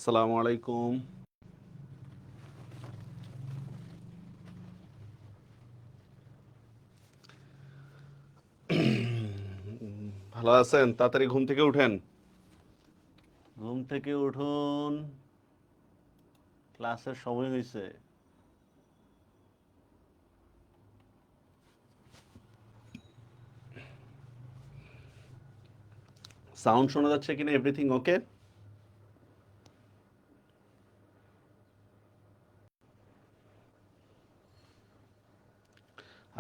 আসসালামু আলাইকুম। ভালো আছেন? তাড়াতাড়ি ঘুম থেকে উঠেন। ঘুম থেকে উঠুন, ক্লাসের সময় হয়েছে। সাউন্ড শোনা যাচ্ছে কিনা? Everything okay?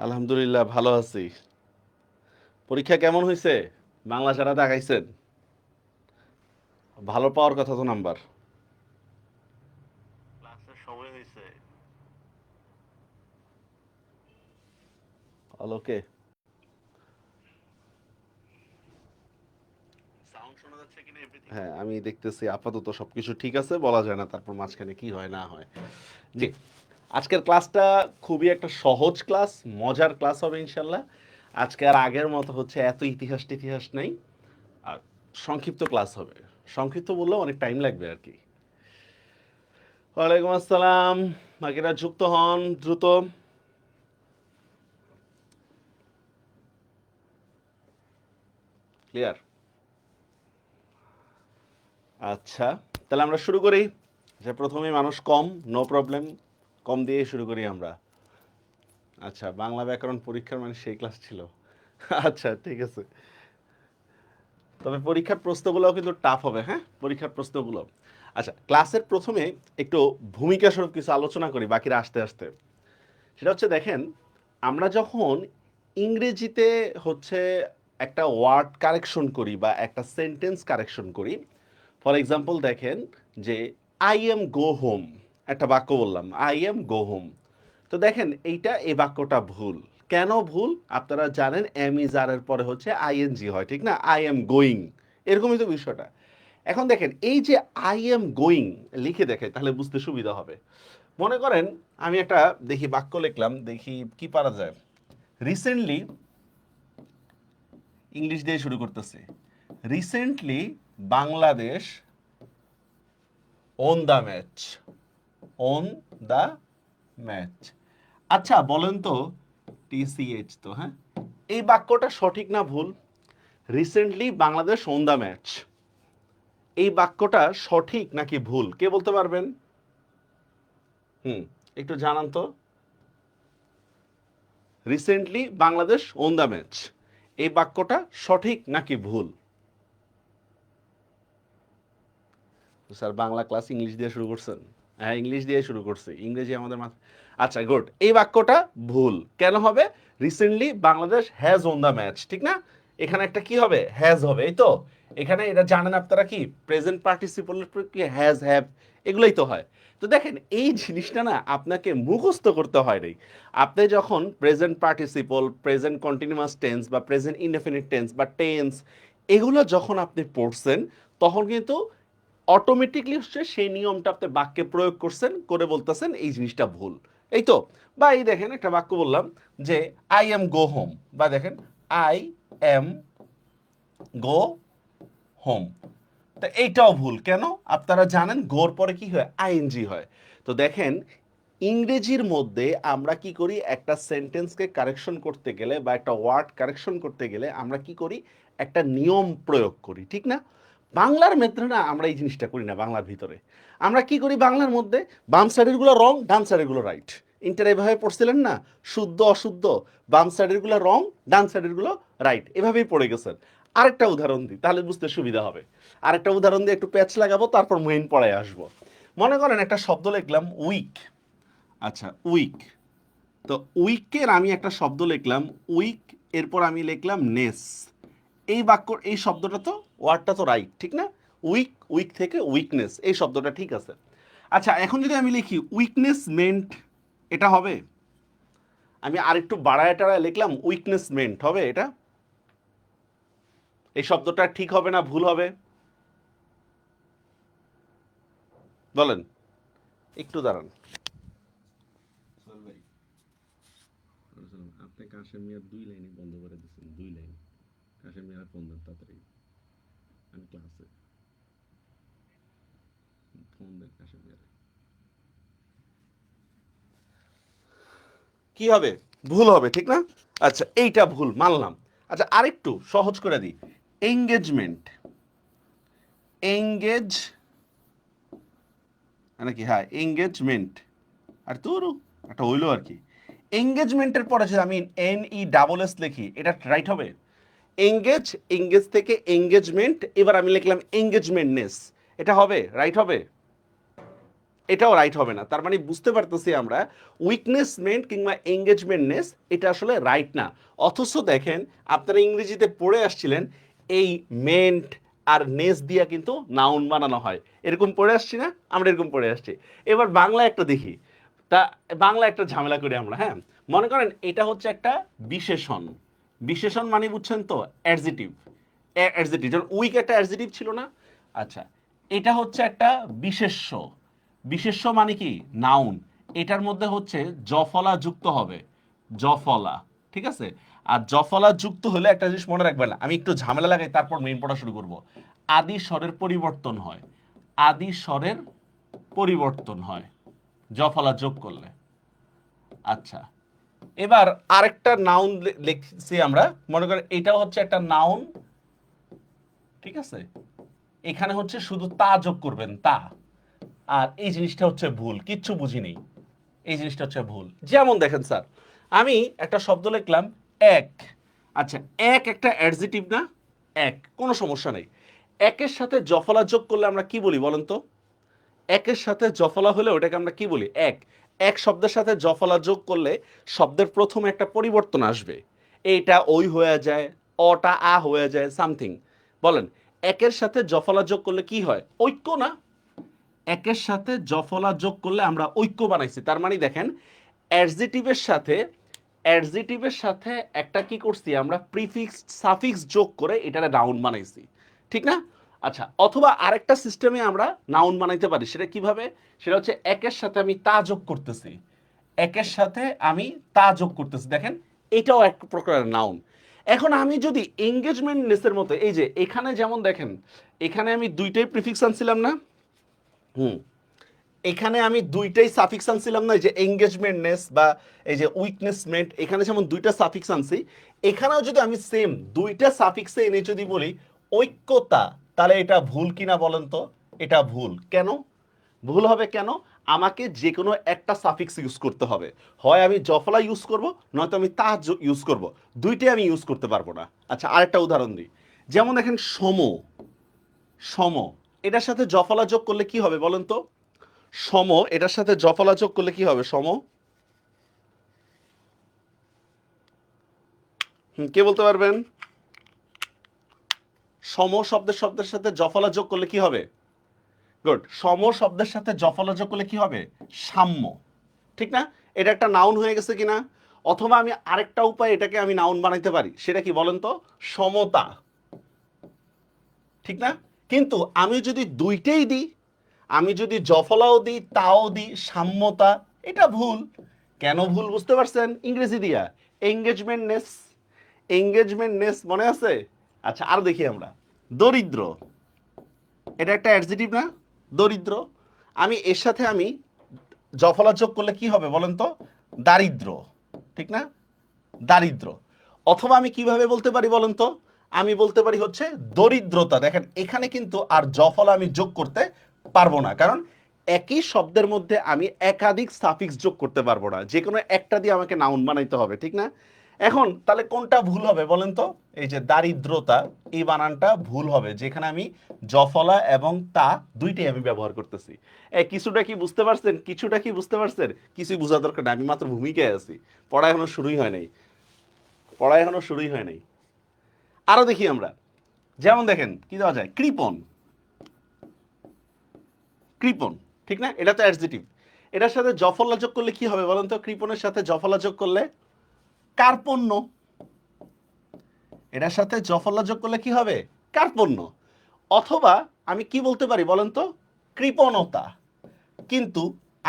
আলহামদুলিল্লাহ ভালো আছি। পরীক্ষা কেমন হয়েছে? বাংলা যারা দেখাইছেন, ভালো পাওয়ার কথা তো নাম্বার। ক্লাসের সময় হয়েছে। অল ওকে? সাউন্ড শোনা যাচ্ছে কিনা? এভরিথিং হ্যাঁ, আমি দেখতেছি আপাতত সবকিছু ঠিক আছে, বলা যায় না তারপর মাঝখানে কি হয় না হয়। জি, আজকের ক্লাসটা খুবই একটা সহজ ক্লাস, মজার ক্লাস হবে ইনশাল্লাহ। আজকে আর আগের মতো হচ্ছে এত ইতিহাস টিতিহাস নেই, আর সংক্ষিপ্ত ক্লাস হবে। সংক্ষিপ্ত বললেও অনেক টাইম লাগবে আর কি। ওয়ালাইকুম আসসালাম, বাকিরা যুক্ত হন দ্রুত। ক্লিয়ার? আচ্ছা, তাহলে আমরা শুরু করি। যে প্রথমেই মানুষ কম, নো প্রবলেম, কম দিয়ে শুরু করি আমরা। আচ্ছা, বাংলা ব্যাকরণ পরীক্ষার মানে সেই ক্লাস ছিল। আচ্ছা ঠিক আছে, তবে পরীক্ষার প্রশ্নগুলোও কিন্তু টাফ হবে। হ্যাঁ, পরীক্ষার প্রশ্নগুলো। আচ্ছা, ক্লাসের প্রথমে একটু ভূমিকা স্বরূপ কিছু আলোচনা করি, বাকিরা আস্তে আস্তে। সেটা হচ্ছে দেখেন, আমরা যখন ইংরেজিতে হচ্ছে একটা ওয়ার্ড কারেকশন করি বা একটা সেন্টেন্স কারেকশন করি, ফর এক্সাম্পল দেখেন যে আই এম গো হোম, একটা বাক্য বললাম আই এম গো হোম। তো দেখেন এইটা, এই বাক্যটা ভুল। কেন ভুল? আপনারা জানেন এম ইজ আর এর পরে হচ্ছে আইএনজি হয়, ঠিক না? আই এম গোয়িং, এরকমই তো বিষয়টা। এখন দেখেন এই যে আই এম গোয়িং লিখে দেখে, তাহলে বুঝতে সুবিধা হবে। মনে করেন আমি একটা দেখি বাক্য লিখলাম, দেখি কি পারা যায়। রিসেন্টলি, ইংলিশ দিয়ে শুরু করতেছে, recently Bangladesh won the match, won the match. আচ্ছা বলেন তো, টিসিএইচ তো, হ্যাঁ, এই বাক্যটা সঠিক না ভুল? Recently Bangladesh won the match, এই বাক্যটা সঠিক নাকি ভুল, কে বলতে পারবেন? হুম, একটু জানান তো। Recently Bangladesh won the match, এই বাক্যটা সঠিক নাকি ভুল? স্যার বাংলা ক্লাস ইংলিশ দিয়ে শুরু করছেন? হ্যাঁ, ইংলিশ দিয়ে শুরু করছে, ইংরেজি আমাদের মাথা। আচ্ছা গুড, এই বাক্যটা ভুল কেন হবে? Recently Bangladesh has won the match, ঠিক না? এখানে একটা কি হবে? হ্যাজ হবে, এই তো। এখানে এটা জানেন আপনারা কি প্রেজেন্ট পার্টিসিপলের কি হ্যাজ, হ্যাভ, এগুলোই তো হয়। তো দেখেন এই জিনিসটা না আপনাকে মুখস্থ করতে হয় নাই। আপনি যখন present participle, present continuous tense বা প্রেজেন্ট ইনডেফিনিট টেন্স বা টেন্স, এগুলো যখন আপনি পড়ছেন, তখন কিন্তু অটোমেটিকলি হচ্ছে সেই নিয়মটা আপনি বাক্যে প্রয়োগ করছেন, করে বলতেছেন এই জিনিসটা ভুল। এই তো। বা এই দেখেন একটা বাক্য বললাম যে আই এম গো হোম, বা দেখেন আই এম গো হোম, তা এইটাও ভুল কেন? আপনারা জানেন গোর পরে কি হয়? আইএনজি হয়। তো দেখেন ইংরেজির মধ্যে আমরা কি করি, একটা সেন্টেন্সকে কারেকশন করতে গেলে বা একটা ওয়ার্ড কারেকশন করতে গেলে আমরা কি করি, একটা নিয়ম প্রয়োগ করি, ঠিক না? বাংলার ক্ষেত্রে না আমরা এই জিনিসটা করি না। বাংলার ভিতরে আমরা কি করি, বাংলার মধ্যে বাম সাইডের গুলো রং, ডান সাইডের গুলো রাইট। ইন্টার এভাবে পড়ছিলেন না, শুদ্ধ অশুদ্ধ, বাম সাইডের গুলো রং, ডান সাইডের গুলো রাইট, এভাবেই পড়ে গেছেন। আরেকটা উদাহরণ দিই তাহলে বুঝতে সুবিধা হবে। আরেকটা উদাহরণ দিয়ে একটু প্যাচ লাগাবো, তারপর মেইন পড়ায় আসবো। মনে করেন একটা শব্দ লিখলাম উইক। আচ্ছা উইক, তো উইকের আমি একটা শব্দ লিখলাম উইক, এরপর আমি লিখলাম নেস। এই বাক্য, এই শব্দটা তো, ওয়ার্ডটা তো রাইট, ঠিক না? উইক, উইক থেকে উইকনেস, এই শব্দটা ঠিক আছে। আচ্ছা এখন যদি আমি লিখি উইকনেস মেন্ট, এটা হবে? আমি আরেকটু বাড়ায় টাড়ায় লিখলাম উইকনেস মেন্ট, হবে এটা? এই শব্দটা ঠিক হবে না ভুল হবে? বলেন, একটু দাঁড়ান। আপনি কাশেম মিয়ার দুই লাইনে বন্ধ করে দিচ্ছেন, দুই লাইন। কাশেম মিয়ার ফোন দেন তাড়াতাড়ি, আমি ক্লাসে। কি হবে? ভুল হবে, ঠিক না? আচ্ছা, এইটা ভুল মানলাম। আচ্ছা, আরেকটু সহজ করে দিই। এঙ্গেজমেন্ট, এঙ্গেজ নাকি, হ্যাঁ এঙ্গেজমেন্ট, আর তোর একটা হইলো আর কি। এঙ্গেজমেন্টের পরে যদি আমি NE লিখি, এটা রাইট হবে? এঙ্গেজ, এঙ্গেজ থেকে এঙ্গেজমেন্ট, এবার আমি লিখলাম এঙ্গেজমেন্টনেস, এটা হবে? রাইট হবে? এটাও রাইট হবে না। তার মানে বুঝতে পারতেছি আমরা উইকনেসমেন্ট কিংবা এঙ্গেজমেন্টনেস এটা আসলে রাইট না। অথচ দেখেন আপনারা ইংরেজিতে পড়ে আসছিলেন এই মেন্ট আর নেস দিয়া কিন্তু নাউন বানানো হয়, এরকম পড়ে আসছি না আমরা? এরকম পড়ে আসছি। এবার বাংলা একটা দেখি, তা বাংলা একটা ঝামেলা করি আমরা। হ্যাঁ, মনে করেন এটা হচ্ছে একটা বিশেষণ। বিশেষণ মানে বুঝছেন তো? অ্যাডজেটিভ। অ্যাডজেটিভ, যেমন উইক একটা অ্যাডজেটিভ ছিল না? আচ্ছা, এটা হচ্ছে একটা বিশেষ্য। বিশেষ্য মানে কি? নাউন। এটার মধ্যে হচ্ছে জফলা যুক্ত হবে, জফলা, ঠিক আছে? আর জফলা যুক্ত হলে একটা জিনিস মনে রাখবেন, আমি একটু ঝামেলা লাগাই তারপর মেইন পড়া শুরু করব। আদি স্বরের পরিবর্তন হয়, আদি স্বরের পরিবর্তন হয় জফলা যোগ করলে। আচ্ছা, এবার আরেকটা নাউন লিখছি আমরা, মনে করেন এটাও হচ্ছে একটা নাউন, ঠিক আছে? এখানে হচ্ছে শুধু তা যোগ করবেন, তা। আর এই জিনিসটা হচ্ছে ভুল, কিচ্ছু বুঝি নেই, এই জিনিসটা হচ্ছে ভুল। যেমন দেখেন স্যার, আমি একটা শব্দ লিখলাম এক। আচ্ছা, এক একটা অ্যাডজেটিভ না? এক, কোনো সমস্যা নেই। একের সাথে জফলা যোগ করলে আমরা কি বলি বলেন তো? একের সাথে জফলা হলে ওটাকে আমরা কি বলি? এক। এক শব্দের সাথে জফলা যোগ করলে শব্দের প্রথমে একটা পরিবর্তন আসবে, এইটা ওই হয়ে যায়, অটা আ হয়ে যায়, সামথিং। বলেন, একের সাথে জফলা যোগ করলে কি হয়? ঐক্য না? একের সাথে জফলা যোগ করলে আমরা ঐক্য বানাইছি। তার মানে দেখেন, অ্যাডজেটিভের সাথে, অ্যাডজেটিভের সাথে একটা কি করছি আমরা? প্রিফিক্স সাফিক্স যোগ করে এটারে নাউন বানাইছি, ঠিক না? আচ্ছা, অথবা আরেকটা সিস্টেমে আমরা নাউন বানাইতে পারি, সেটা কিভাবে? সেটা হচ্ছে একের সাথে আমি তা যোগ করতেছি, একের সাথে আমি তা যোগ করতেছি, দেখেন এটাও এক প্রকারের নাউন। এখন আমি যদি এঙ্গেজমেন্টনেসের মতো, এই যে এখানে যেমন দেখেন, এখানে আমি দুইটাই প্রিফিক্স আনছিলাম না? হুম, এখানে আমি দুইটাই সাফিক্স আনছিলাম না? এই যে এঙ্গেজমেন্টনেস বা এই যে উইকনেসমেন্ট, এখানে যেমন দুইটা সাফিক্স আনছি, এখানেও যদি আমি সেম দুইটা সাফিক্সে এনে যদি বলি ঐক্যতা, তাহলে এটা ভুল কিনা বলেন তো? এটা ভুল। কেন ভুল হবে? কেন? আমাকে যে কোনো একটা সাফিক্স ইউজ করতে হবে, হয় আমি জফলা ইউজ করব, নয়তো আমি তা ইউজ করব, দুইটাই আমি ইউজ করতে পারবো না। আচ্ছা, আরেকটা উদাহরণ দিই। যেমন দেখেন সম, সম, এটার সাথে জফলা যোগ করলে কি হবে বলেন তো? সম, এটার সাথে জফলা যোগ করলে কি হবে? সম, কে বলতে পারবেন? সম শব্দের শব্দের সাথে জফলা যোগ করলে কি হবে? গুড, সম শব্দের সাথে জফলা যোগ করলে কি হবে? সাম্য, ঠিক না? এটা একটা নাউন হয়ে গেছে কিনা? অথবা আমি আরেকটা উপায় এটাকে আমি নাউন বানাইতে পারি, সেটা কি বলেন তো? সমতা, ঠিক না? কিন্তু আমি যদি দুইটাই দিই, আমি যদি জফলাও দিই তাও দিই সাম্যতা, এটা ভুল। কেন ভুল বুঝতে পারছেন? ইংরেজি দিয়া এঙ্গেজমেন্টনেস, এঙ্গেজমেন্টনেস মনে আছে? আচ্ছা, আর দেখি আমরা দরিদ্র, এটা একটা অ্যাডজেটিভ না? দরিদ্র, আমি এর সাথে আমি জফলা যোগ করলে কি হবে বলেন তো? দারিদ্র, ঠিক না? দারিদ্র। অথবা আমি কিভাবে বলতে পারি বলেন তো? আমি বলতে পারি হচ্ছে দরিদ্রতা। দেখেন এখানে কিন্তু আর জফলা আমি যোগ করতে পারবো না, কারণ একই শব্দের মধ্যে আমি একাধিক সাফিক্স যোগ করতে পারবো না, যে কোনো একটা দিয়ে আমাকে নাউন বানাইতে হবে, ঠিক না? এখন তাহলে কোনটা ভুল হবে বলেন তো? এই যে দারিদ্রতা, এই বানানটা ভুল হবে, যেখানে আমি জফলা এবং তা দুইটাই আমি ব্যবহার করতেছি। কিছুটা কি বুঝতে পারছেন? কিছুটা কি বুঝতে পারছেন? কিছুই বোঝা দরকার না, আমি মাত্র ভূমিকায় আছি, পড়া এখনো শুরুই হয় নাই, পড়া এখনো শুরুই হয় নাই। আরো দেখি আমরা, যেমন দেখেন কি দেওয়া যায়? কৃপণ, কৃপণ, ঠিক না? এটা তো অ্যাডজেটিভ। এটার সাথে জফলা যোগ করলে কি হবে বলেন তো? কৃপণের সাথে জফলা যোগ করলে কার্পণ্য, এটার সাথে জফলা যোগ করলে কি হবে? কার্পণ্য। অথবা আমি কি বলতে পারি বলেন তো? কৃপণতা। কিন্তু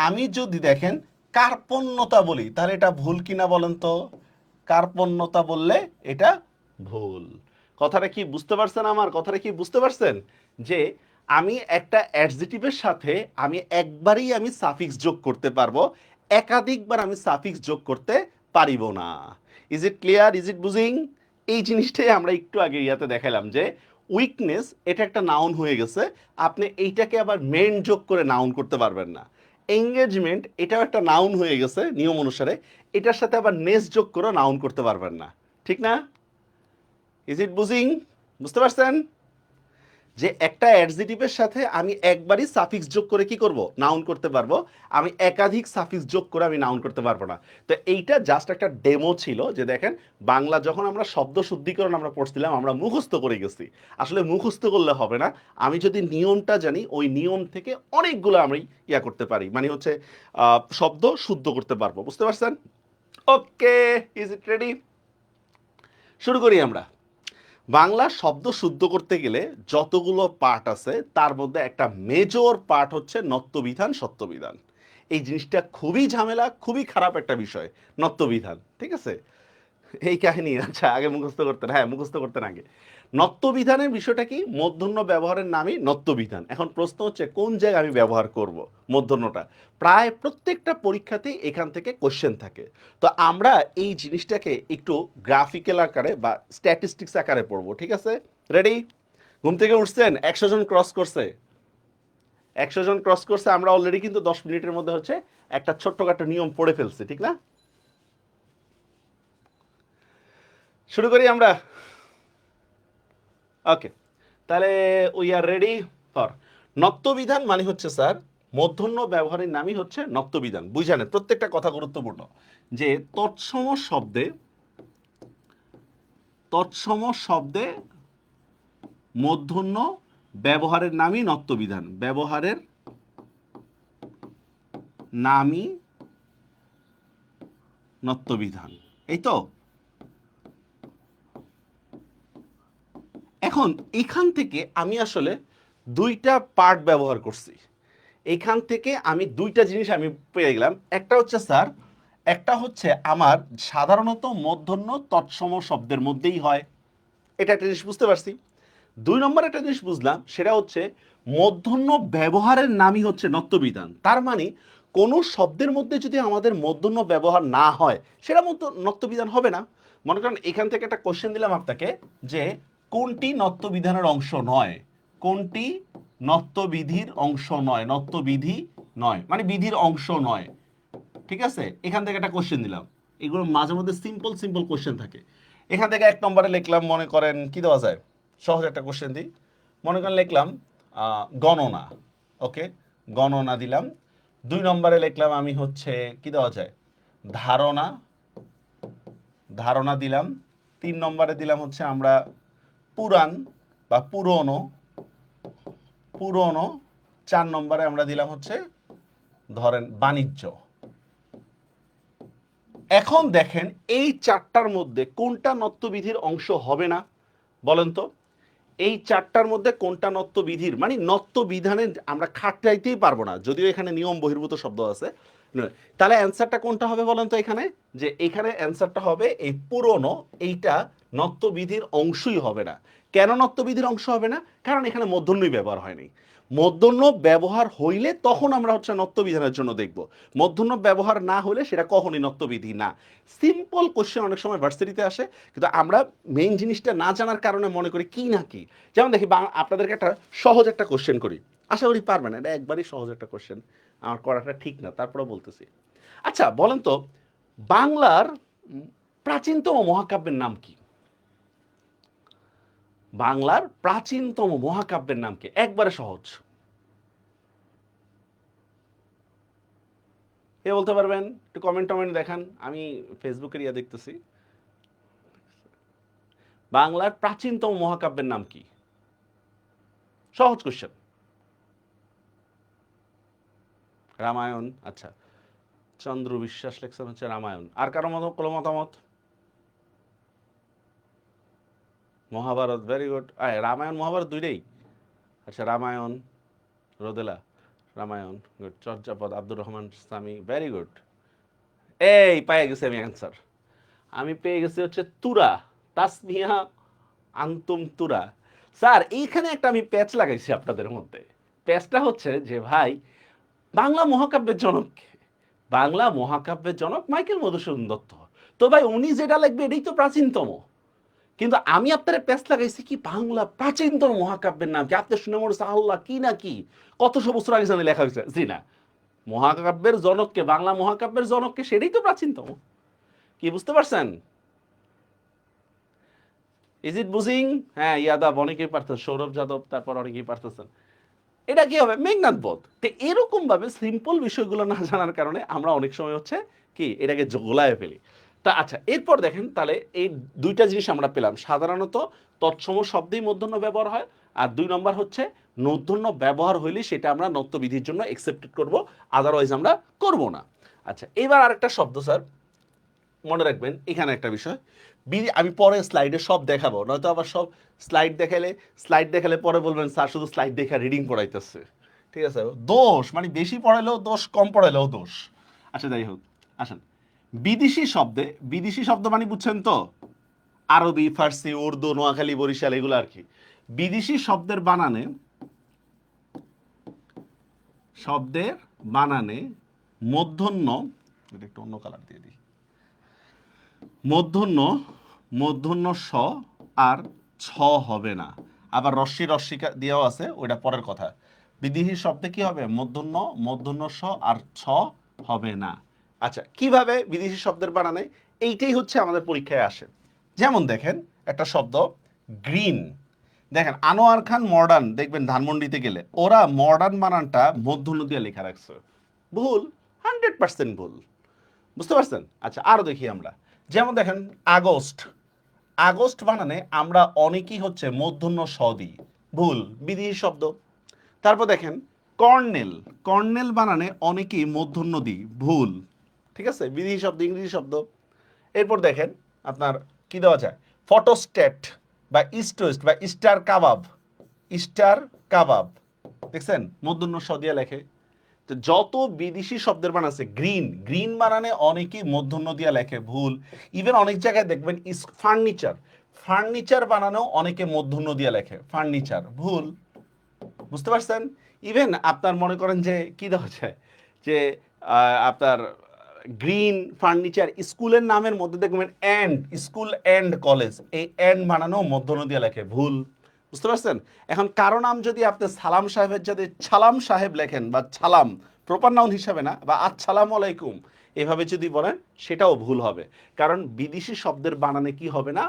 আমি যদি দেখেন কার্পণ্যতা বলি, তাহলে এটা ভুল কিনা বলেন তো? কার্পণ্যতা বললে এটা ভুল। কথাটা কি বুঝতে পারছেন? আমার কথাটা কি বুঝতে পারছেন? যে আমি একটা অ্যাডজেটিভের সাথে আমি একবারই আমি সাফিক্স যোগ করতে পারবো, একাধিকবার আমি সাফিক্স যোগ করতে পারিব না। Is it clear, is it বুঝিং? এই জিনিসটাই আমরা একটু আগে ইয়াতে দেখালাম যে উইকনেস এটা একটা নাউন হয়ে গেছে, আপনি এইটাকে আবার মেন যোগ করে নাউন করতে পারবেন না। এঙ্গেজমেন্ট এটাও একটা নাউন হয়ে গেছে নিয়ম অনুসারে, এটার সাথে আবার নেস যোগ করে নাউন করতে পারবেন না, ঠিক না? ইজ ইট বুঝিং? বুঝতে পারছেন যে একটা অ্যাডজেটিভের সাথে আমি একবারই সাফিক্স যোগ করে কি করব, নাউন করতে পারবো, আমি একাধিক সাফিক্স যোগ করে আমি নাউন করতে পারবো না। তো এইটা জাস্ট একটা ডেমো ছিল যে দেখেন বাংলা যখন আমরা শব্দ শুদ্ধিকরণ আমরা পড়ছিলাম আমরা মুখস্থ করে গেছি, আসলে মুখস্থ করলে হবে না, আমি যদি নিয়মটা জানি ওই নিয়ম থেকে অনেকগুলো আমি ইয়া করতে পারি, মানে হচ্ছে শব্দ শুদ্ধ করতে পারবো। বুঝতে পারছেন? ওকে, ইজ ইট রেডি? শুরু করি আমরা। বাংলা শব্দ শুদ্ধ করতে গেলে যতগুলো পার্ট আছে তার মধ্যে একটা মেজর পার্ট হচ্ছে নত্যবিধান সত্যবিধান। এই জিনিসটা খুবই ঝামেলা, খুবই খারাপ একটা বিষয়, নত্যবিধান, ঠিক আছে? এই কাহিনী, আচ্ছা আগে মুখস্থ করতেন, হ্যাঁ মুখস্থ করতেন আগে। নত্যবিধানের বিষয়টা কি, মূর্ধন্য ব্যবহারের নামই নত্যবিধান। এখন প্রশ্ন হচ্ছে কোন জায়গায় আমি ব্যবহার করব মূর্ধন্যটা। প্রায় প্রত্যেকটা পরীক্ষাতেই এখান থেকে কোশ্চেন থাকে। তো আমরা এই জিনিসটাকে একটু গ্রাফিক্যাল আকারে বা স্ট্যাটিস্টিক্স আকারে পড়বো, ঠিক আছে? রেডি? ঘুম থেকে উঠছেন? 100 জন ক্রস করছে, 100 জন ক্রস করছে। আমরা অলরেডি কিন্তু 10 মিনিটের মধ্যে হচ্ছে একটা ছোট্টখাটো নিয়ম পড়ে ফেলছি, ঠিক না? শুরু করি আমরা। ওকে, তাহলে উই আর রেডি ফর নত্যবিধান মানে হচ্ছে স্যার মূর্ধন্য ব্যবহারের নামই হচ্ছে নত্যবিধান। বুঝানেন প্রত্যেকটা কথা গুরুত্বপূর্ণ যে তৎসম শব্দে মূর্ধন্য ব্যবহারের নামই নত্যবিধান, ব্যবহারের নামই নত্যবিধান, এই তো। এখন এখান থেকে আমি আসলে দুইটা পার্ট ব্যবহার করছি, এখান থেকে আমি দুইটা জিনিস আমি পেয়ে গেলাম। একটা হচ্ছে স্যার, একটা হচ্ছে আমার সাধারণত মূর্ধন্য তৎসম শব্দের মধ্যেই হয়, এটা একটা জিনিস বুঝতে পারছি। 2 নম্বর একটা জিনিস বুঝলাম, সেটা হচ্ছে মূর্ধন্য ব্যবহারের নামই হচ্ছে নত্যবিধান। তার মানে কোনো শব্দের মধ্যে যদি আমাদের মূর্ধন্য ব্যবহার না হয় সেটা মতো নত্যবিধান হবে না। মনে করেন এখান থেকে একটা কোশ্চেন দিলাম আপনাকে যে কোনটি নত্যবিধানের অংশ নয়, কোনটি নত্যবিধির অংশ নয়, নত্যবিধি নয় মানে বিধির অংশ নয়, ঠিক আছে? এখান থেকে একটা কোশ্চেন দিলাম, এগুলো মাঝে মধ্যে সিম্পল সিম্পল কোশ্চেন থাকে। এখান থেকে 1 নম্বরে লিখলাম, মনে করেন কি দেওয়া যায়, সহজ একটা কোশ্চেন দিই, মনে করেন লিখলাম গণনা, ওকে, গণনা দিলাম। 2 নম্বরে লিখলাম আমি হচ্ছে কি দেওয়া যায়, ধারণা, ধারণা দিলাম। 3 নম্বরে দিলাম হচ্ছে আমরা পুরাণ বা পুরনো, পুরনো। 4 নম্বরে আমরা দিলাম হচ্ছে ধরেন বাণিজ্য। এখন দেখেন এই চারটার মধ্যে কোনটা নত্যবিধির অংশ হবে না বলেন তো? এই চারটার মধ্যে কোনটা নত্যবিধির, মানে নত্যবিধানে আমরা খাটাইতেই পারবো না, যদিও এখানে নিয়ম বহির্ভূত শব্দ আছে। তাহলে অ্যান্সারটা কোনটা হবে বলেন তো? এখানে যে এখানে অ্যান্সারটা হবে এই পুরনো, এইটা নত্যবিধির অংশই হবে না। কেন নত্যবিধির অংশ হবে না? কারণ এখানে মূর্ধন্যই ব্যবহার হয়নি। মূর্ধন্য ব্যবহার হইলে তখন আমরা হচ্ছে নত্যবিধানের জন্য দেখব, মূর্ধন্য ব্যবহার না হলে সেটা কখনই নত্যবিধি না। সিম্পল কোশ্চেন অনেক সময় ভার্সিটিতে আসে, কিন্তু আমরা মেইন জিনিসটা না জানার কারণে মনে করি কি না কি। যেমন দেখি আপনাদেরকে একটা সহজ একটা কোশ্চেন করি, আশা করি পারবেন, এটা একবারই সহজ একটা কোশ্চেন, আমার করাটা ঠিক না তারপরেও বলতেছি। আচ্ছা বলেন তো বাংলার প্রাচীনতম মহাকাব্যের নাম কি? বাংলার প্রাচীনতম মহাকাব্যের নাম কি? একবারে সহজ, কে বলতে পারবেন? একটু কমেন্ট টমেন্ট দেখান, আমি ফেসবুকের ইয়া দেখতেছি। বাংলার প্রাচীনতম মহাকাব্যের নাম কি? সহজ কোশ্চেন। রামায়ণ, আচ্ছা, চন্দ্র বিশ্বাস লেখছেন হচ্ছে রামায়ণ। আর কারো মত কোনো মতামত? Mahabharata, very good. রামায়ণ মহাভারত দুইটাই? আচ্ছা, Ramayana, Rodela, Ramayana, good. Charyapada, Abdur Rahman Sami, very good. এই পেয়ে গেছি আমি অ্যান্সার, আমি পেয়ে গেছি হচ্ছে তুরা, তাসমিয়া আন্তুম তুরা। স্যার এইখানে একটা আমি প্যাচ লাগাইছি আপনাদের মধ্যে। প্যাচটা হচ্ছে যে ভাই বাংলা মহাকাব্যের জনক কে? বাংলা মহাকাব্যের জনক মাইকেল মধুসূদন দত্ত। তো ভাই উনি যেটা লিখবে এটাই তো প্রাচীনতম। কিন্তু আমি আপনার প্যাচ লাগাইছি কি বাংলা প্রাচীনতম মহাকাব্যের নাম কি? আপনি শুনে মনে হচ্ছে আল্লাহ কি না কি কতশো বছর আগে জানি লেখা হয়েছে। জি না, মহাকাব্যের জনককে, বাংলা মহাকাব্যের জনককে, সেটাই তো প্রাচীনতম। কি বুঝতে পারছেন? ইজ ইট বুঝিং? হ্যাঁ, ইয়াদাব অনেকেই পারতেন, সৌরভ যাদব, তারপর অনেকেই পারতেছেন। এটা কি হবে? মেঘনাদ বধ। তো এরকম ভাবে সিম্পল বিষয়গুলো না জানার কারণে আমরা অনেক সময় হচ্ছে কি এটাকে গোলায় ফেলি। তা আচ্ছা, এরপর দেখেন তাহলে এই দুইটা জিনিস আমরা পেলাম। সাধারণত তৎসম শব্দেই মূর্ধন্য ব্যবহার হয়, আর ২ নম্বর হচ্ছে মূর্ধন্য ব্যবহার হইলে সেটা আমরা নত্যবিধির জন্য একসেপ্টেড করব, আদারওয়াইজ আমরা করব না। আচ্ছা, এবার আরেকটা শব্দ স্যার মনে রাখবেন, এখানে একটা বিষয় আমি পরে স্লাইডে সব দেখাবো, নয়তো আবার সব স্লাইড দেখালে পরে বলবেন স্যার শুধু স্লাইড দেখা রিডিং পড়াইতেছে। ঠিক আছে, দোষ মানে বেশি পড়াইলেও দোষ, কম পড়াইলেও দোষ। আচ্ছা যাই হোক, আসেন বিদেশি শব্দ মানে বুঝছেন তো, আরবি, ফার্সি, উর্দু, নোয়াখালী, বরিশাল এগুলো আর কি। বিদেশি শব্দের বানানে মূর্ধন্য, এটা একটু অন্য কালার দিয়ে দিই, মূর্ধন্য মূর্ধন্য স আর ছ হবে না। আবার রস্যি রস্যিকা দিয়েও আছে, ওইটা পরের কথা। বিদেশি শব্দে কি হবে? মূর্ধন্য স আর ছ হবে না। আচ্ছা, কিভাবে বিদেশি শব্দের বানানে? এইটাই হচ্ছে আমাদের পরীক্ষায় আসে। যেমন দেখেন একটা শব্দ গ্রিন, দেখেন আনোয়ার খান মডার্ন, দেখবেন ধানমন্ডিতে গেলে ওরা মডার্ন বানানটা মূর্ধন্য দিয়ে লেখা রাখছে। ভুল, 100% ভুল। বুঝতে পারছেন? আচ্ছা, আরো দেখি আমরা। যেমন দেখেন আগস্ট, আগস্ট বানানে আমরা অনেকেই হচ্ছে মূর্ধন্য স দিই, ভুল, বিদেশি শব্দ। তারপর দেখেন কর্নেল, কর্নেল বানানে অনেকেই মূর্ধন্য দিই, ভুল। ঠিক আছে, বিদেশি শব্দ, ইংরেজি শব্দ। এরপর দেখেন আপনার কি দেওয়া যায়, ফটোস্ট্যাট বা ইস্ট ওয়েস্ট বা স্টার কাবাব, স্টার কাবাব, দেখছেন মূর্ধন্য স দিয়ে লেখে। তো যত বিদেশি শব্দের বানান আছে, গ্রিন, গ্রিন বানানে অনেকেই মূর্ধন্য দিয়া লেখে, ভুল। ইভেন অনেক জায়গায় দেখবেন ফার্নিচার, ফার্নিচার বানানো অনেকে মূর্ধন্য দিয়া লেখে, ফার্নিচার, ভুল। বুঝতে পারছেন? ইভেন আপনার মনে করেন যে কি দেওয়া যায়, যে আপনার গ্রিন ফার্নিচার, স্কুলের নামের মধ্যে দেখবেন এন্ড, স্কুল এন্ড কলেজ, এই এন্ড বানানো মূর্ধন্য দিয়া লেখে, ভুল। বুঝতে পারছেন? এখন কারো নাম যদি আপনি সালাম সাহেবের যদি ছালাম সাহেব লেখেন, বা ছালাম প্রপার নাউন হিসাবে না, বা আসসালামু আলাইকুম এভাবে যদি বলেন, সেটাও ভুল হবে। কারণ বিদেশি শব্দের বানানে কি হবে না?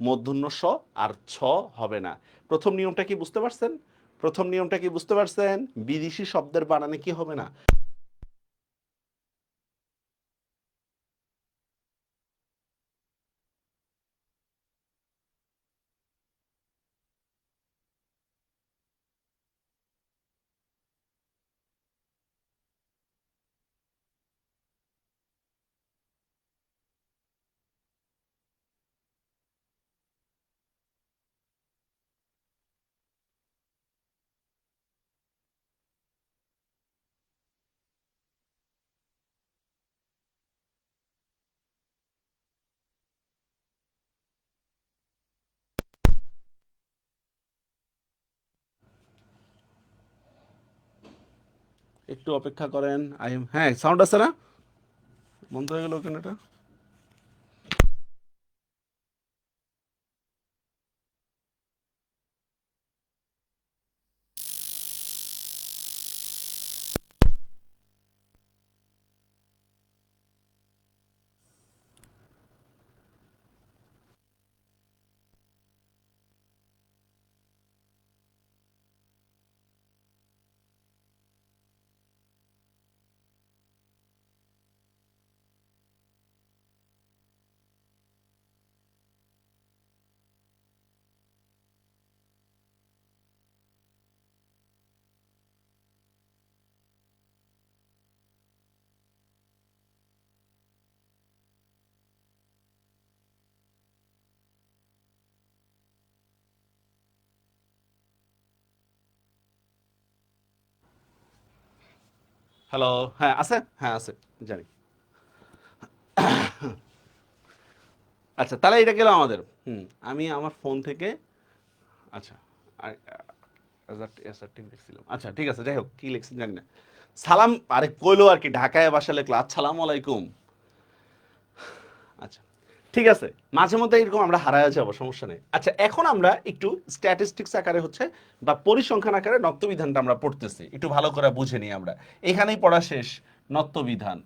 মূর্ধন্য স আর ছ হবে না। প্রথম নিয়মটা কি বুঝতে পারছেন? প্রথম নিয়মটা কি বুঝতে পারছেন? বিদেশি শব্দের বানানে কি হবে না? একটু অপেক্ষা করেন। হ্যাঁ, সাউন্ড আছে না? বন্ধ হয়ে গেল কেন এটা? হ্যালো, হ্যাঁ আছে, হ্যাঁ আছে, জানি। আচ্ছা, তাহলে এটা গেল আমাদের। আমি আমার ফোন থেকে আচ্ছা লিখছিলাম, আচ্ছা ঠিক আছে, যাই হোক কি লিখছেন জানি না। সালাম, আরে কইলো আর কি, ঢাকায় বাসা লিখলো আসসালামু আলাইকুম। আচ্ছা ঠিক আছে, মাঝে মধ্যে এরকম আমরা হারায় যাবো, সমস্যা নেই। আচ্ছা এখন আমরা একটু স্ট্যাটিস্টিক্স আকারে হচ্ছে বা পরিসংখ্যান আকারে নত্যবিধানটা আমরা পড়তেছি, একটু ভালো করে বুঝে নিই আমরা। এখানেই পড়া শেষ, নত্যবিধান।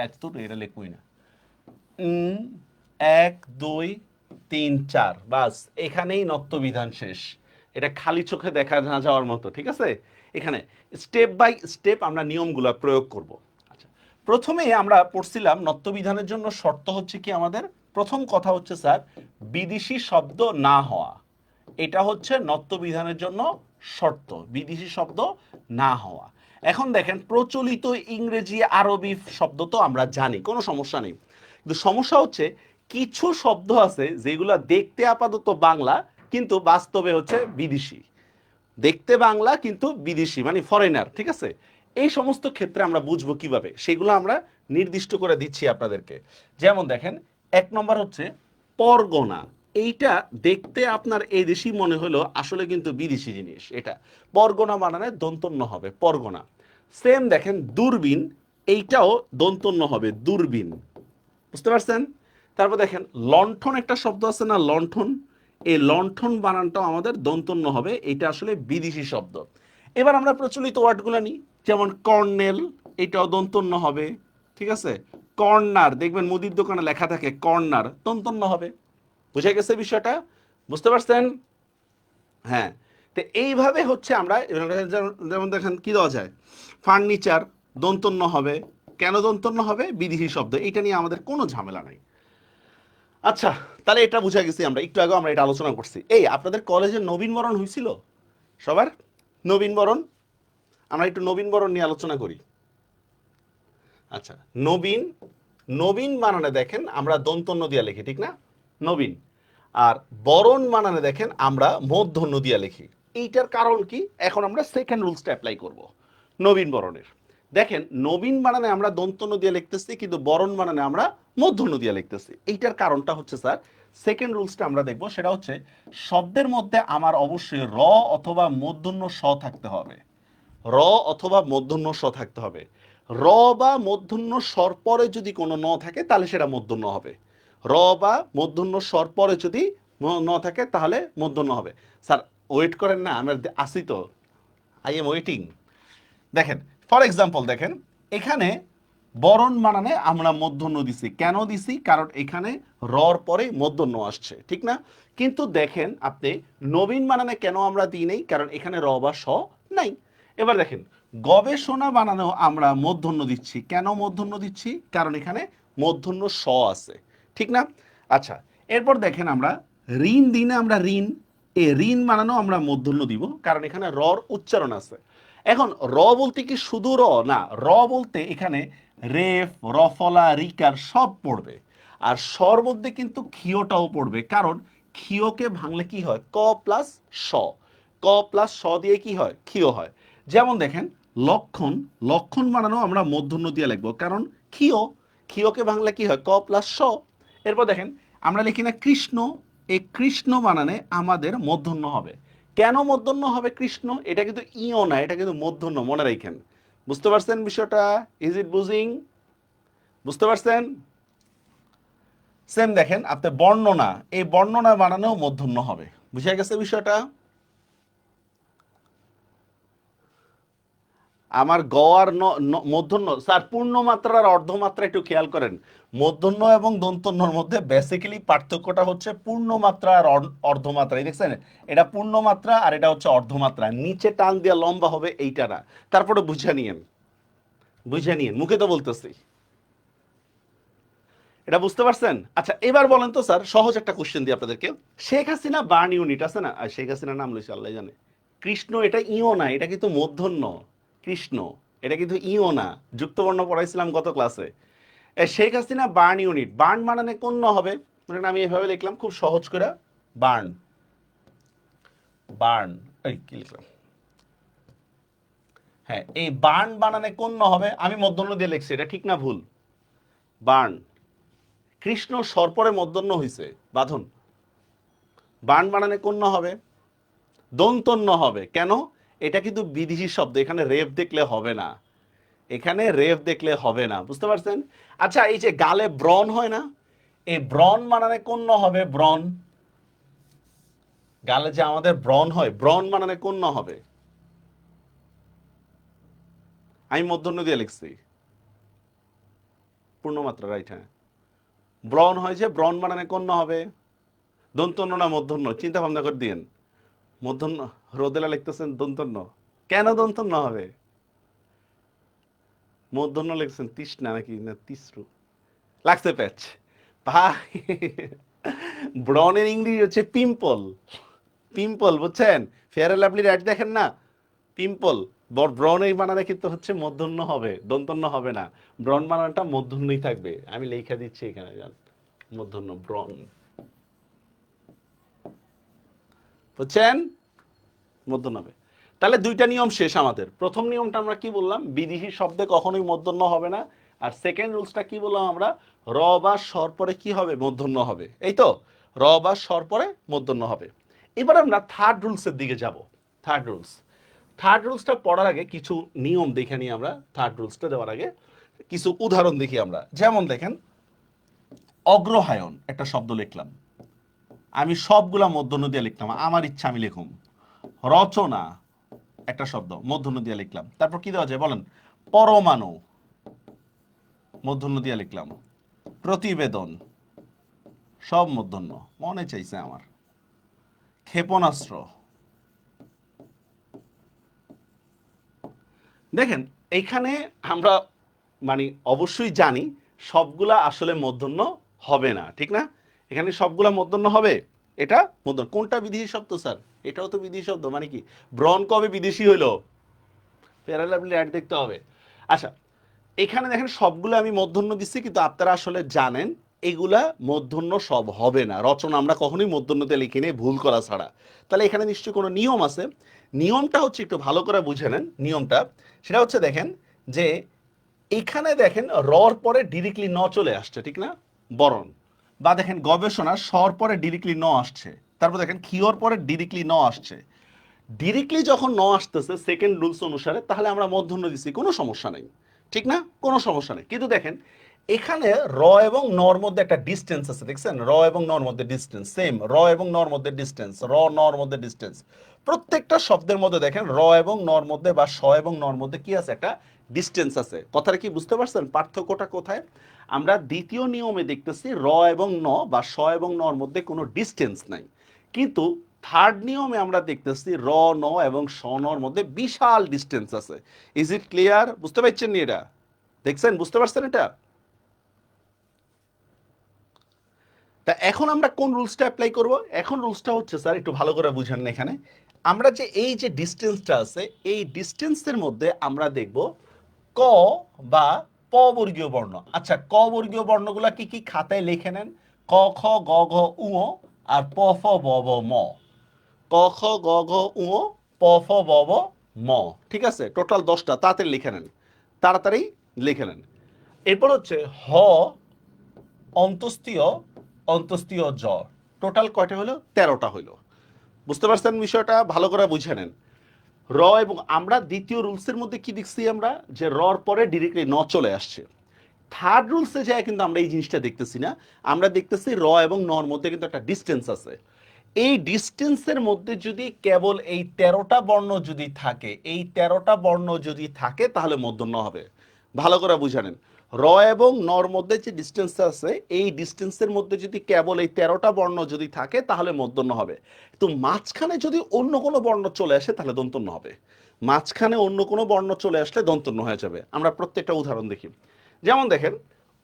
এত তো এটা লিখবই না। 1 2 3 4 বাস, এখানেই নত্যবিধান শেষ। এটা খালি চোখে দেখা না যাওয়ার মতো, ঠিক আছে। এখানে স্টেপ বাই স্টেপ আমরা নিয়মগুলো প্রয়োগ করব। আচ্ছা, প্রথমে আমরা পড়ছিলাম নত্যবিধানের জন্য শর্ত হচ্ছে কি, আমাদের প্রথম কথা হচ্ছে স্যার বিদেশি শব্দ না হওয়া। এটা হচ্ছে নত্যবিধানের জন্য শর্ত, বিদেশি শব্দ না হওয়া। এখন দেখেন প্রচলিত ইংরেজি আরবি শব্দ তো আমরা জানি, কোনো সমস্যা নেই, কিন্তু সমস্যা হচ্ছে কিছু শব্দ আছে যেগুলো দেখতে আপাতত বাংলা কিন্তু বাস্তবে হচ্ছে বিদেশি। দেখতে বাংলা কিন্তু বিদেশি মানে ফরেনার, ঠিক আছে। এই সমস্ত ক্ষেত্রে আমরা বুঝবো কিভাবে, সেগুলো আমরা নির্দিষ্ট করে দিচ্ছি আপনাদেরকে। যেমন দেখেন 1 নম্বর হচ্ছে পরগনা। এইটা দেখতে আপনার এই দেশি মনে হলো, আসলে কিন্তু বিদেশি জিনিস। এটা পরগনা বানানে দন্তন্য হবে পরগনা। সেম দেখেন দূরবীন, এইটাও দন্তন্য হবে দূরবীন, বুঝতে পারছেন। তারপর দেখেন লণ্ঠন, একটা শব্দ আছে না লণ্ঠন, এই লণ্ঠন বানানটাও আমাদের দন্তন্য হবে, এটা আসলে বিদেশি শব্দ। এবার আমরা প্রচলিত ওয়ার্ডগুলো নিই, যেমন কর্নেল, এটাও দন্তন্য হবে, ঠিক আছে। কর্নার, দেখবেন মুদির দোকানে লেখা থাকে কর্নার, দন্তন্য হবে। বুঝে গেছে বিষয়টা, বুঝতে পারছেন। হ্যাঁ, তো এইভাবে হচ্ছে আমরা, যেমন দেখেন কি দেওয়া যায়, ফার্নিচার দন্তন্য হবে। কেন দন্তন্য হবে, বিদেশি শব্দ, এটা নিয়ে আমাদের কোনো ঝামেলা নাই। আচ্ছা, তাহলে এটা বুঝা গেছি, আমরা একটু আগে আমরা এটা আলোচনা করছি। এই আপনাদের কলেজে নবীন বরণ হয়েছিল সবার, নবীন বরণ, আমরা একটু নবীন বরণ নিয়ে আলোচনা করি। আচ্ছা, নবীন, নবীন বানানে দেখেন আমরা দন্তন্য দিয়া লিখি, ঠিক না, নবীন। আর বরণ বানানে দেখেন আমরা মূর্ধন্য দিয়া লিখি। এইটার কারণ কি, এখন আমরা সেকেন্ড রুলসটা অ্যাপ্লাই করব নবীন বরণের। দেখেন নবীন বানানে আমরা দন্তন্য দিয়ে লিখতেছি, কিন্তু বরণ বানানে আমরা মূর্ধন্য দিয়ে লিখতেছি। এইটার কারণটা হচ্ছে স্যার, সেকেন্ড রুলসটা আমরা দেখব, সেটা হচ্ছে শব্দের মধ্যে আমার অবশ্যই র অথবা মূর্ধন্য স থাকতে হবে, র অথবা মূর্ধন্য স থাকতে হবে। র বা মূর্ধন্য স্বর পরে যদি কোনো ন থাকে তাহলে সেটা মূর্ধন্য হবে। র বা মূর্ধন্য স্বর পরে যদি ন থাকে তাহলে মূর্ধন্য হবে। স্যার ওয়েট করেন না, আমরা আসি তো, আই এম ওয়েটিং। দেখেন ফর এক্সাম্পল, দেখেন এখানে বরণ বানানে আমরা মূর্ধন্য দিছি, কেন দিছি, কারণ এখানে রর পরে মূর্ধন্য আসছে, ঠিক না। কিন্তু দেখেন আপনি নবীন বানানে কেন আমরা দিই নেই, কারণ এখানে র বা স নাই। এবার দেখেন গবেষণা বানানো আমরা মূর্ধন্য দিচ্ছি, কেন মূর্ধন্য দিচ্ছি, কারণ এখানে মূর্ধন্য স আছে, ঠিক না। আচ্ছা, এরপর দেখেন আমরা ঋণ দিনে আমরা ঋণ, এ ঋণ বানানো আমরা মূর্ধন্য দিব, কারণ এখানে রর উচ্চারণ আছে। এখন র বলতে কি শুধু র না, র বলতে এখানে রেফ, রফলা, রিকার সব পড়বে। আর স্বর মধ্যে কিন্তু ক্ষীয়টাও পড়বে, কারণ ক্ষীয়কে ভাঙলে কি হয়, ক প্লাস স, ক প্লাস স দিয়ে কি হয়, ক্ষীয় হয়। যেমন দেখেন লক্ষণ, লক্ষণ বানানো আমরা মূর্ধন্য দিয়ে লিখবো, কারণ ক্ষীয়, ক্ষীয়কে ভাঙলে কি হয়, ক প্লাস স। এরপর দেখেন আমরা লিখি না কৃষ্ণ, এই কৃষ্ণ বানানে আমাদের মূর্ধন্য হবে। কেন মূর্ধন্য হবে কৃষ্ণ, এটা কিন্তু ইও না, এটা কিন্তু মূর্ধন্য, মনে রাখেন। বুঝতে পারছেন বিষয়টা, ইজ ইট বুঝিং, বুঝতে পারছেন। সেম দেখেন আপনি বর্ণনা, এই বর্ণনা বানানেও মূর্ধন্য হবে, বুঝে গেছে বিষয়টা। আমার গ আর মূর্ধন্য স্যার পূর্ণমাত্রা আর অর্ধমাত্রা একটু খেয়াল করেন। মূর্ধন্য এবং দন্তন্যর মধ্যে বেসিক্যালি পার্থক্যটা হচ্ছে পূর্ণমাত্রা আর অর্ধমাত্রা। এই দেখছেন, এটা পূর্ণমাত্রা আর এটা হচ্ছে অর্ধমাত্রা, নিচে টান দিয়া লম্বা হবে এইটা না। তারপরে বুঝে নিয়েন, বুঝে নিয়েন, মুখে তো বলতেছি, এটা বুঝতে পারছেন। আচ্ছা এবার বলেন তো স্যার, সহজ একটা কোশ্চেন দিই আপনাদেরকে। শেখ হাসিনা বার্ন ইউনিট আছে না, আর শেখ হাসিনার নাম লইছে আল্লাহ জানে। কৃষ্ণ এটা ইও না, এটা কিন্তু মূর্ধন্য, কৃষ্ণ এটা কিন্তু ইও না। যুক্তবর্ণ পড়াইছিলাম গত ক্লাসে। Sheikh Hasina burn unit, burn বানানে কোন ন হবে, মানে আমি এভাবে লিখলাম খুব সহজ করে, বার্ন, বার্ন, এই কি লিখলাম, হ্যাঁ এই বার্ন বানানে কোন ন হবে, আমি মূর্ধন্য দিয়ে লিখছি, এটা ঠিক না ভুল, বার্ন। কৃষ্ণ সরপরে মূর্ধন্য হইছে, বাঁধন, বার্ন বানানে কোন ন হবে, দন্তন্য হবে। কেন? এটা কিন্তু বিদেশি শব্দ, এখানে রেফ দেখলে হবে না, এখানে রেফ দেখলে হবে না, বুঝতে পারছেন? আচ্ছা, এই যে গালে ব্রণ হয় না, এই ব্রণ বানানে কোন ন হবে? ব্রণ, গালে যে আমাদের ব্রণ হয়, ব্রণ বানানে কোন ন হবে? আমি মূর্ধন্য দিয়ে লিখছি, পূর্ণমাত্রা, রাইট, হ্যাঁ। ব্রণ হয় যে, ব্রণ বানানে কোন ন হবে? দন্তন্য না মূর্ধন্য? চিন্তা ভাবনা করে দিন। মূর্ধন্য, রোদেলা লিখতেছেন দন্তন্য, কেন দন্তন্য হবে? মূর্ধন্য লিখছেন তৃষ্ণা নাকি না তিসরু লাগছে প্যাচ ভাই। ব্রনের ইংরেজি হচ্ছে পিম্পল, পিম্পল, বুঝছেন? ফেয়ার এন্ড লাভলির অ্যাড দেখেন না, পিম্পল। ব্রণ এই বানানে কিন্তু হচ্ছে মূর্ধন্য হবে, দন্তন্য হবে না। ব্রণ বানানটা মূর্ধন্যই থাকবে, আমি লেখা দিচ্ছি এখানে, জান, মূর্ধন্য, ব্রণ, বুঝছেন? মূর্ধন্য হবে। তাহলে দুইটা নিয়ম শেষ আমাদের। প্রথম নিয়মটা আমরা কি বললাম? বিদেশি শব্দে কখনোই মূর্ধন্য হবে না। আর সেকেন্ড রুলসটা কি বললাম আমরা? র বা স্বর পরে কি হবে? মূর্ধন্য হবে, এই তো। র বা স্বর পরে মূর্ধন্য হবে। এবার আমরা থার্ড রুলসের দিকে যাব। থার্ড রুলস, থার্ড রুলসটা পড়ার আগে কিছু নিয়ম দেখে নিই আমরা। থার্ড রুলসটা দেওয়ার আগে কিছু উদাহরণ দেখি আমরা। যেমন দেখেন, অগ্রহায়ণ একটা শব্দ লিখলাম, আমি সবগুলা মূর্ধন্য দিয়ে লিখলাম, আমার ইচ্ছা আমি লিখুম। রচনা একটা শব্দ, মূর্ধন্য দিয়ে লিখলাম। তারপর কি দেওয়া যায় বলেন? পরমাণু, মূর্ধন্য দিয়ে লিখলাম। প্রতিবেদন, সব মূর্ধন্য, মনে চাইছে আমার। ক্ষেপণাস্ত্র, দেখেন এইখানে আমরা মানে অবশ্যই জানি সবগুলা আসলে মূর্ধন্য হবে না, ঠিক না? এখানে সবগুলা মূর্ধন্য হবে, এটা মূর্ধন্য। কোনটা বিদেশি শব্দ স্যার? এটাও তো বিদেশি শব্দ, মানে কি ব্রণ কবে বিদেশি হইলো? প্যারালাবলি অ্যাড দেখতে হবে। আচ্ছা, এখানে দেখেন সবগুলো আমি মূর্ধন্য দিচ্ছি, কিন্তু আপনারা আসলে জানেন এগুলা মূর্ধন্য সব হবে না। রচনা আমরা কখনোই মূর্ধন্যতে লিখি নেই, ভুল করা ছাড়া। তাহলে এখানে নিশ্চয়ই কোনো নিয়ম আছে। নিয়মটা হচ্ছে, একটু ভালো করে বুঝে নেন নিয়মটা। সেটা হচ্ছে দেখেন যে এখানে দেখেন রর পরে ডিরেক্টলি ন চলে আসছে, ঠিক না? বরণ, বা দেখেন গবেষণা, স্বর পরে ডিরেক্টলি ন আসছে। তারপর দেখেন ক্ষিয়র পরে ডিরেক্টলি ন আসছে। ডিরেক্টলি যখন ন আসতেছে সেকেন্ড রুলস অনুসারে, তাহলে আমরা মূর্ধন্য দিচ্ছি, কোনো সমস্যা নেই, ঠিক না? কোনো সমস্যা নেই। কিন্তু দেখেন এখানে র এবং নর মধ্যে একটা ডিস্টেন্স আছে, দেখছেন? র এবং নর মধ্যে ডিস্টেন্স সেম, র এবং নর মধ্যে ডিস্টেন্স, র নর মধ্যে ডিস্টেন্স। প্রত্যেকটা শব্দের মধ্যে দেখেন র এবং নর মধ্যে বা স এবং নর মধ্যে কি আছে? একটা ডিস্টেন্স আছে। কথাটা কি বুঝতে পারছেন পার্থক্যটা কোথায়? আমরা দ্বিতীয় নিয়মে দেখতেছি র এবং ন বা স এবং নর মধ্যে কোনো ডিস্টেন্স নাই, কিন্তু থার্ড নিয়মে আমরা দেখতেছি র ন এবং স নর মধ্যে বিশাল ডিস্টেন্স আছে। Is it clear? বুঝতে পারছেন নি এটা? দেখছেন, বুঝতে পারছেন এটা? তা এখন আমরা কোন রুলসটা অ্যাপ্লাই করব? এখন রুলসটা হচ্ছে স্যার, একটু ভালো করে বুঝেন না, এখানে আমরা যে এই যে ডিস্টেন্সটা আছে, এই ডিস্টেন্সের মধ্যে আমরা দেখব ক বা প বর্গীয় বর্ণ। আচ্ছা, ক বর্গীয় বর্ণগুলা কি কি খাতায় লিখে নেন। ক খ গ ঘ উ আর প ফ ব ব ম। ক খ গ ঘ উ প ফ ব ব ম, ঠিক আছে? টোটাল 10টা, তাড়াতাড়ি লিখে নেন, তাড়াতাড়ি লিখে নেন। এরপর হচ্ছে হ অন্তস্তীয়, অন্তস্তীয় জ, টোটাল কয়টা হলো? 13টা হইলো। বুঝতে পারছেন বিষয়টা? ভালো করে বুঝে নেন। র এবং আমরা দ্বিতীয় রুলসের মধ্যে কি দেখছি আমরা, যে রর পরে ডিরেক্টলি ন চলে আসছে। থার্ড রুলসে যায় কিন্তু আমরা এই জিনিসটা দেখতেছি না, আমরা দেখতেছি র এবং নর মধ্যে কিন্তু একটা ডিস্টেন্স আছে। এই ডিস্টেন্সের মধ্যে যদি কেবল এই 13টা বর্ণ যদি থাকে, এই 13টা বর্ণ যদি থাকে, তাহলে মূর্ধন্য হবে। ভালো করে বুঝে নেন, র এবং নর মধ্যে যে ডিস্টেন্স আছে, এই ডিস্টেন্সের মধ্যে যদি কেবল এই 13টা বর্ণ যদি থাকে, তাহলে মূর্ধন্য হবে। তো মাঝখানে যদি অন্য কোনো বর্ণ চলে আসে, তাহলে দন্তন্য হবে। মাঝখানে অন্য কোনো বর্ণ চলে আসলে দন্তন্য হয়ে যাবে। আমরা প্রত্যেকটা উদাহরণ দেখি। যেমন দেখেন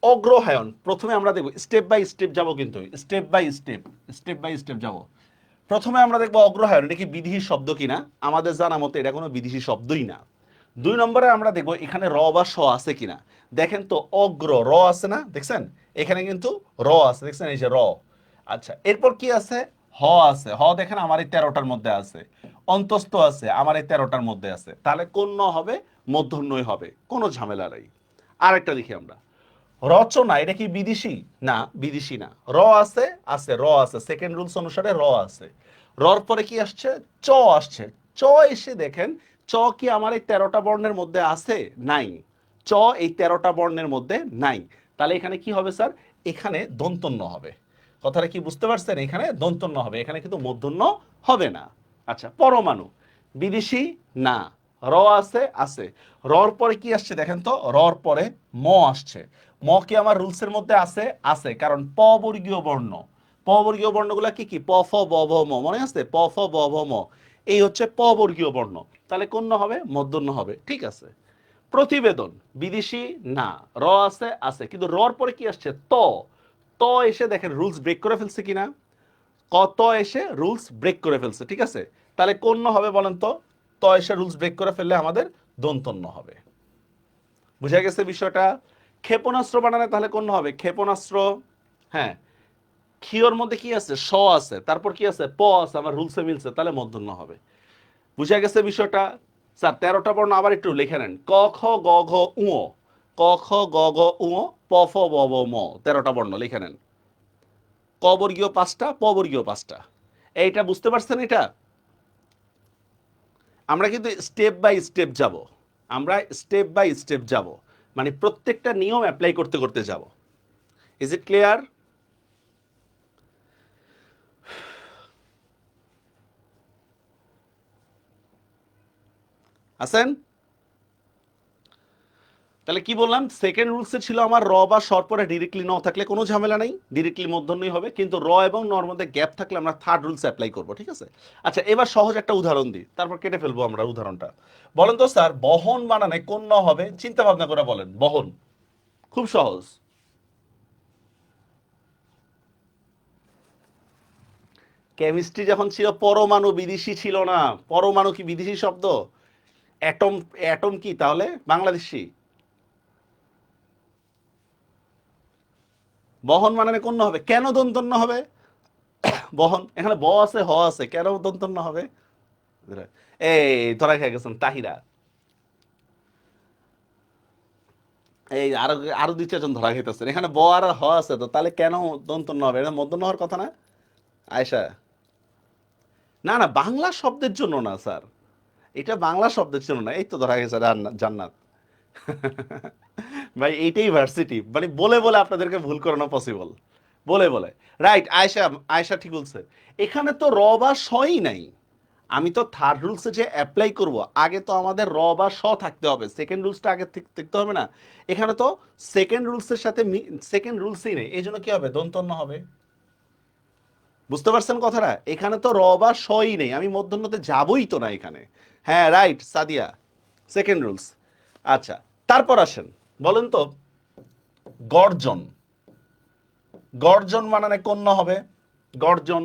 অগ্রহায়ণ, প্রথমে আমরা দেখব, স্টেপ বাই স্টেপ যাব, কিন্তু step by step, step by step যাব। প্রথমে আমরা দেখবো অগ্রহায়ণ, এটা কি বিদেশি শব্দ কিনা? আমাদের জানা মতে এটা কোনো বিদেশি শব্দই না। 2 নম্বরে আমরা দেখবো এখানে র বা স আছে কিনা। দেখেন তো, অগ্র, র আছে না, দেখছেন? এখানে কিন্তু র আছে, দেখছেন? এই যে র। আচ্ছা, এরপর কি আছে? হ আছে, হ দেখেন আমার এই 13টার মধ্যে আছে। অন্তস্থ আছে, আমার এই 13টার মধ্যে আছে। তাহলে কোন ন হবে? মূর্ধন্যই হবে, কোনো ঝামেলা নাই। আরেকটা দেখি আমরা, রচনা এটা কি বিদেশি? না, বিদেশি না। র আছে, আছে র আছে, সেকেন্ড রুলস অনুসারে র আছে। রর পরে কি আসছে? চ আসছে। চ এসে দেখেন, চ কি আমার এই 13টা বর্ণের মধ্যে আছে? নাই। চ এই 13টা বর্ণের মধ্যে নাই। তাহলে এখানে কি হবে স্যার? এখানে দন্তন্য হবে। কথাটা কি বুঝতে পারছেন? এখানে দন্তন্য হবে, এখানে কিন্তু মূর্ধন্য হবে না। আচ্ছা, পরমাণু বিদেশি না। র আছে, আছে। রর পরে কি আসছে দেখেন তো? রর পরে ম আসছে। ম কি আমার রুলসের মধ্যে আছে? আছে, কারণ প বর্গীয় বর্ণ। প বর্গীয় বর্ণগুলো কি কি? প ফ ব ভ ম, মনে আছে? প ফ ব ভ ম, এই হচ্ছে প বর্গীয় বর্ণ। তাহলে কোন হবে? মূর্ধন্য হবে, ঠিক আছে। প্রতিবেদন বিদেশি না। র আছে, আছে, কিন্তু রর পরে কি আসছে? ত। ত এসে দেখেন রুলস ব্রেক করে ফেলছে কিনা? কত এসে রুলস ব্রেক করে ফেলছে, ঠিক আছে। তাহলে কোন হবে বলেন তো? ত এসে রুলস ব্রেক করে ফেললে আমাদের দন্তন্য হবে। বুঝা গেছে বিষয়টা? ক্ষেপণাস্ত্র বানালে তাহলে কোন হবে? ক্ষেপণাস্ত্র। হ্যাঁ, ক্ষিয়র মধ্যে কি আছে? স আছে, তারপর কি আছে? প আছে, আমার রুলসে মিলছে, তাহলে মূর্ধন্য হবে। বুঝা গেছে বিষয়টা? স্যার 13টা বর্ণ আবার একটু লিখে নেন। ক খ গ ঘ উ, ক খ গ ঘ উ, প ফ ব ভ ম, 13টা বর্ণ লিখে নেন। ক বর্গীয় 5টা, প বর্গীয় 5টা। এইটা বুঝতে পারছেন? এটা আমরা কিন্তু স্টেপ বাই স্টেপ যাব। আমরা স্টেপ বাই স্টেপ যাব, মানে প্রত্যেকটা নিয়ম অ্যাপ্লাই করতে করতে যাব। Is it clear? আছেন? তাহলে কি বললাম? সেকেন্ড রুলসে ছিল আমার র বা সর পরে ডিরেক্টলি ন থাকলে কোনো ঝামেলা নেই, ডিরেক্টলি মূর্ধন্যই হবে। কিন্তু র এবং নর মধ্যে গ্যাপ থাকলে আমরা থার্ড রুলস অ্যাপ্লাই করব, ঠিক আছে। আচ্ছা, এবার সহজ একটা উদাহরণ দিই, তারপর কেটে ফেলবো আমরা উদাহরণটা। বলেন তো স্যার, বহন বানানে কোন ন হবে? চিন্তা ভাবনা করে বলেন। বহন, খুব সহজ। কেমিস্ট্রি যখন ছিল, পরমাণু বিদেশি ছিল না। পরমাণু কি বিদেশি শব্দ? অ্যাটম, অ্যাটম কি তাহলে বাংলাদেশি? বহন মানে কোন হবে? কেন দন্তন্য হবে? বহন, এখানে ব আছে, হ আছে, কেন দন্তন্য হবে? এই ধরা খেয়ে গেছেন তাহিরা। এই আরো আরো 2-4 জন ধরা খাইতেছেন। এখানে ব আর হ আছে, তো তাহলে কেন দন্তন্য হবে? এটা মধ্যন্য হওয়ার কথা না? আয়সা, না না, বাংলা শব্দের জন্য না স্যার, এটা বাংলা শব্দের জন্য না। এই তো ধরা গেছে জান্নাত। ভাই এইটাই ভার্সিটি, মানে বলে বলে আপনাদেরকে ভুল করানো পসিবল। বলে বলে। রাইট, আয়সা, আয়সা ঠিক বলছে। এখানে তো র বা সই নাই। আমি তো থার্ড রুলসে যে অ্যাপ্লাই করব, আগে তো আমাদের র বা স থাকতে হবে, সেকেন্ড রুলসটা আগে থাকতে হবে না? এখানে তো সেকেন্ড রুলসের সাথে সেকেন্ড রুলসই নেই, এই জন্য কি হবে? দন্তন্য হবে। বুঝতে পারছেন কথাটা? এখানে তো র বা সই নেই, আমি মধ্যন্যতে যাবই তো না এখানে। হ্যাঁ রাইট সাদিয়া, সেকেন্ড রুলস। আচ্ছা, তারপর আসেন, বলেন তো গর্জন। গর্জন মানে কোন ন হবে? গর্জন,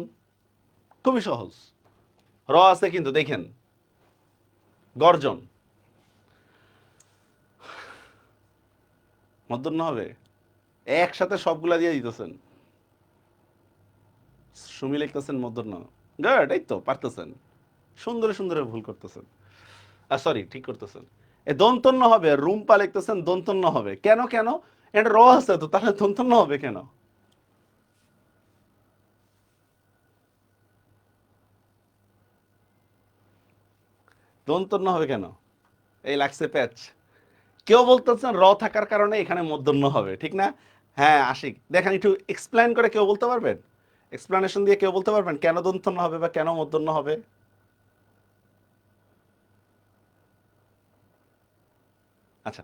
খুবই সহজ। র আছে কিন্তু দেখেন, গর্জন মধ্যন্য হবে। একসাথে সবগুলা দিয়ে দিতেছেন। সুমি লিখতেছেন মধ্যন্য। গুড, এই তো পারতেছেন, সুন্দরে সুন্দরে ভুল করতেছেন। সরি, ঠিক করতেছেন। এ দন্তন্য হবে। রুম্পা লিখতেছেন দন্তন্য হবে। কেন কেন? এটা র আছে তো, তাহলে দন্তন্য হবে কেন? দন্তন্য হবে কেন? এই লাগছে প্যাচ। কেউ বলতেছেন র থাকার কারণে এখানে মধ্যন্য হবে, ঠিক না? হ্যাঁ আশিক, দেখেন একটু এক্সপ্লেন করে কেউ বলতে পারবেন? এক্সপ্লেনেশন দিয়ে কেউ বলতে পারবেন কেন দন্তন্য হবে বা কেন মধ্যন্য হবে? আচ্ছা,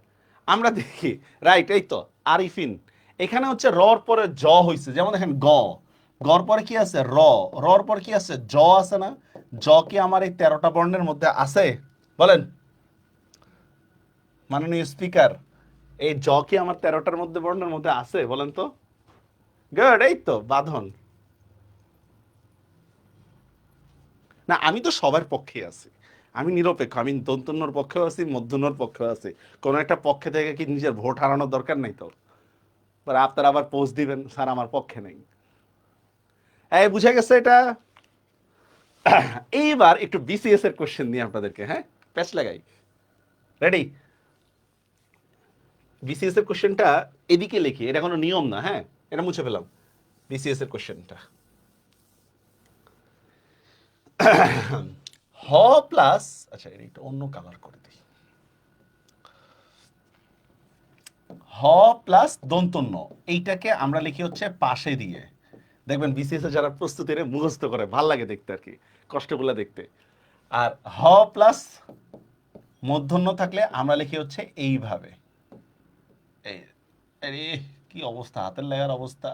আমরা দেখি। রাইট, এই তো আরিফিন। এখানে হচ্ছে রর পরে জ হইছে, যেমন দেখেন গ, গর পরে কি আছে? র, রর পরে কি আছে? জ আছে না? জ কি আমার এই 13টা বর্ণের মধ্যে আছে? বলেন মাননীয় স্পিকার, এই জ কি আমার 13টার মধ্যে বর্ণের মধ্যে আছে? বলেন তো। গুড, এই তো বাঁধন। না, আমি তো সবার পক্ষে আছি, আমি নিরপেক্ষ, আমি দন্তন্যর পক্ষেও আছি, মধ্যন্যর পক্ষেও আছি। কোন একটা পক্ষে থেকে কি নিজের ভোট হারানোর দরকার নাই তো। আপনারা আবার পোস্ট দিবেন স্যার আমার পক্ষে নেই। এই বুঝে গেছে এটা? এইবার একটু বিসিএস এর কোশ্চেন নিয়ে আপনাদেরকে, হ্যাঁ, প্যাচ লাগাই। রেডি? বিসিএস এর কোশ্চেনটা এদিকে লিখি, এটা কোনো নিয়ম না, হ্যাঁ, এটা মুছে ফেলাম। বিসিএস এর কোশ্চেনটা হ প্লাস, আচ্ছা এটা একটু অন্য কালার করে দিই, হ প্লাস দন্তন্য, এইটাকে আমরা লিখি হচ্ছে পাশে দিয়ে। দেখবেন বিসিএস এ যারা প্রস্তুতি নেয় মুখস্থ করে, ভাল লাগে দেখতে আর কি, কষ্টগুলো দেখতে। আর হ প্লাস মূর্ধন্য থাকলে আমরা লিখি হচ্ছে এইভাবে। এই, আরে কি অবস্থা, হাতের লেখার অবস্থা।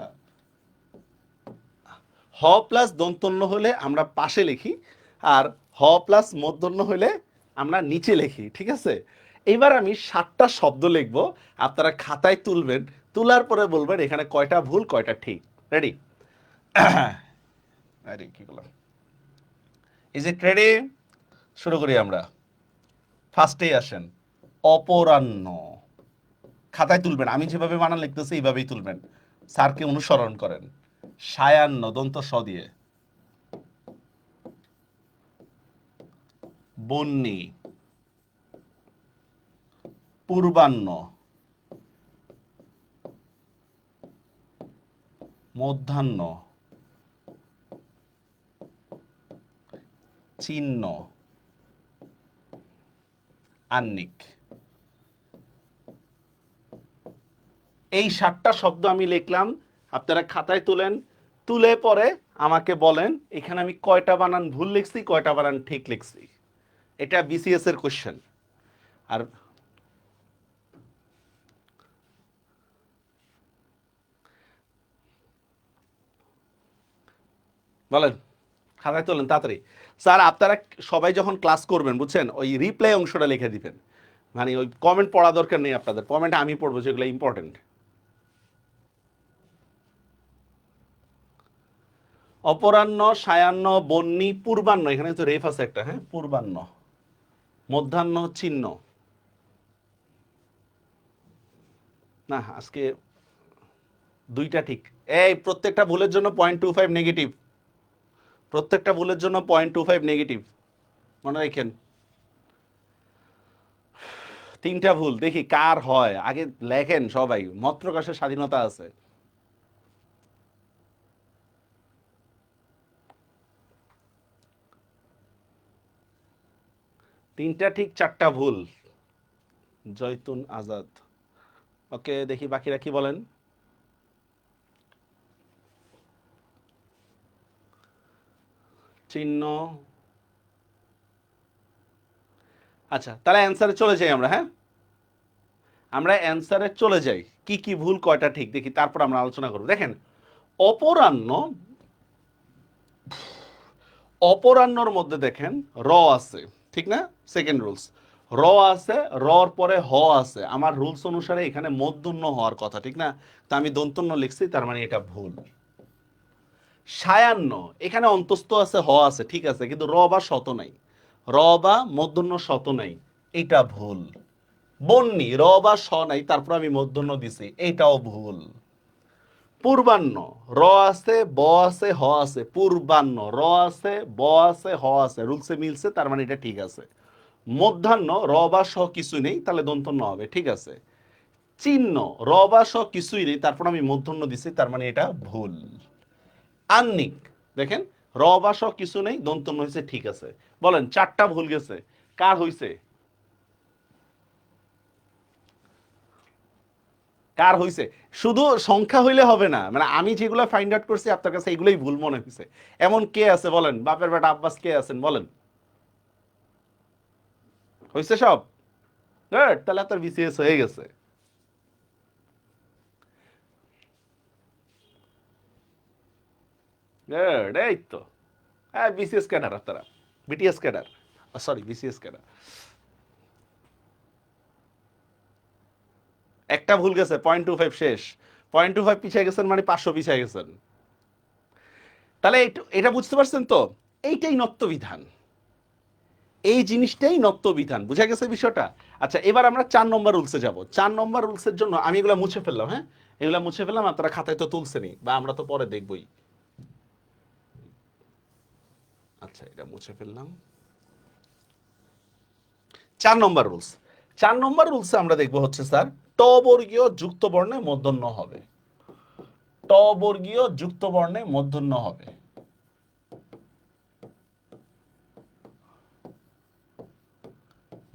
হ প্লাস দন্তন্য হলে আমরা পাশে লিখি, আর হ প্লাস মূর্ধন্য হলে আমরা নিচে লিখি, ঠিক আছে? এবার আমি 7টা শব্দ লিখব, আপনারা খাতায় তুলবেন, তোলার পরে বলবেন এখানে কয়টা ভুল কয়টা ঠিক। রেডি? আরে কি বললাম, ইজ ইট রেডি? শুরু করি আমরা। ফার্স্টেই আসেন, অপরাহ্ন। খাতায় তুলবেন, আমি যেভাবে বানান লিখতেছি এইভাবেই তুলবেন, স্যারকে অনুসরণ করেন। সায়াহ্ন, দন্ত স দিয়ে। বন্যি। পূর্বাহ্ন। মধ্যাহ্ন। চিহ্ন। আহ্নিক। এই 7টা শব্দ আমি লিখলাম, আপনারা খাতায় তুলেন, তুলে পরে আমাকে বলেন এখানে আমি কয়টা বানান ভুল লিখছি কয়টা বানান ঠিক লিখছি। এটা বিসিএস এর কোশ্চেন। আর বলেন, খাতায় তোলেন তাড়াতাড়ি। স্যার আপনারা সবাই যখন ক্লাস করবেন বুঝছেন, ওই রিপ্লাই অংশটা লিখে দিবেন, মানে ওই কমেন্ট পড়া দরকার নেই আপনাদের, কমেন্ট আমি পড়বো যেগুলো ইম্পর্টেন্ট। অপরাহ্ন, সায়াহ্ন, বন্যি, পূর্বাহ্ন, এখানে তো রেফ আছে একটা, হ্যাঁ, পূর্বাহ্ন। মধ্যাহ্ন, চিহ্ন। না আজকে 2টা ঠিক। এই প্রত্যেকটা ভুলের জন্য 0.25 নেগেটিভ, প্রত্যেকটা ভুলের জন্য 0.25 নেগেটিভ, মনে রাখেন। 3টা ভুল দেখি কার হয়, আগে লেখেন সবাই, মত প্রকাশের স্বাধীনতা আছে। তিনটা ঠিক 4টা ভুল। জয়তুন আজাদ। ওকে দেখি বাকিরা কি বলেন। চিহ্ন। আচ্ছা তাহলে অ্যান্সারে চলে যাই আমরা, হ্যাঁ, আমরা অ্যান্সারে চলে যাই, কি কি ভুল কয়টা ঠিক দেখি, তারপর আমরা আলোচনা করব। দেখেন, অপরাহ্ন, অপরাহ্নর মধ্যে দেখেন র আছে, ঠিক না? সেকেন্ড রুলস, র আছে, রর পরে হ আছে, আমার রুলস অনুসারে এখানে মূর্ধন্য হওয়ার কথা, ঠিক না? তা আমি দন্তন্য লিখছি, তার মানে এটা ভুল। সায়াহ্ন, এখানে অন্তস্থ আছে, হ আছে, ঠিক আছে, কিন্তু র বা শত নাই, র বা মূর্ধন্য শত নাই, এটা ভুল। বন্যি, র বা স নাই, তারপর আমি মূর্ধন্য দিছি, এটাও ভুল। পূর্বাহ্ন, র আছে, ব আছে, হ আছে, পূর্বাহ্ন, র আছে, ব আছে, হ আছে, রুলসে মিলছে, তার মানে এটা ঠিক আছে। মধ্যাহ্ন, র বা স কিছু নেই, তাহলে দন্তন্য হবে, ঠিক আছে। চিহ্ন, র বা স কিছুই নেই, তারপর আমি মূর্ধন্য দিছি, তার মানে এটা ভুল। আহ্নিক, দেখেন র বা স কিছু নেই, দন্তন্য হয়েছে, ঠিক আছে। বলেন 4টা ভুল গেছে, কার হইছে? কার হইছে? শুধু সংখ্যা হইলে হবে না, মানে আমি যেগুলো ফাইন্ড আউট করছি আপনার কাছে এগুলোই ভুল মনে হয়েছে, এমন কে আছে বলেন? বাপের বেটা আব্বাস কে আছেন বলেন? হইছে সব? গুড, তাহলে আপনার বিসিএস হয়ে গেছে। গুড, এই তো। হ্যাঁ বিসিএস ক্যাডার আপনারা, BTS cadre, sorry BCS cadre. একটা ভুল গেছে, 0.25 শেষ, 0.25 পিছিয়ে গেছেন মানে 500 পিছিয়ে গেছেন। তাহলে এটা বুঝতে পারছেন তো? এইটাই নত্যবিধান, এই জিনিসটাই নত্যবিধান, বুঝা গেছে বিষয়টা? আচ্ছা এবার আমরা 4 নম্বর রুলসে যাব। 4 নম্বর রুলসের জন্য আমি এগুলা মুছে ফেললাম, হ্যাঁ, এগুলা মুছে ফেললাম, আপনারা খাতায় তো তুলছেনই, বা আমরা তো পরে দেখবই। আচ্ছা এটা মুছে ফেললাম। 4 নম্বর রুলস, 4 নম্বর রুলসে আমরা দেখবো হচ্ছে স্যার ট বর্গীয় যুক্ত বর্ণে মূর্ধন্য হবে, ট বর্গীয় যুক্ত বর্ণে মূর্ধন্য হবে।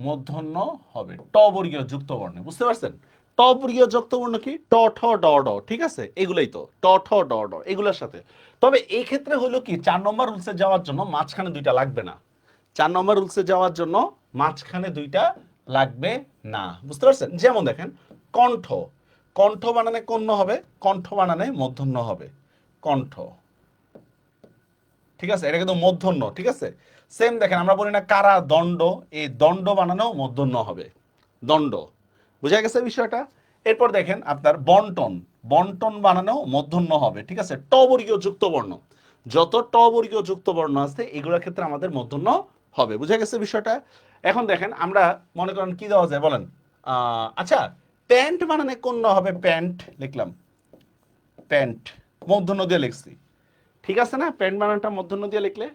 মূর্ধন্য হবে ট বর্গীয় যুক্ত বর্ণে, বুঝতে পারছেন? ট বর্গীয় যুক্ত বর্ণ কি? ট ঠ ড ড, ঠিক আছে? এগুলাই তো ট ঠ ড ড, এগুলোর সাথে। তবে এই ক্ষেত্রে হলো কি, 4 নম্বর রুলসে যাওয়ার জন্য মাঝখানে দুইটা লাগবে না। 4 নম্বর রুলসে যাওয়ার জন্য মাঝখানে দুইটা লাগবে না, বুঝতে পারছেন? যেমন দেখেন কণ্ঠ, কণ্ঠ বানানে কন্য হবে, কণ্ঠ বানানে মূর্ধন্য হবে, কণ্ঠ, ঠিক আছে? এটা কিন্তু মূর্ধন্য, ঠিক আছে? সেম দেখেন আমরা বলি না কারা দণ্ড, এই দণ্ড বানানো মূর্ধন্য হবে, দণ্ড। বুঝা গেছে বিষয়টা? এরপর দেখেন আপনার বন্টন, বন্টন বানানো মূর্ধন্য হবে, ঠিক আছে? ট বর্গীয় যুক্ত বর্ণ, যত ট বর্গীয় যুক্ত বর্ণ আছে এগুলোর ক্ষেত্রে আমাদের মূর্ধন্য হবে। বুঝা গেছে বিষয়টা? এখন দেখেন আমরা মনে করেন কি দেওয়া যায় বলেন, আচ্ছা প্যান্ট বানানে কোন হবে, প্যান্ট লিখলাম, প্যান্ট মূর্ধন্য দিয়ে লিখছি, ঠিক আছে না? প্যান্ট বানানটা মূর্ধন্য দিয়ে লিখলে,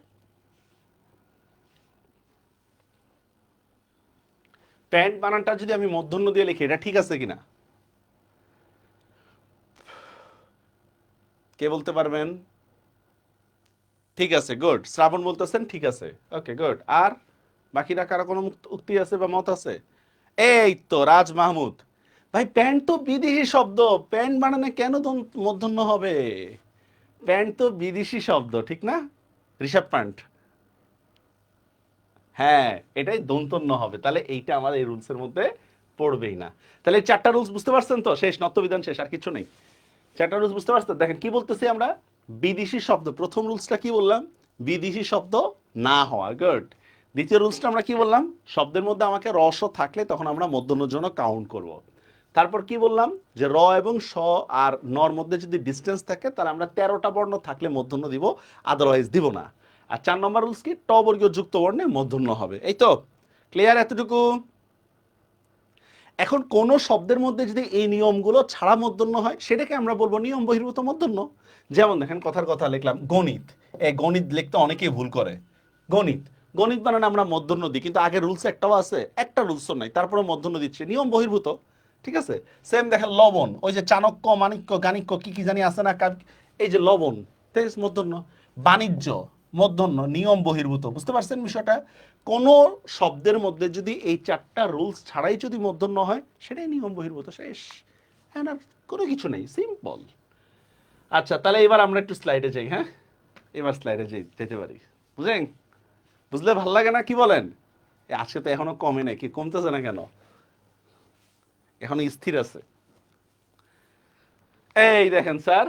প্যান্ট বানানটা যদি আমি মূর্ধন্য দিয়ে লিখি এটা ঠিক আছে কিনা কে বলতে পারবেন? ঠিক আছে, গুড। শ্রাবণ বলতেছেন ঠিক আছে, ওকে গুড। আর বাকিরা কারো কোনো উক্তি আছে বা মত আছে? এই তো রাজ মাহমুদ ভাই, প্যান্ট তো বিদেশি শব্দ, প্যান্ট বানানে কেন মূর্ধন্য হবে? প্যান্ট তো বিদেশি শব্দ, ঠিক না? ঋষভ প্যান্ট, হ্যাঁ এটাই দন্তন্য হবে, তাহলে এইটা আমার এই রুলসের মধ্যে পড়বেই না। তাহলে এই 4টা রুলস বুঝতে পারছেন তো? শেষ, নত্যবিধান শেষ, আর কিছু নেই। 4টা রুলস বুঝতে পারছেন? দেখেন কি বলতেছি আমরা, বিদেশি শব্দ, প্রথম রুলসটা কি বললাম? বিদেশি শব্দ না হওয়া, গুড। দ্বিতীয় রুলসটা আমরা কি বললাম? শব্দের মধ্যে আমাকে রস থাকলে তখন আমরা মূর্ধন্যর জন্য কাউন্ট করব। তারপর কি বললাম? যে র এবং স আর নর মধ্যে যদি ডিস্টেন্স থাকে তাহলে আমরা 13টা বর্ণ থাকলে মূর্ধন্য দিব, আদারওয়াইজ দিব না। আর 4 নম্বর রুলস কি? ট বর্গীয় যুক্ত বর্ণে মূর্ধন্য হবে। এই তো ক্লিয়ার এতটুকু? এখন কোন শব্দের মধ্যে যদি এই নিয়মগুলো ছাড়া মূর্ধন্য হয় সেটাকে আমরা বলবো নিয়ম বহির্ভূত মূর্ধন্য। যেমন দেখেন কথার কথা লিখলাম গণিত, এই গণিত লিখতে অনেকেই ভুল করে। গণিত, গণিত বানানে আমরা মূর্ধন্য দিই, কিন্তু আগের রুলস একটাও আছে? একটা রুলসও নাই, তারপরে মূর্ধন্য দিচ্ছে, নিয়ম বহির্ভূত, ঠিক আছে? সেম দেখেন লবণ, ওই যে চাণক্য মাণিক্য গাণিক্য কি কি জানি আছে না, এই যে লবণ, তেজ মূর্ধন্য। বাণিজ্য মূর্ধন্য, নিয়ম বহির্ভূত, বুঝতে পারছেন বিষয়টা? কোন শব্দের মধ্যে যদি এই 4টা রুলস ছাড়াই যদি মূর্ধন্য হয় সেটাই নিয়ম বহির্ভূত, শেষ। হ্যাঁ, আর কোনো কিছু নেই, সিম্পল। আচ্ছা তাহলে এবার আমরা একটু স্লাইডে যাই, হ্যাঁ এবার স্লাইডে যেতে পারি, বুঝলেন? বুঝলে ভাল লাগে না, কি বলেন? আজকে তো এখনো কমে নাই, কি কমতেছে না কেন? এখনো স্থির আছে। এই দেখেন স্যার,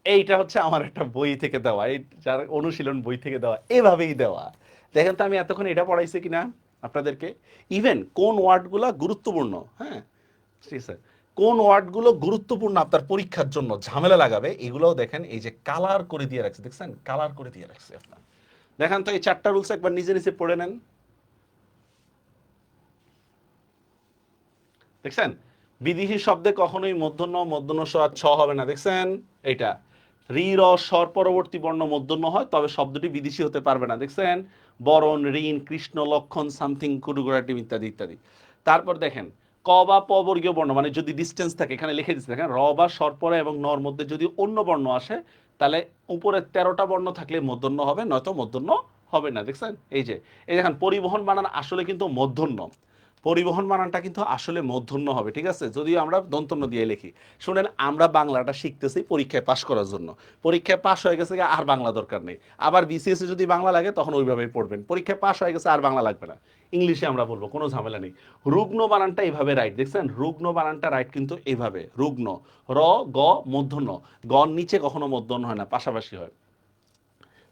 এইটা হচ্ছে আমার একটা বই থেকে দেওয়া, এই যার অনুশীলন বই থেকে দেওয়া, এভাবেই দেওয়া। দেখেন তো আমি এতক্ষণ এটা পড়াইছি কিনা আপনাদেরকে। ইভেন কোন ওয়ার্ডগুলো গুরুত্বপূর্ণ, হ্যাঁ ঠিক আছে, কোন ওয়ার্ডগুলো গুরুত্বপূর্ণ আপনার পরীক্ষার জন্য ঝামেলা লাগাবে, এগুলোও দেখেন এই যে কালার করে দিয়ে রাখছে, দেখছেন কালার করে দিয়ে রাখছে আপনার। দেখেন তো এই 4টা রুলস একবার নিজে নিজে পড়ে নেন, দেখছেন? বিদেশি শব্দে কখনোই মূর্ধন্য মূর্ধন্য স আর ছ হবে না, দেখছেন? এটা রি র স্বর পরবর্তী বর্ণ মূর্ধন্য হয়, তবে শব্দটি বিদেশি হতে পারবে না, দেখছেন? বরণ, ঋণ, কৃষ্ণ, লক্ষণ, সামথিং, কুরুগুরাটিম ইত্যাদি ইত্যাদি। তারপর দেখেন ক বা প বর্গীয় বর্ণ মানে যদি ডিস্টেন্স থাকে, এখানে লিখে দিচ্ছে দেখেন, র বা স্বরপরে এবং নর মধ্যে যদি অন্য বর্ণ আসে তাহলে উপরে 13টা বর্ণ থাকলে মূর্ধন্য হবে, নয়তো মূর্ধন্য হবে না, দেখছেন? এই যে এই দেখেন পরিবহন বানান আসলে কিন্তু মূর্ধন্য, পরিবহন বানানটা কিন্তু আসলে মূর্ধন্য হবে, ঠিক আছে? যদিও আমরা দন্তন্য দিয়ে লিখি। শুনেন, আমরা বাংলাটা শিখতেছি পরীক্ষায় পাশ করার জন্য, পরীক্ষায় পাশ হয়ে গেছে আর বাংলা দরকার নেই। আবার বিসিএস যদি বাংলা লাগে তখন ওইভাবেই পড়বেন, পরীক্ষায় পাশ হয়ে গেছে আর বাংলা লাগবে না, ইংলিশে আমরা বলবো, কোনো ঝামেলা নেই। রুগ্ন বানানটা এইভাবে রাইট, দেখছেন? রুগ্ন বানানটা রাইট কিন্তু এইভাবে, রুগ্ন, র গ মূর্ধন্য, গ নিচে কখনো মূর্ধন্য হয় না, পাশাপাশি হয়।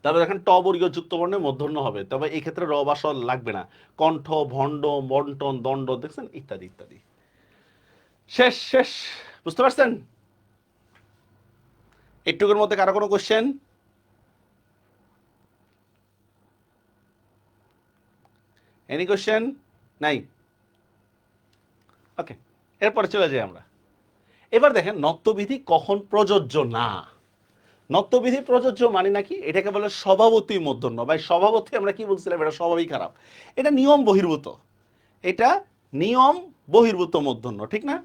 তারপর দেখেন ট বর্গীয় যুক্ত বর্ণে মূর্ধন্য হবে, তবে এই ক্ষেত্রে র বা স লাগবে না। কণ্ঠ, ভণ্ড, বন্টন, দণ্ড, দেখছেন ইত্যাদি ইত্যাদি। শেষ শেষ, বুঝতে পারছেন? একটুকুর মধ্যে কারো কোনো কোশ্চেন? Any question? নাই? ওকে, এরপরে চলে যাই আমরা। এবার দেখেন নত্যবিধি কখন প্রযোজ্য না। নত্যবিধি প্রযোজ্য মানে নাকি, এটাকে বলে স্বভাবতই মূর্ধন্য। ভাই স্বভাবতই আমরা কি বলছিলাম, এটা স্বভাবই খারাপ, এটা নিয়ম বহির্ভূত, এটা নিয়ম বহির্ভূত মূর্ধন্য, ঠিক না?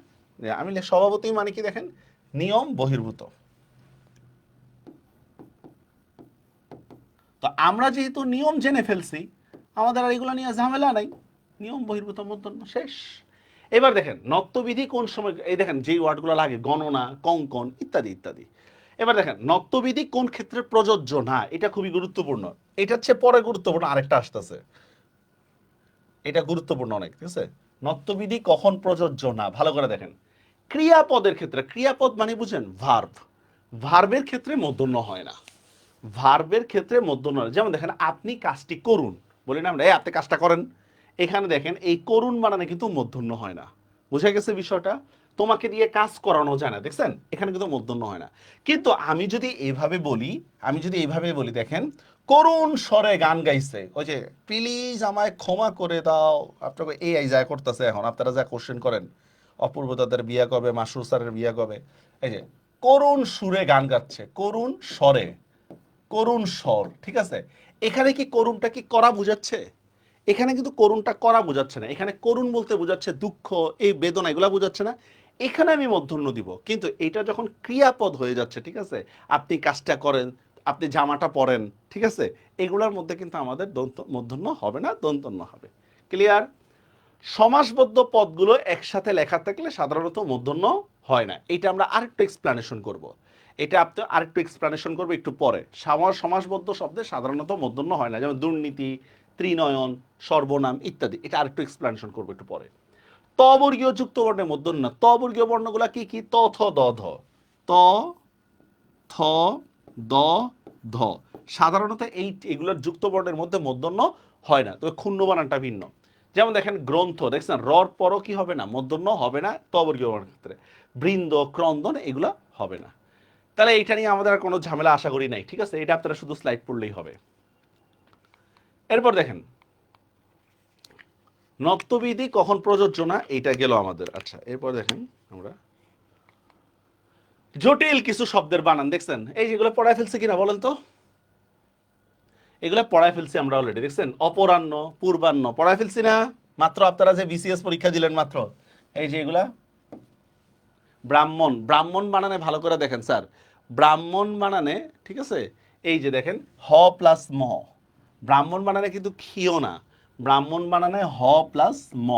আমি স্বভাবতই মানে কি দেখেন, নিয়ম বহির্ভূত। তো আমরা যেহেতু নিয়ম জেনে ফেলছি, আমাদের আর এগুলো নিয়ে ঝামেলা নাই, নিয়ম বহির্ভূত মূর্ধন্য শেষ। এবার দেখেন নত্যবিধি কোন সময়, এই দেখেন যেই ওয়ার্ডগুলো লাগে, গণনা, কঙ্কন ইত্যাদি ইত্যাদি। এবার দেখেন নত্যবিধি কোন ক্ষেত্রে প্রযোজ্য না, এটা খুবই গুরুত্বপূর্ণ। এটা হচ্ছে পরে গুরুত্বপূর্ণ, আরেকটা আসতেছে, এটা গুরুত্বপূর্ণ অনেক, ঠিক আছে। নত্যবিধি কখন প্রযোজ্য না, ভালো করে দেখেন। ক্রিয়াপদের ক্ষেত্রে, ক্রিয়াপদ মানে বুঝেন ভার্ব, ভার্বের ক্ষেত্রে মূর্ধন্য হয় না, ভার্বের ক্ষেত্রে মূর্ধন্য হয়। যেমন দেখেন আপনি কাজটি করুন, বলি না আমরা এই আপনি কাজটা করেন, এখানে দেখেন এই করুন বানানে কিন্তু মূর্ধন্য হয় না। বুঝা গেছে বিষয়টা? তোমাকে দিয়ে কাজ করানো যায় না, দেখছেন এখানে কিন্তু মূর্ধন্য হয় না। কিন্তু আমি যদি এইভাবে বলি, আমি যদি এইভাবে বলি, দেখেন করুণ স্বরে গান গাইছে, ওই যে প্লিজ আমায় ক্ষমা করে দাও, আপনাকে এই যা করতেছে এখন, আপনারা যা কোশ্চেন করেন অপূর্ব দাদার বিয়া কবে, মাসুর স্যারের বিয়া কবে, এই যে করুণ সুরে গান গাচ্ছে, করুণ স্বরে, করুণ স্বর, ঠিক আছে। এখানে কি করুণটা কি করা বোঝাচ্ছে? এখানে কিন্তু করুণটা করা বোঝাচ্ছে না, এখানে করুণ বলতে বোঝাচ্ছে দুঃখ, এই বেদনা, এগুলা বোঝাচ্ছে না। এখানে আমি মূর্ধন্য দিব, কিন্তু এটা যখন ক্রিয়াপদ হয়ে যাচ্ছে, ঠিক আছে, আপনি কাজটা করেন, আপনি জামাটা পরেন, ঠিক আছে, এগুলোর মধ্যে কিন্তু আমাদের মূর্ধন্য হবে না, দন্তন্য হবে। ক্লিয়ার? সমাসবদ্ধ পদগুলো একসাথে লেখা থাকলে সাধারণত মূর্ধন্য হয় না, এটা আমরা আরেকটু এক্সপ্লেনেশন করব, এটা আপনি আরেকটু এক্সপ্লেনেশন করবো একটু পরে। সমাসবদ্ধ শব্দে সাধারণত মূর্ধন্য হয় না, যেমন দুর্নীতি, ত্রিনয়ন, সর্বনাম ইত্যাদি, এটা আরেকটু এক্সপ্লেনেশন করবো একটু পরে। তবর্গীয় যুক্ত বর্ণের মূর্ধন্য না, তবর্গীয় বর্ণগুলা কি কি? ত থ দ ধ, ত থ দ ধ, সাধারণত এগুলোর যুক্ত বর্ণের মধ্যে মূর্ধন্য হয় না, তবে ক্ষুণ্ণ বানানটা ভিন্ন। যেমন দেখেন গ্রন্থ, দেখছেন রর পরও কি হবে না, মূর্ধন্য হবে না তবর্গীয় বর্ণের ক্ষেত্রে। বৃন্দ, ক্রন্দন এগুলা হবে না। তাহলে এইটা নিয়ে আমাদের আর কোনো ঝামেলা আশা করি নাই, ঠিক আছে, এটা আপনারা শুধু স্লাইড পড়লেই হবে। এরপর দেখেন নত্যবিধি কখন প্রযোজ্য না, এইটা গেল আমাদের। আচ্ছা এরপর দেখেন আমরা জটিল কিছু শব্দের বানান, দেখছেন এই যেগুলো পড়ায় ফেলছে কিনা বলেন তো, এগুলো পড়ায় ফেলছি আমরা অলরেডি, দেখছেন অপরাহ্ন, পূর্বাহ্ন পড়ায় ফেলছি না, মাত্র আপনারা যে বিসিএস পরীক্ষা দিলেন মাত্র, এই যে এগুলা। ব্রাহ্মণ, ব্রাহ্মণ বানানে ভালো করে দেখেন স্যার, ব্রাহ্মণ বানানে, ঠিক আছে, এই যে দেখেন হ প্লাস ম, ব্রাহ্মণ বানানে কিন্তু খিও না, ব্রাহ্মণ বানানে হ প্লাস ম,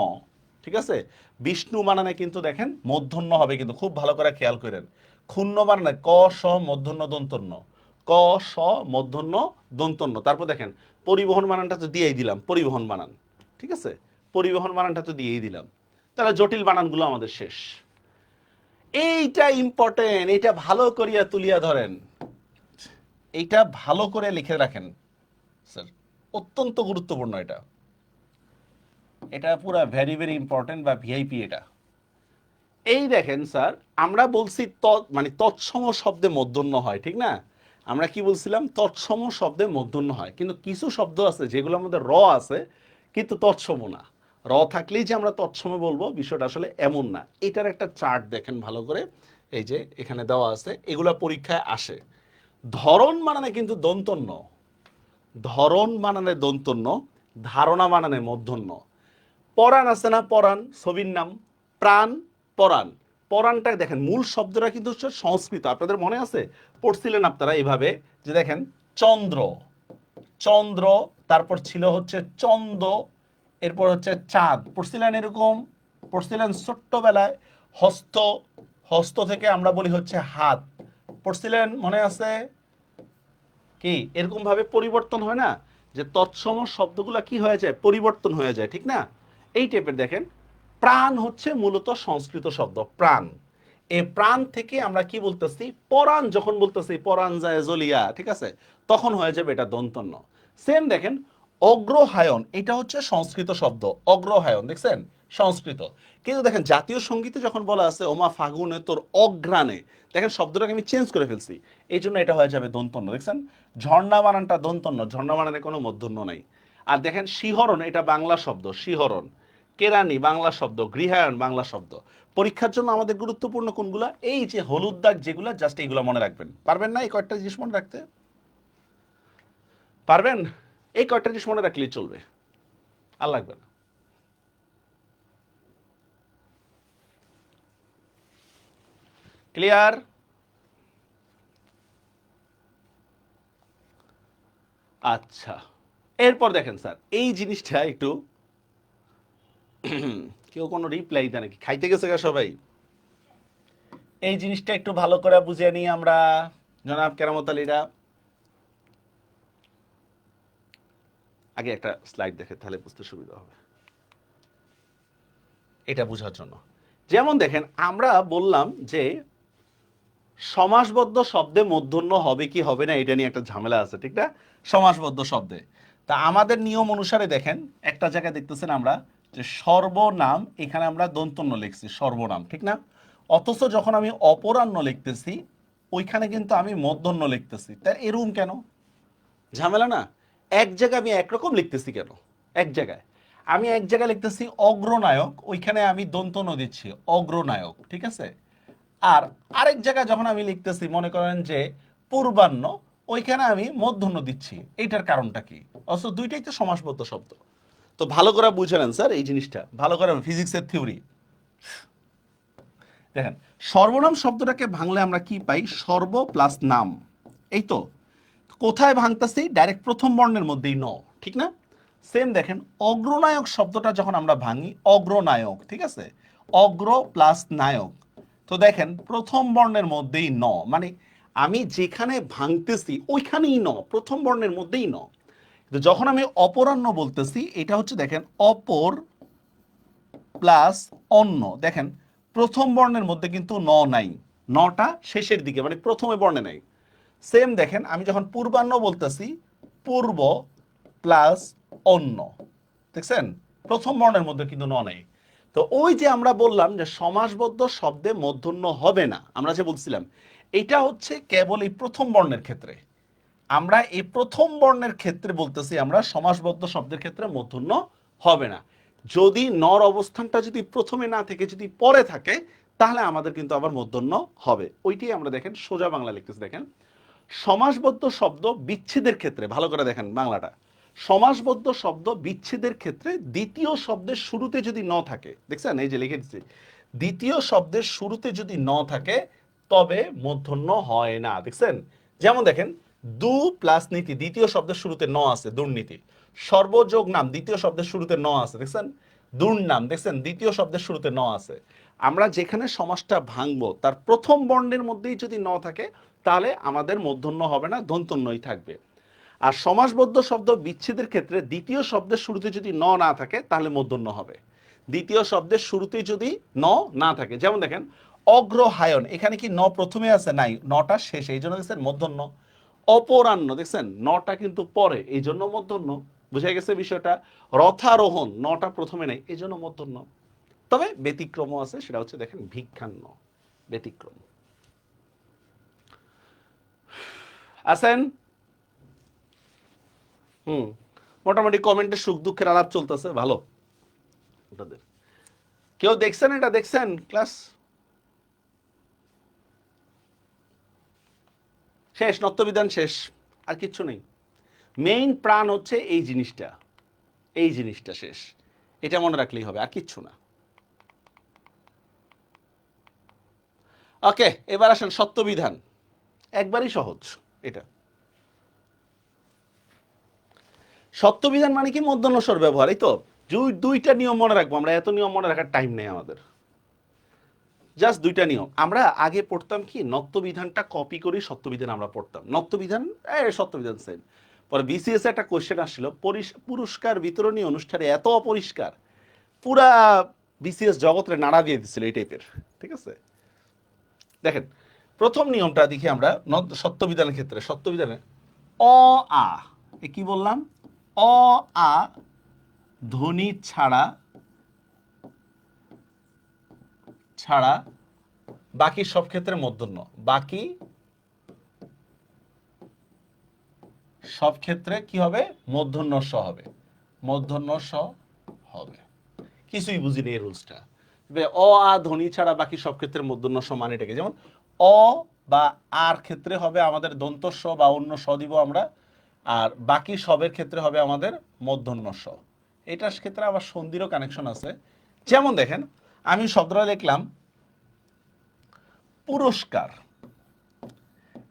ঠিক আছে। বিষ্ণু বানানে কিন্তু দেখেন মূর্ধন্য হবে, কিন্তু খুব ভালো করে খেয়াল করেন। ক্ষুণ্ণ বানানে ক স মূর্ধন্য দন্তন্য, ক স মূর্ধন্য দন্তন্য। তারপর দেখেন পরিবহন বানানটা তো দিয়েই দিলাম, পরিবহন বানান, ঠিক আছে, পরিবহন বানানটা তো দিয়েই দিলাম। তাহলে জটিল বানানগুলো আমাদের শেষ। এইটা ইম্পর্টেন্ট, এটা ভালো করিয়া তুলিয়া ধরেন, এইটা ভালো করে লিখে রাখেন স্যার, অত্যন্ত গুরুত্বপূর্ণ এটা, এটা পুরো ভেরি ভেরি ইম্পর্টেন্ট বা ভিআইপি এটা। এই দেখেন স্যার, আমরা বলছি মানে তৎসম শব্দে মূর্ধন্য হয়, ঠিক না? আমরা কি বলছিলাম? তৎসম শব্দে মূর্ধন্য হয়, কিন্তু কিছু শব্দ আছে যেগুলোর মধ্যে র আছে কিন্তু তৎসম না। র থাকলেই যে আমরা তৎসম বলবো, বিষয়টা আসলে এমন না। এটার একটা চার্ট দেখেন ভালো করে, এই যে এখানে দেওয়া আছে, এগুলা পরীক্ষায় আসে। ধরন বানানে কিন্তু দন্তন্য, ধরন বানানে দন্তন্য, ধারণা বানানে মূর্ধন্য। পরাণ আছে না, পরাণ ছবির নাম, প্রাণ, পরাণ। পরাণটা দেখেন মূল শব্দটা কিন্তু হচ্ছে সংস্কৃত, আপনাদের মনে আছে পড়ছিলেন আপনারা এইভাবে, যে দেখেন চন্দ্র, চন্দ্র, তারপর ছিল হচ্ছে চন্দ, এরপর হচ্ছে চাঁদ, পড়ছিলেন এরকম, পড়ছিলেন ছোট্টবেলায়। হস্ত, হস্ত থেকে আমরা বলি হচ্ছে হাত, পড়ছিলেন মনে আছে কি? এরকম ভাবে পরিবর্তন হয় না, যে তৎসম শব্দগুলা কি হয়ে যায়, পরিবর্তন হয়ে যায়, ঠিক না? এই টাইপের দেখেন। প্রাণ হচ্ছে মূলত সংস্কৃত শব্দ, প্রাণ। এই প্রাণ থেকে আমরা কি বলতেছি, পরাণ যখন বলতেছি, পরাণ যায় জ্বলিয়া, ঠিক আছে, তখন হয়ে যাবে এটা দন্তন্য। সেম দেখেন অগ্রহায়ণ, এটা হচ্ছে সংস্কৃত শব্দ, অগ্রহায়ণ, দেখছেন সংস্কৃত। কিন্তু দেখেন জাতীয় সঙ্গীতে যখন বলা আছে ওমা ফাগুনে তোর অঘ্রাণে, দেখেন শব্দটাকে আমি চেঞ্জ করে ফেলছি, এই জন্য এটা হয়ে যাবে দন্তন্য, দেখছেন। ঝর্ণা বানানটা দন্তন্য, ঝর্ণা বানানে কোনো মূর্ধন্য নাই। আর দেখেন শিহরণ, এটা বাংলা শব্দ শিহরণ। কেরানি বাংলা শব্দ, গৃহায়ণ বাংলা শব্দ। পরীক্ষার জন্য আমাদের গুরুত্বপূর্ণ কোনগুলা, এই যে হলুদ দাগ যেগুলা, জাস্ট এইগুলা মনে রাখবেন। পারবেন না এই কয়েকটা জিনিস মনে রাখতে? পারবেন? এই কয়েকটা জিনিস মনে রাখলেই চলবে, আর লাগবে না। ক্লিয়ার? আচ্ছা, এরপর দেখেন স্যার এই জিনিসটা একটু কেউ কোনো রিপ্লাই দেয় নাকি? খাইতে গেছে গা সবাই? এই জিনিসটা একটু ভালো করে বুঝে নিই আমরা, জনাব কেরামত আলীরা। আগে একটা স্লাইড দেখে তাহলে বুঝতে সুবিধা হবে এটা বোঝার জন্য। যেমন দেখেন আমরা বললাম যে সমাসবদ্ধ শব্দে মূর্ধন্য হবে কি হবে না এটা নিয়ে একটা ঝামেলা আছে, ঠিক না? সমাসবদ্ধ শব্দে তা আমাদের নিয়ম অনুসারে দেখেন একটা জায়গায় দেখতেছেন আমরা যে সর্বনাম, এখানে আমরা দন্তন্য লিখছি সর্বনাম, ঠিক না? অথচ যখন আমি অপরাহ্ন লিখতেছি ওইখানে কিন্তু আমি মূর্ধন্য লিখতেছি, তাই এরকম কেন? ঝামেলা না? এক জায়গায় আমি একরকম লিখতেছি কেন? এক জায়গায় আমি এক জায়গায় লিখতেছি অগ্রনায়ক, ওইখানে আমি দন্তন্য দিচ্ছি অগ্রনায়ক, ঠিক আছে? আর আরেক জায়গায় যখন আমি লিখতেছি মনে করেন যে পূর্বাহ্ন, ওইখানে আমি মূর্ধন্য দিচ্ছি, এইটার কারণটা কি? অথচ দুইটাই তো সমাসবদ্ধ শব্দ। তো ভালো করে বুঝে নেন স্যার এই জিনিসটা, ভালো করে ফিজিক্সের থিওরি দেখেন। সর্বনাম শব্দটাকে ভাঙলে আমরা কি পাই? সর্ব প্লাস নাম, এই তো। কোথায় ভাঙতেছি? ডাইরেক্ট প্রথম বর্ণের মধ্যেই ন, ঠিক না? সেম দেখেন অগ্রনায়ক শব্দটা যখন আমরা ভাঙি অগ্রনায়ক, ঠিক আছে? অগ্র প্লাস নায়ক, তো দেখেন প্রথম বর্ণের মধ্যেই ন, মানে আমি যেখানে ভাঙতেছি ওইখানেই ন, প্রথম বর্ণের মধ্যেই ন। কিন্তু যখন আমি অপরাহ্ন বলতেছি এটা হচ্ছে দেখেন অপর প্লাস অন্য, দেখেন প্রথম বর্ণের মধ্যে কিন্তু ন নাই, নটা শেষের দিকে মানে প্রথমে বর্ণে নাই। সেম দেখেন আমি যখন পূর্বাহ্ন বলতেছি পূর্ব প্লাস অন্য, দেখছেন প্রথম বর্ণের মধ্যে কিন্তু ন নেই। তো ওই যে আমরা বললাম যে সমাসবদ্ধ শব্দে মূর্ধন্য হবে না, আমরা যে বলছিলাম এটা হচ্ছে কেবল এই প্রথম বর্ণের ক্ষেত্রে। আমরা এই প্রথম বর্ণের ক্ষেত্রে বলতেছি আমরা সমাসবদ্ধ শব্দের ক্ষেত্রে মূর্ধন্য হবে না। যদি নর অবস্থানটা যদি প্রথমে না থেকে যদি পরে থাকে তাহলে আমাদের কিন্তু আবার মূর্ধন্য হবে। ওইটাই আমরা দেখেন সোজা বাংলা লিখতেছি, দেখেন সমাসবদ্ধ শব্দ বিচ্ছেদের ক্ষেত্রে, ভালো করে দেখেন বাংলাটা, সমাসবদ্ধ শব্দ বিচ্ছেদের ক্ষেত্রে দ্বিতীয় শব্দের শুরুতে যদি ন থাকে, দেখছেন এই যে লিখে দিচ্ছি, দ্বিতীয় শব্দের শুরুতে যদি ন থাকে তবে মূর্ধন্য হয় না, দেখছেন? যেমন দেখেন দু প্লাস নীতি, দ্বিতীয় শব্দের শুরুতে ন আছে, দুর্নীতি। সর্বযোগ নাম, দ্বিতীয় শব্দের শুরুতে ন আছে, দেখছেন? দুর্নাম, দেখছেন দ্বিতীয় শব্দের শুরুতে ন আছে। আমরা যেখানে সমাসটা ভাঙবো তার প্রথম বর্ণের মধ্যেই যদি ন থাকে তাহলে আমাদের মূর্ধন্য হবে না, দন্তন্যই থাকবে। আর সমাসবদ্ধ শব্দ বিচ্ছেদের ক্ষেত্রে দ্বিতীয় শব্দের শুরুতে যদি ন না থাকে তাহলে মূর্ধন্য হবে। দ্বিতীয় শব্দের শুরুতে যদি ন না থাকে, যেমন দেখেন অগ্রহায়ণ, এখানে কি ন প্রথমে আছে? নাই, নটা শেষে, এই জন্য দেখছেন মূর্ধন্য। অপরাহ্ন, দেখছেন নটা কিন্তু পরে, এই জন্য মূর্ধন্য। বুঝা গেছে বিষয়টা? রথারোহণ, নটা প্রথমে নেই, এই জন্য মূর্ধন্য। তবে ব্যতিক্রমও আছে, সেটা হচ্ছে দেখেন ভিক্ষান্ন, ব্যতিক্রম। আছেন? মোটামুটি কমেন্টে সুখ দুঃখের আলাপ চলতেছে, ভালো ওটাদের। কেউ দেখছেন এটা? দেখছেন ক্লাস? শেষ, নত্যবিধান শেষ, আর কিচ্ছু নেই। মেইন প্রাণ হচ্ছে এই জিনিসটা, এই জিনিসটা শেষ, এটা মনে রাখলেই হবে, আর কিচ্ছু না। ওকে, এবার আসেন সত্যবিধান, একবারই সহজ এটা। সত্যবিধান মানে কি? মধ্যনস্বর ব্যবহার, এই তো। দুইটা নিয়ম মনে রাখবো আমরা, এত নিয়ম মনে রাখার টাইম নেই আমাদের। জাস্ট দুইটা নিয়ম। আমরা আগে পড়তাম কি নত্যবিধানটা কপি করি সত্যবিধান আমরা পড়তাম, নত্যবিধান সত্যবিধান সেম। পরে বিসিএস একটা কোশ্চেন আসছিল, পুরস্কার বিতরণী অনুষ্ঠানে এত অপরিষ্কার, পুরা বিসিএস জগৎরে নাড়া দিয়ে দিচ্ছিল এই টাইপের, ঠিক আছে? দেখেন প্রথম নিয়মটা দেখি আমরা সত্যবিধানের ক্ষেত্রে। সত্যবিধানে অ আ, কি বললাম? অ আ ধ্বনি ছাড়া ছাড়া বাকি সব ক্ষেত্রে মূর্ধন্য, বাকি সব ক্ষেত্রে কি হবে? মূর্ধন্য স হবে, মূর্ধন্য স হবে। কিছুই বুঝিনি এই রুলসটা। অ আ ধ্বনি ছাড়া বাকি সব ক্ষেত্রে মূর্ধন্য স মানে এটাকে, যেমন অ বা আর ক্ষেত্রে হবে আমাদের দন্ত স বা অন্য স দিব আমরা, আর বাকি সবের ক্ষেত্রে হবে আমাদের মূর্ধন্য স। এটার ক্ষেত্রে আবার সন্ধিরও কানেকশন আছে। যেমন দেখেন আমি শব্দটা লিখলাম পুরস্কার।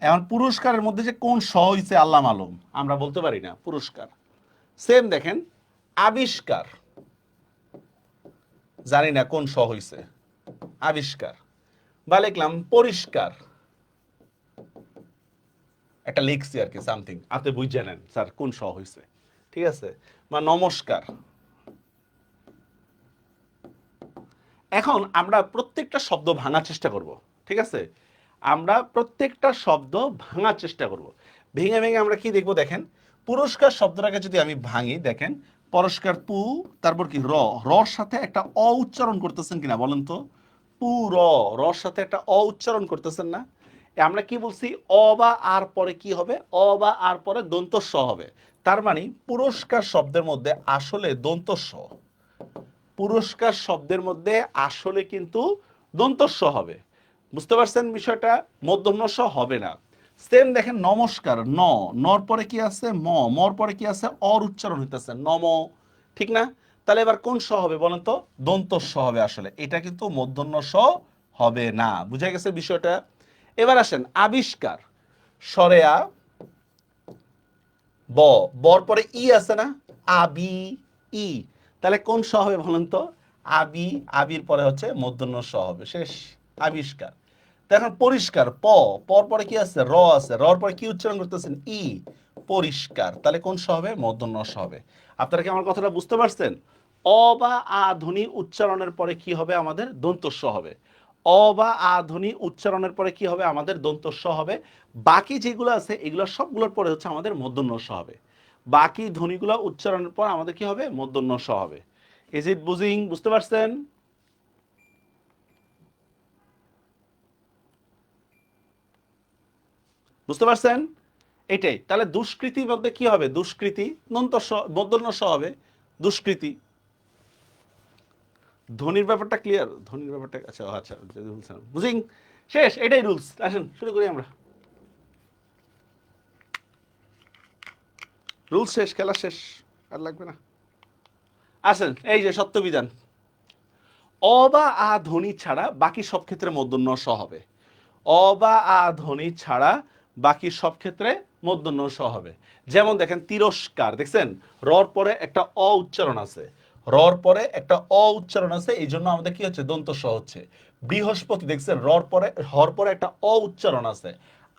এখন পুরস্কারের মধ্যে যে কোন স হইছে আল্লাহ মালুম, আমরা বলতে পারি না। পুরস্কার। সেম দেখেন আবিষ্কার, জানি না কোন স হইছে, আবিষ্কার। বা লিখলাম পরিষ্কার, একটা লিখছি আর কি সামথিং, আপনি বুঝে নেন স্যার কোন স হইছে, ঠিক আছে। বা নমস্কার। এখন আমরা প্রত্যেকটা শব্দ ভাঙার চেষ্টা করব, ঠিক আছে। আমরা প্রত্যেকটা শব্দ ভাঙার চেষ্টা করব। ভেঙে ভেঙে আমরা কি দেখব দেখেন, পুরস্কার শব্দটাকে যদি আমি ভাঙি, দেখেন পুরস্কার পু, তারপর কি র, রর সাথে একটা অ উচ্চারণ করতেছেন কিনা বলেন তো। পু র, রর সাথে একটা অ উচ্চারণ করতেছেন না। আমরা কি বলছি, অ বা আর পরে কি হবে, অ বা আর পরে দন্ত স হবে। তার মানে পুরস্কার শব্দের মধ্যে আসলে দন্ত স, পুরস্কার শব্দের মধ্যে আসলে কিন্তু দন্তস্ব হবে। বুঝতে পারছেন বিষয়টা, মূর্ধন্য স হবে না। সেম দেখেন নমস্কার, ন, নর পরে কি আছে ম, মর পরে কি আছে অর উচ্চারণ হইতেছে নম, ঠিক না। তাহলে এবার কোন স হবে বলেন তো, দন্তস্ব হবে। আসলে এটা কিন্তু মূর্ধন্য স হবে না। বুঝা গেছে বিষয়টা। এবার আসেন আবিষ্কার, সরেয়া ব, বর পরে ই আছে না, আবি ই, তাহলে কোন স হবে বলেন তো, আবি, আবির পরে হচ্ছে মূর্ধন্য স হবে, শেষ। আবিষ্কার। দেখেন পরিষ্কার, প, পর পরে কি আছে র আছে, রর পরে কি উচ্চারণ করতেছেন ই, পরিষ্কার, তাহলে কোন স হবে, মূর্ধন্য স হবে। আপনারা কি আমার কথাটা বুঝতে পারছেন। অ বা আ ধ্বনি উচ্চারণের পরে কি হবে আমাদের, দন্ত স হবে। অ বা আ ধ্বনি উচ্চারণের পরে কি হবে আমাদের, দন্ত স হবে। বাকি যেগুলো আছে এগুলো সবগুলোর পরে হচ্ছে আমাদের মূর্ধন্য স হবে। বাকি ধ্বনিগুলো উচ্চারণের পর আমাদের কি হবে, মূর্ধন্য স হবে। ইজ ইট বুঝিং, বুঝতে পারছেন। বুঝতে পারছেন, এটাই। তাহলে দুষ্কৃতির মধ্যে কি হবে, দুষ্কৃতি দন্ত স, মূর্ধন্য স হবে, দুষ্কৃতি। ধ্বনির ব্যাপারটা ক্লিয়ার, ধ্বনির ব্যাপারটা আচ্ছা আচ্ছা বুঝিং, শেষ, এটাই রুলস। আসেন শুরু করি আমরা। রুলস শেষ, খেলা শেষ, আর লাগবে না। আসেন এই যে সত্যবিধান, অ বা আ ধ্বনি ছাড়া বাকি সব ক্ষেত্রে মূর্ধন্য স হবে। অ বা আ ধ্বনি ছাড়া বাকি সব ক্ষেত্রে মূর্ধন্য স হবে। যেমন দেখেন তিরস্কার, দেখছেন রর পরে একটা অ উচ্চারণ আছে, রর পরে একটা অ উচ্চারণ আছে, এই জন্য আমাদের কি হচ্ছে, দন্ত স হচ্ছে। বৃহস্পতি, দেখছেন রর পরে, হর পরে একটা অ উচ্চারণ আছে।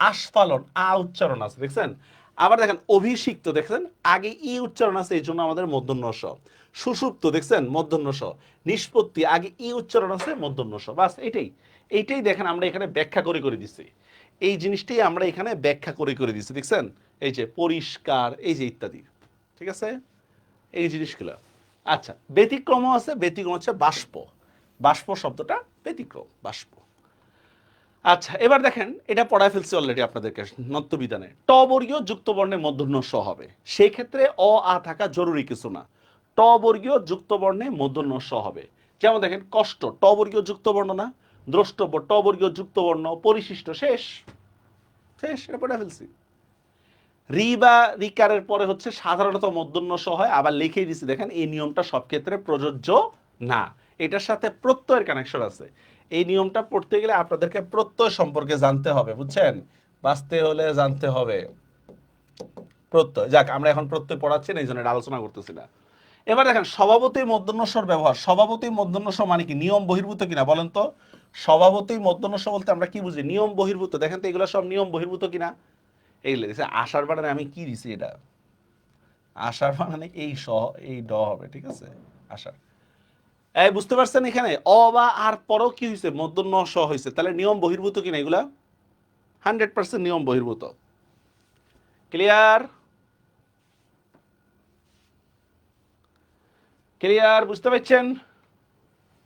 আস্ফালন আ উচ্চারণ আছে, দেখছেন। আবার দেখেন অভিষিক্ত, দেখছেন আগে ই উচ্চারণ আছে, এই জন্য আমাদের মূর্ধন্য স। সুষুপ্ত, দেখছেন মূর্ধন্য স। নিষ্পত্তি আগে ই উচ্চারণ আছে, মূর্ধন্য স। বাস এটাই, এইটাই দেখেন আমরা এখানে ব্যাখ্যা করে করে দিছি। এই জিনিসটাই আমরা এখানে ব্যাখ্যা করে করে দিছি, দেখছেন। এই যে পরিষ্কার, এই যে ইত্যাদি, ঠিক আছে, এই জিনিসগুলো। আচ্ছা ব্যতিক্রম আছে, ব্যতিক্রম হচ্ছে বাষ্প, বাষ্প শব্দটা ব্যতিক্রম, বাষ্প। আচ্ছা এবার দেখেন, এটা পড়ায় ফেলছি অলরেডি আপনাদেরকে নত্যবিধানে। ট বর্গীয় যুক্ত বর্ণে মূর্ধন্য স হবে, সেই ক্ষেত্রে অ আ থাকা জরুরি কিছু না। ট বর্গীয় যুক্ত বর্ণে মূর্ধন্য স হবে। যেমন দেখেন কষ্ট, ট বর্গীয় যুক্ত বর্ণ না। দ্রষ্টব্য, ট বর্গীয় যুক্ত বর্ণ। পরিশিষ্ট, শেষ, শেষ, এটা পড়ে ফেলছি। রি বা রিকারের পরে হচ্ছে সাধারণত মূর্ধন্য স হয়, আবার লিখেই দিছি দেখেন এই নিয়মটা সব ক্ষেত্রে প্রযোজ্য না। এটার সাথে প্রত্যয়ের কানেকশন আছে। এই নিয়মটা পড়তে গেলে আপনাদেরকে প্রত্যয় সম্পর্কে জানতে হবে, বুঝছেন। বাঁচতে হলে জানতে হবে প্রত্যয়। যাক আমরা এখন প্রত্যয় পড়াচ্ছি না, এই জন্য আলোচনা করতেছি না। এবার দেখেন স্বভাবতই মূর্ধন্য স্বর ব্যবহার, স্বভাবতই মূর্ধন্য স মানে কি, নিয়ম বহির্ভূত কিনা বলেন তো। স্বভাবতই মূর্ধন্য স বলতে আমরা কি বুঝি, নিয়ম বহির্ভূত। দেখেন তো এগুলো সব নিয়ম বহির্ভূত কিনা। এই আষাঢ় বানানে আমি কি দিছি, এটা আষাঢ় বানানে এই স, এই ড হবে, ঠিক আছে, আষাঢ়। এই বুঝতে পারছেন, এখানে অ বা আর পরও কি হয়েছে, মূর্ধন্য স হয়েছে, তাহলে নিয়ম বহির্ভূত কিনা এগুলা, 100% নিয়ম বহির্ভূত। ক্লিয়ার, ক্লিয়ার, বুঝতে পারছেন।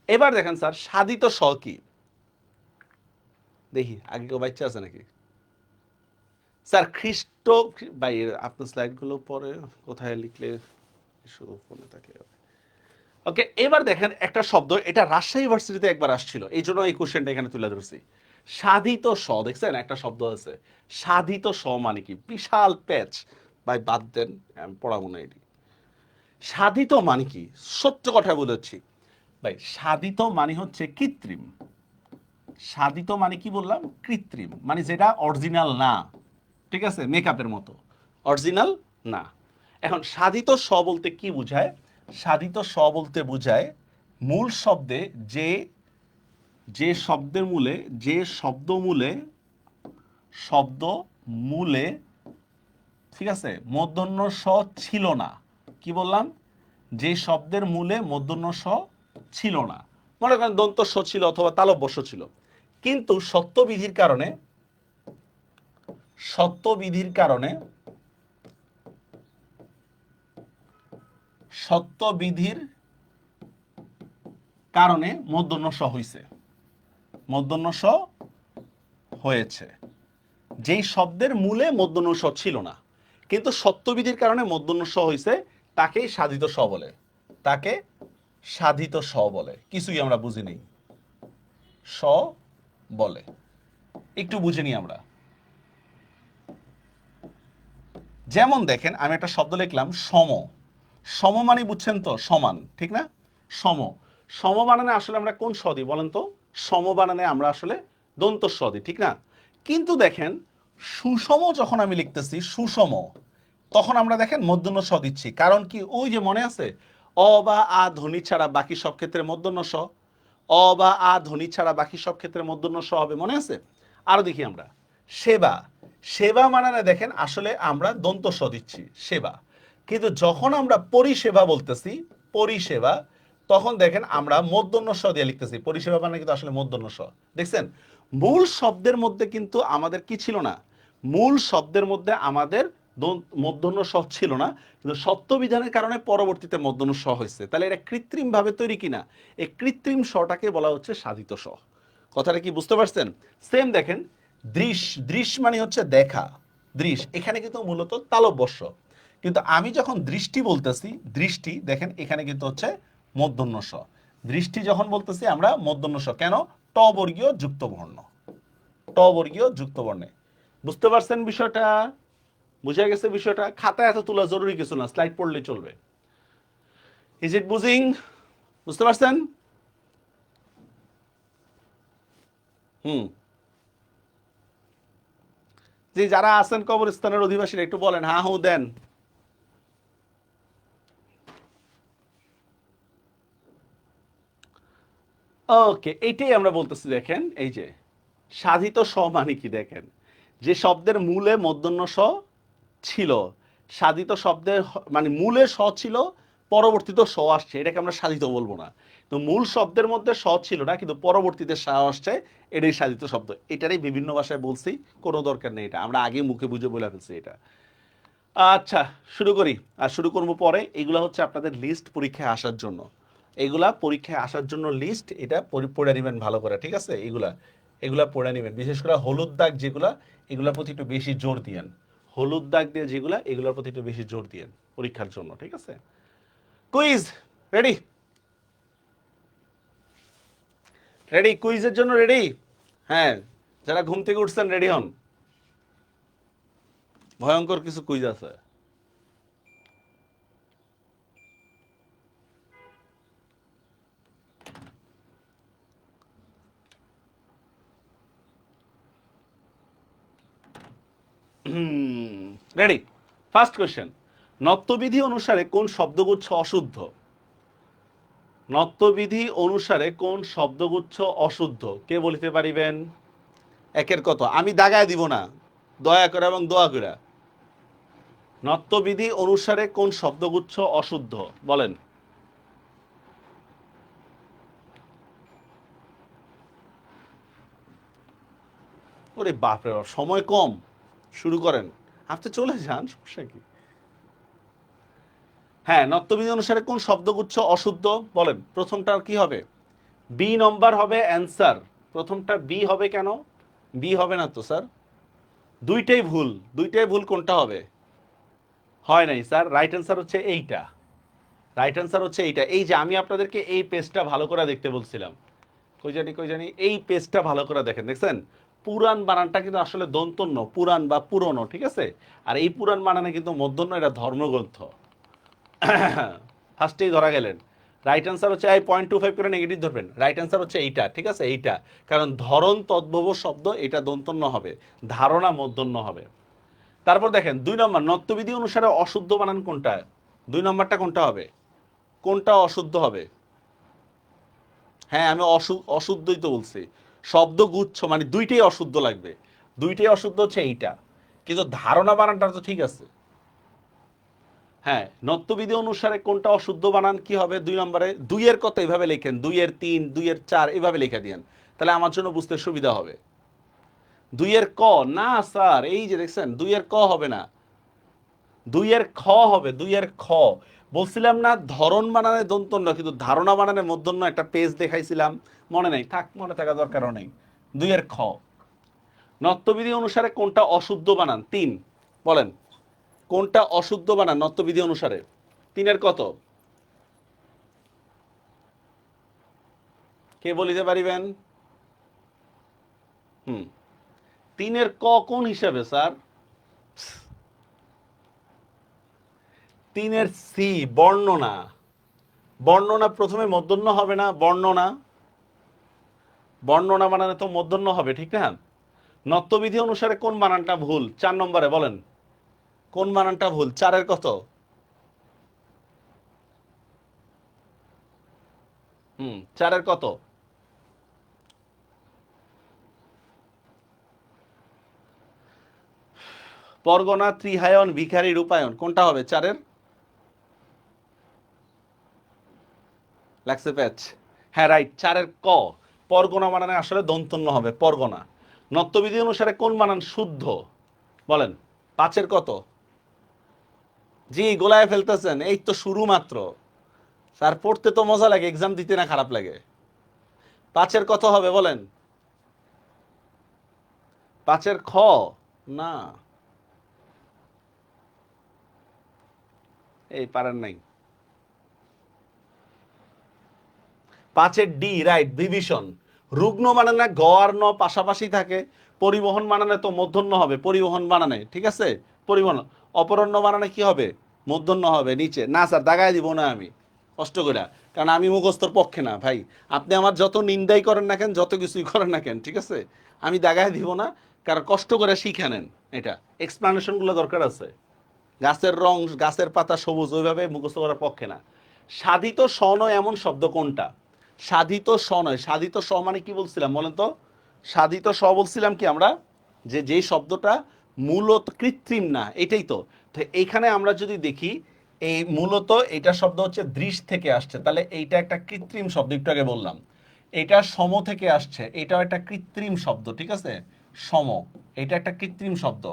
এবার দেখেন স্যার সাধিত স কি, দেখি আগে কেউ বাচ্চা আছে নাকি। স্যার খ্রিস্ট, ভাই আপনার স্লাইডগুলো পরে কোথায় লিখলে শুধু ফোনে থাকে। ওকে এবার দেখেন একটা শব্দ, এটা রাজশাহী ইউনিভার্সিটিতে একবার আসছিল, এই জন্য এই কোশ্চেনটা এখানে তুলে ধরছি। সাধিত স, দেখছেন একটা শব্দ আছে সাধিত স মানে কি, বিশাল প্যাচ। ভাই বাদ দেন, আমি পড়াবো না এটি। সাধিত মানে কি, সত্য কথা বলেছি ভাই, সাধিত মানে হচ্ছে কৃত্রিম। সাধিত মানে কি বললাম? কৃত্রিম, মানে যেটা অরিজিনাল না, ঠিক আছে, মেকআপের মতো, অরিজিনাল না। এখন সাধিত স বলতে কি বোঝায়? সাধিত স বলতে বোঝায় মূল শব্দে যে যে শব্দের মূলে যে শব্দ মূলে ঠিক আছে মূর্ধন্য স ছিল না। কি বললাম? যে শব্দের মূলে মূর্ধন্য স ছিল না, মনে করেন দন্ত স ছিল অথবা তালব্য স ছিল, কিন্তু সত্যবিধির কারণে সত্যবিধির কারণে সত্যবিধির কারণে মূর্ধন্য স হইছে, মূর্ধন্য স হয়েছে। যেই শব্দের মূলে মূর্ধন্য স ছিল না, কিন্তু সত্যবিধির কারণে মূর্ধন্য স হইছে, তাকেই সাধিত স বলে, তাকে সাধিত স বলে। কিছুই আমরা বুঝি নেই, স বলে। একটু বুঝে নিই আমরা। যেমন দেখেন, আমি একটা শব্দ লিখলাম সম। সম মানে বুঝছেন তো? সমান, ঠিক না? সম। সম বানানে আসলে আমরা কোন স দিই বলেন তো? সম বানানে আমরা আসলে দন্ত স দিই, ঠিক না? কিন্তু দেখেন, সুষম যখন আমি লিখতেছি, সুষম, তখন আমরা দেখেন মূর্ধন্য স দিচ্ছি। কারণ কি? ওই যে মনে আছে, অ বা আ ধ্বনি ছাড়া বাকি সব ক্ষেত্রে মূর্ধন্য স, অ বা আ ধ্বনি ছাড়া বাকি সব ক্ষেত্রে মূর্ধন্য স হবে, মনে আছে? আরো দেখি আমরা, সেবা। সেবা মানানে দেখেন আসলে আমরা দন্ত স দিচ্ছি, সেবা। কিন্তু যখন আমরা পরিষেবা বলতেছি, পরিষেবা, তখন দেখেন আমরা মূর্ধন্য স দিয়ে লিখতেছি। পরিষেবা মানে কিন্তু আসলে মূর্ধন্য স। দেখছেন, মূল শব্দের মধ্যে কিন্তু আমাদের কি ছিল না? মূল শব্দের মধ্যে আমাদের মূর্ধন্য স ছিল না, কিন্তু সত্যবিধানের কারণে পরবর্তীতে মূর্ধন্য স হয়েছে। তাহলে এটা কৃত্রিম ভাবে তৈরি কিনা? এই কৃত্রিম সটাকে বলা হচ্ছে সাধিত স। কথাটা কি বুঝতে পারছেন? সেম দেখেন, দৃশ, দৃশ মানে হচ্ছে দেখা, দৃশ, এখানে কিন্তু মূলত তালব্য স। কিন্তু আমি যখন দৃষ্টি বলতেছি, দৃষ্টি, দেখেন এখানে কিন্তু হচ্ছে মূর্ধন্য স। দৃষ্টি যখন বলতেছি আমরা মূর্ধন্য স, কেন? ট বর্গীয় যুক্ত বর্ণ, ট বর্গীয় যুক্ত বর্ণে। বুঝতে পারছেন বিষয়টা? বুঝে গেছে বিষয়টা? খাতা এত তোলা জরুরি কিছু না, স্লাইড পড়লে চলবে। ইজ ইট বুঝিং? বুঝতে পারছেন? হুম। যে যারা আছেন কবরস্থানের অধিবাসীরা একটু বলেন, হ্যাঁ হু দেন। ওকে, এইটাই আমরা বলতেছি। দেখেন, এই যে সাধিত স মানে কি দেখেন, যে শব্দের মূলে মূর্ধন্য স ছিল, সাধিত শব্দের মানে মূলে স ছিল, পরবর্তীতে স আসছে, এটাকে আমরা সাধিত বলবো না। তো মূল শব্দের মধ্যে স ছিল না, কিন্তু পরবর্তীতে স আসছে, এটাই সাধিত শব্দ। এটারই বিভিন্ন ভাষায় বলছি, কোনো দরকার নেই, এটা আমরা আগে মুখে বুঝে বলে ফেলছি এটা। আচ্ছা, শুরু করি। আর শুরু করবো পরে। এগুলা হচ্ছে আপনাদের লিস্ট পরীক্ষায় আসার জন্য, এগুলা পরীক্ষায় আসার জন্য লিস্ট, এটা পড়ে নেবেন ভালো করে, ঠিক আছে? এগুলা এগুলা পড়ে নেবেন, বিশেষ করে হলুদ দাগ যেগুলা, এগুলোর প্রতি একটু বেশি জোর দিয়েন। হলুদ দাগ দিয়ে যেগুলা, এগুলোর প্রতি একটু বেশি জোর দিয়েন পরীক্ষার জন্য, ঠিক আছে? Quiz ready? রেডি? কুইজের জন্য রেডি? হ্যাঁ, যারা ঘুম থেকে উঠছেন রেডি হন, ভয়ঙ্কর কিছু কুইজ আছে। রেডি? ফার্স্ট কোয়েশ্চেন, নত্যবিধি অনুসারে কোন শব্দগুচ্ছ অশুদ্ধ? নত্যবিধি অনুসারে কোন শব্দগুচ্ছ অশুদ্ধ? কে বলিতে পারিবেন? একের কত? আমি দাগায় দিব না, দয়া করে এবং দোয়া করে। নত্যবিধি অনুসারে কোন শব্দগুচ্ছ অশুদ্ধ? বলেন। ওরে বাপরে বাপ, সময় কম, শুরু করেন। আপনি চলে যান, সমস্যা কি? হ্যাঁ, নত্যবিধি অনুসারে কোন শব্দগুচ্ছ অশুদ্ধ? বলেন। প্রথমটা কি হবে? বি নম্বর হবে অ্যান্সার। প্রথমটা বি হবে কেন? বি হবে না তো স্যার, দুইটাই ভুল। দুইটাই ভুল, কোনটা হবে? হয় নাই স্যার, রাইট অ্যান্সার হচ্ছে এইটা। রাইট অ্যান্সার হচ্ছে এইটা। এই যে আমি আপনাদেরকে এই পেজটা ভালো করে দেখতে বলছিলাম, কই জানি এই পেজটা ভালো করে দেখেন, দেখছেন? পুরাণ বানানটা কিন্তু আসলে দন্তন্য, পুরাণ বা পুরনো, ঠিক আছে? আর এই পুরাণ বানানে কিন্তু মধ্যন্য, এটা ধর্মগ্রন্থ। ফার্স্টেই ধরা গেলেন। রাইট অ্যান্সার হচ্ছে এই 0.25 করে নেগেটিভ ধরবেন, রাইট অ্যান্সার হচ্ছে এইটা, ঠিক আছে এইটা, কারণ ধরন তদ্ভব শব্দ, এটা দন্তন্য হবে, ধারণা মূর্ধন্য হবে। তারপর দেখেন 2 নম্বর, নত্যবিধি অনুসারে অশুদ্ধ বানান কোনটা? 2 নম্বরটা কোনটা হবে? কোনটা অশুদ্ধ হবে? হ্যাঁ আমি অশুদ্ধই তো বলছি, শব্দগুচ্ছ মানে দুইটাই অশুদ্ধ লাগবে, দুইটাই অশুদ্ধ হচ্ছে এইটা, কিন্তু ধারণা বানানটা তো ঠিক আছে। হ্যাঁ নত্যবিধি অনুসারে কোনটা অশুদ্ধ বানান কি হবে? 2 নম্বরে 2 এর কত এইভাবে লেখেন, 2 এর 3, 2 এর 4 এইভাবে লিখে দিয়েন, তাহলে আমার জন্য বুঝতে সুবিধা হবে। 2 এর ক না স্যার, এই যে দেখছেন 2 এর ক হবে না, 2 এর খ হবে, 2 এর খ। বলছিলাম না ধরন বানানে দন্তন্য, কিন্তু ধারণা বানানে মূর্ধন্য, একটা পেজ দেখাইছিলাম, মনে নেই? থাক, মনে থাকা দরকারও নেই। 2 এর খ। নত্যবিধি অনুসারে কোনটা অশুদ্ধ বানান? 3 বলেন, কোনটা অশুদ্ধ বানান নত্যবিধি অনুসারে? 3 এর কত? কে বলিতে পারিবেন? 3 এর ক কোন হিসাবে স্যার? 3 এর সি বর্ণনা, বর্ণনা প্রথমে মূর্ধন্য হবে না? বর্ণনা, বর্ণনা বানানে তো মূর্ধন্য হবে, ঠিক না? নত্যবিধি অনুসারে কোন বানানটা ভুল? 4 নম্বরে বলেন, কোন বানানটা ভুল? 4 এর কত? হুম, 4 এর কত? পরগনা, ত্রিহায়ন, ভিখারি, রূপায়ণ, কোনটা হবে 4 এর? লাগছে প্যাচ? হ্যাঁ রাইট, 4 এর ক। পরগনা বানানে আসলে দন্তন্য হবে, পরগনা। নত্যবিধি অনুসারে কোন বানান শুদ্ধ? বলেন, 5 এর কত? জি গোলায় ফেলতেছেন, এই তো শুরু মাত্র স্যার, পড়তে তো মজা লাগে, এক্সাম দিতে না খারাপ লাগে। 5 এর কত হবে বলেন? 5 এর খ না, এই পারেন নাই। 5 এর ডি রাইট, বিভীষণ। রুগ্ন বানানে গ আর ন পাশাপাশি থাকে, পরিবহন বানানে তো মূর্ধন্য হবে, পরিবহন বানানে, ঠিক আছে, পরিবহন। অপরণ্য বানানে কি হবে? মূর্ধন্য হবে নিচে। না স্যার দাগায় দিব না আমি কষ্ট করে, কারণ আমি মুখস্থর পক্ষে না ভাই। আপনি আমার যত নিন্দাই করেন না কেন, যত কিছুই করেন না কেন, ঠিক আছে, আমি দাগায় দিব না, কারণ কষ্ট করে শিখে নেন, এটা এক্সপ্লানেশন গুলো দরকার আছে। গাছের রং, গাছের পাতা সবুজ, ওইভাবে মুখস্থ করার পক্ষে না। সাধিত স নয় এমন শব্দ কোনটা? সাধিত স নয়, সাধিত স মানে কি বলছিলাম বলেন তো? সাধিত স বলছিলাম কি আমরা, যে যেই শব্দটা মূলত কৃত্রিম না, এটাই তো। তো এইখানে আমরা যদি দেখি, এই মূলত এটা শব্দ হচ্ছে দৃশ থেকে আসছে, তাহলে এইটা একটা কৃত্রিম শব্দ, একটু আগে বললাম। এটা সম থেকে আসছে, এটাও একটা কৃত্রিম শব্দ, ঠিক আছে, সম, এটা একটা কৃত্রিম শব্দ।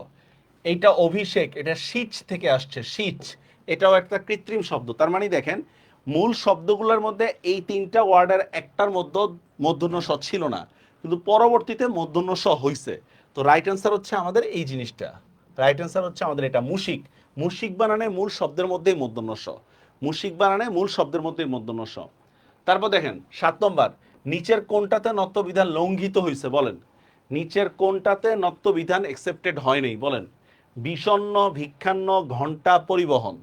এইটা অভিষেক, এটা সিচ থেকে আসছে, সিচ, এটাও একটা কৃত্রিম শব্দ। তার মানে দেখেন, মূল শব্দগুলোর মধ্যে এই 3টা ওয়ার্ডের একটার মধ্যে মূর্ধন্য স ছিল না, কিন্তু পরবর্তীতে মূর্ধন্য স হইছে। তো রাইট অ্যান্সার হচ্ছে আমাদের এই জিনিসটা, রাইট অ্যান্সার হচ্ছে আমাদের এটা, মুশিক। মুশিক বানানে মূল শব্দের মধ্যেই মূর্ধন্য স, মুশিক বানানে মূল শব্দের মধ্যেই মূর্ধন্য স। তারপর দেখেন 7 নম্বর, নিচের কোনটাতে নত্যবিধান লঙ্ঘিত হয়েছে বলেন? নিচের কোনটাতে নত্যবিধান একসেপ্টেড হয় নাই বলেন? বিষণ্ণ, ভিক্ষান্ন, ঘন্টা, পরিবহন,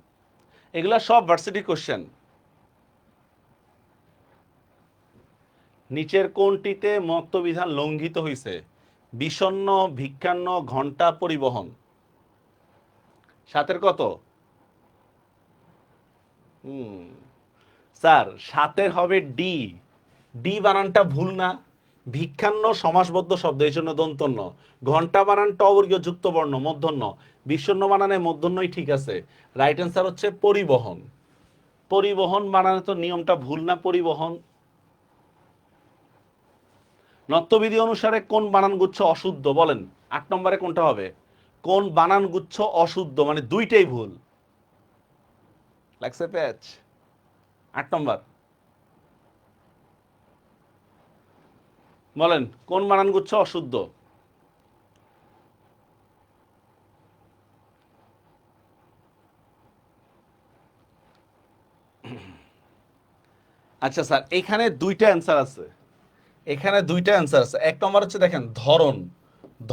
এগুলা সব ভার্সিটি কোশ্চেন। নিচের কোনটিতে মতবিধান লঙ্ঘিত হয়েছে? বিষণ্ণ, ভিক্ষান্ন, ঘন্টা, পরিবহন। 7 কত? স্যার 7 হবে ডি, ডি বানানটা ভুল না? ভিক্ষান্ন সমাসবদ্ধ শব্দ, এই জন্য দন্তন্য। ঘন্টা বানান ট বর্গীয় যুক্ত বর্ণ, মূর্ধন্য। বিষণ্ণ বানানে মূর্ধন্যই ঠিক আছে। রাইট অ্যান্সার হচ্ছে পরিবহন। পরিবহন বানানে তো নিয়মটা ভুল না? পরিবহন। নত্যবিধি অনুসারে কোন বানানগুচ্ছ অশুদ্ধ বলেন? 8 নম্বরে কোনটা হবে? কোন বানানগুচ্ছ অশুদ্ধ, মানে দুইটাই ভুল। লাগছে প্যাচ? 8 নম্বর বলেন, কোন বানানগুচ্ছ অশুদ্ধ? আচ্ছা স্যার, এখানে দুইটা অ্যান্সার আছে, এখানে দুইটা অ্যান্সার আছে। 1 নম্বর হচ্ছে দেখেন ধরন,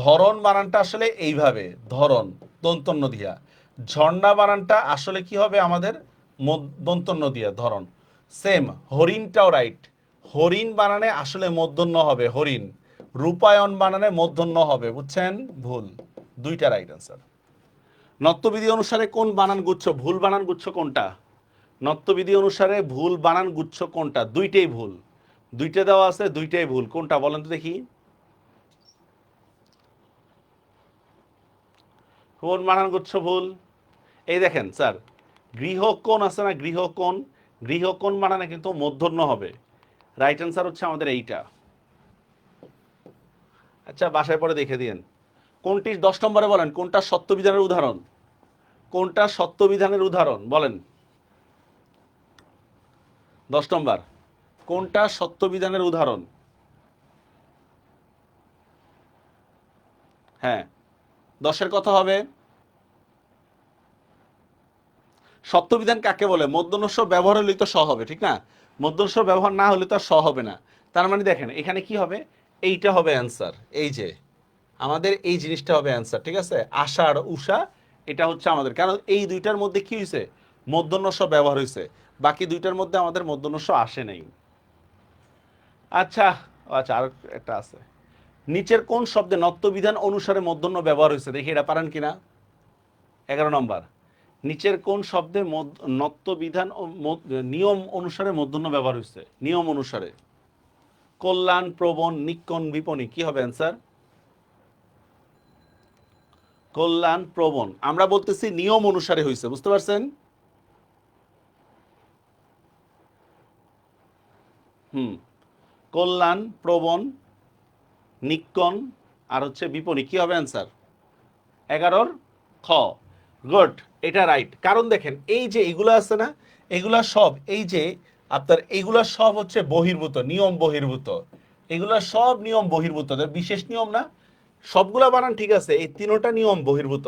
ধরন বানানটা আসলে এইভাবে, ধরন দন্তন্য দিয়া। ঝর্ণা বানানটা আসলে কি হবে আমাদের? দন্তন্য দিয়া, ধরন। সেম, হরিণটাও রাইট। হরিণ বানানে আসলে মূর্ধন্য হবে হরিণ, রূপায়ণ বানানে মূর্ধন্য হবে, বুঝছেন? ভুল, দুইটা রাইট আনসার। নত্যবিধি অনুসারে কোন বানান গুচ্ছ ভুল বানান গুচ্ছ কোনটা? নত্যবিধি অনুসারে ভুল বানান গুচ্ছ কোনটা? দুইটাই ভুল, দুইটা দেওয়া আছে, দুইটাই ভুল, কোনটা বলেন তো দেখি? কোন বানান গুচ্ছ ভুল? এই দেখেন স্যার, গৃহকোণ আছে না, গৃহকোণ, গৃহকোণ বানানে কিন্তু মূর্ধন্য হবে। রাইট অ্যান্সার হচ্ছে আমাদের এইটা। আচ্ছা বাসায় পরে দেখে দিয়েন। কোনটি 10 নম্বরে বলেন কোনটা সত্যবিধানের উদাহরণ? কোনটা সত্যবিধানের উদাহরণ বলেন? 10 নম্বর, কোনটা সত্যবিধানের উদাহরণ? হ্যাঁ, 10-এর কথা হবে। সত্যবিধান কাকে বলে? মূর্ধন্য ষ ব্যবহার হলেই তো স হবে, ঠিক না? মূর্ধন্য ষ ব্যবহার না হলে তো আর স হবে না। তার মানে দেখেন এখানে কি হবে, এইটা হবে অ্যান্সার, এই যে আমাদের এই জিনিসটা হবে অ্যান্সার, ঠিক আছে? আষাঢ় উষা, এটা হচ্ছে আমাদের, কারণ এই দুইটার মধ্যে কি হয়েছে, মূর্ধন্য ষ ব্যবহার হয়েছে, বাকি দুইটার মধ্যে আমাদের মূর্ধন্য ষ আসে নাই। আচ্ছা, আচ্ছা আর একটা আছে, নিচের কোন শব্দে নত্যবিধান অনুসারে মূর্ধন্য ব্যবহার হয়েছে, দেখি এটা পারেন কিনা। 11 নম্বর, নিচের কোন শব্দে নত্যবিধান নিয়ম অনুসারে মূর্ধন্য ব্যবহার হয়েছে? নিয়ম অনুসারে, কল্যাণ, প্রবণ, নিক্কণ, বিপণী, কি হবে অ্যান্সার? কল্যাণ, প্রবণ। আমরা বলতেছি নিয়ম অনুসারে হয়েছে, বুঝতে পারছেন? কল্যাণ, প্রবণ, নিক্কণ আর হচ্ছে বিপণী, কি হবে অ্যান্সার? 11-র খ। গুড, এটা রাইট। কারণ দেখেন এই যে এগুলো আছে না, এগুলা সব, এই যে আপনার এইগুলা সব হচ্ছে বহির্ভূত, নিয়ম বহির্ভূত, এগুলা সব নিয়ম বহির্ভূত, বিশেষ নিয়ম না, সবগুলা বানান ঠিক আছে, এই তিনোটা নিয়ম বহির্ভূত।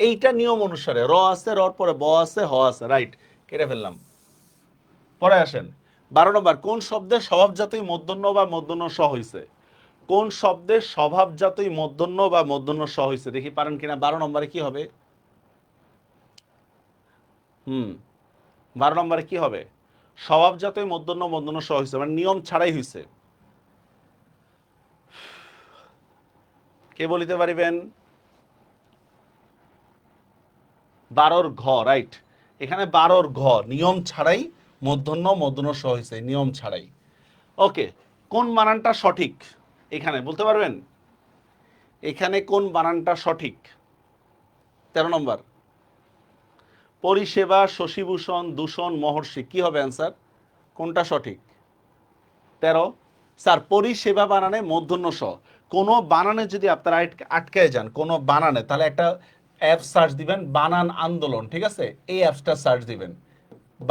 এইটা নিয়ম অনুসারে র আছে, রর পরে ব আছে, হ আছে, রাইট, কেটে ফেললাম। পরে আসেন 12 নম্বর, কোন শব্দের স্বভাবজাতই মূর্ধন্য বা মূর্ধন্য স হইছে? কোন শব্দের স্বভাবজাতই মূর্ধন্য বা মূর্ধন্য স হইছে, দেখি পারেন কিনা। 12 নম্বরে কি হবে? 12 নম্বরে কি হবে? স্বভাবজাতই মূর্ধন্য মূর্ধন্য স হইছে, মানে নিয়ম ছাড়াই হইছে। কে বলিতে পারিবেন? 12-র ঘ, রাইট। এখানে 12-র ঘ, নিয়ম ছাড়াই মূর্ধন্য মূর্ধন্য স হইছে, নিয়ম ছাড়াই। ওকে, কোন বানানটা সঠিক এখানে বলতে পারবেন? এখানে কোন বানানটা সঠিক? 13 নম্বর, পরিষেবা, শশীভূষণ, দূষণ, মহর্ষি, কি হবে অ্যান্সার? কোনটা সঠিক? 13। স্যার পরিষেবা বানানে মূর্ধন্য স, কোনো বানানে যদি আপনারা আটকায় যান কোনো বানানে, তাহলে একটা অ্যাপ সার্চ দিবেন বানান আন্দোলন, ঠিক আছে? এই অ্যাপসটা সার্চ দিবেন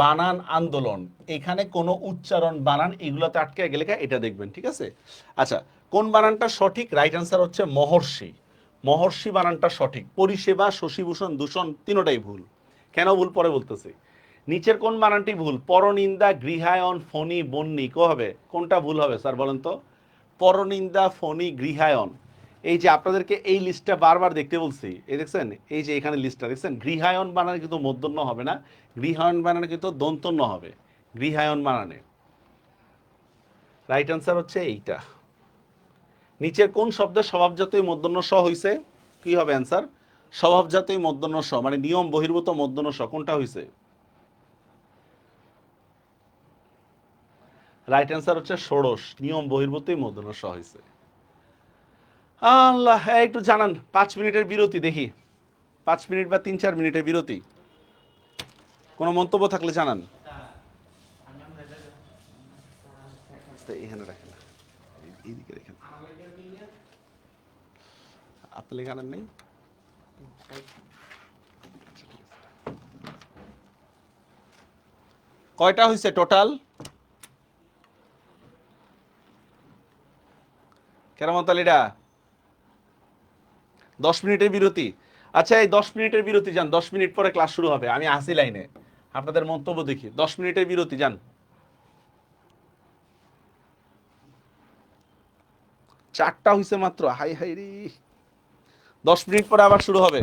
বানান আন্দোলন, এখানে কোনো উচ্চারণ বানান এগুলোতে আটকে গেলে এটা দেখবেন, ঠিক আছে? আচ্ছা, কোন বানানটা সঠিক? রাইট আনসার হচ্ছে মহর্ষি, মহর্ষি বানানটা সঠিক। পরিষেবা, শশীভূষণ, দূষণ তিনোটাই ভুল। কেন ভুল পরে বলতেছি। নিচের কোন বানানটি ভুল? পরনিন্দা, গৃহায়ন, ফণি, বন্যি, কো হবে? কোনটা ভুল হবে স্যার বলেন তো? পরনিন্দা, ফণি, গৃহায়ন, এই যে আপনাদেরকে এই লিস্টটা বারবার দেখতে বলছি, এই দেখছেন এই যে এখানে লিস্টটা দেখছেন, গৃহায়ন বানানে কিন্তু মূর্ধন্য হবে না, গৃহায়ন বানানে কিন্তু দন্তন্য হবে, গৃহায়ন বানানে। রাইট আনসার হচ্ছে এইটা। নিচের কোন শব্দের স্বভাবজাতই মূর্ধন্য স হইছে? কি হবে অ্যান্সার? স্বভাবজাতই মূর্ধন্য স, মানে নিয়ম বহির্ভূত মূর্ধন্য স, কোনটা হইছে? রাইট অ্যান্সার হচ্ছে ষোড়শ, নিয়ম বহির্ভূতই মূর্ধন্য স হইছে। আল্লাহ, একটু জানান, 5 মিনিটের বিরতি দেখি, 5 মিনিট বা 3-4 মিনিটের বিরতি, কোনো মন্তব্য থাকলে জানান। এখানে রাখেন, এইদিকে রেখেন, আপনি লেখানের নেই। কয়টা হয়েছে টোটাল? কেরামত আলীরা 10 মিনিটের বিরতি। আচ্ছা এই 10 মিনিটের বিরতি যান, 10 মিনিট পরে ক্লাস শুরু হবে, আমি আসি লাইনে, আপনাদের মন্তব্য দেখি। 10 মিনিটের বিরতি যান। 4টা হয়েছে মাত্র, হাই হাই রে। 10 মিনিট পরে আবার শুরু হবে।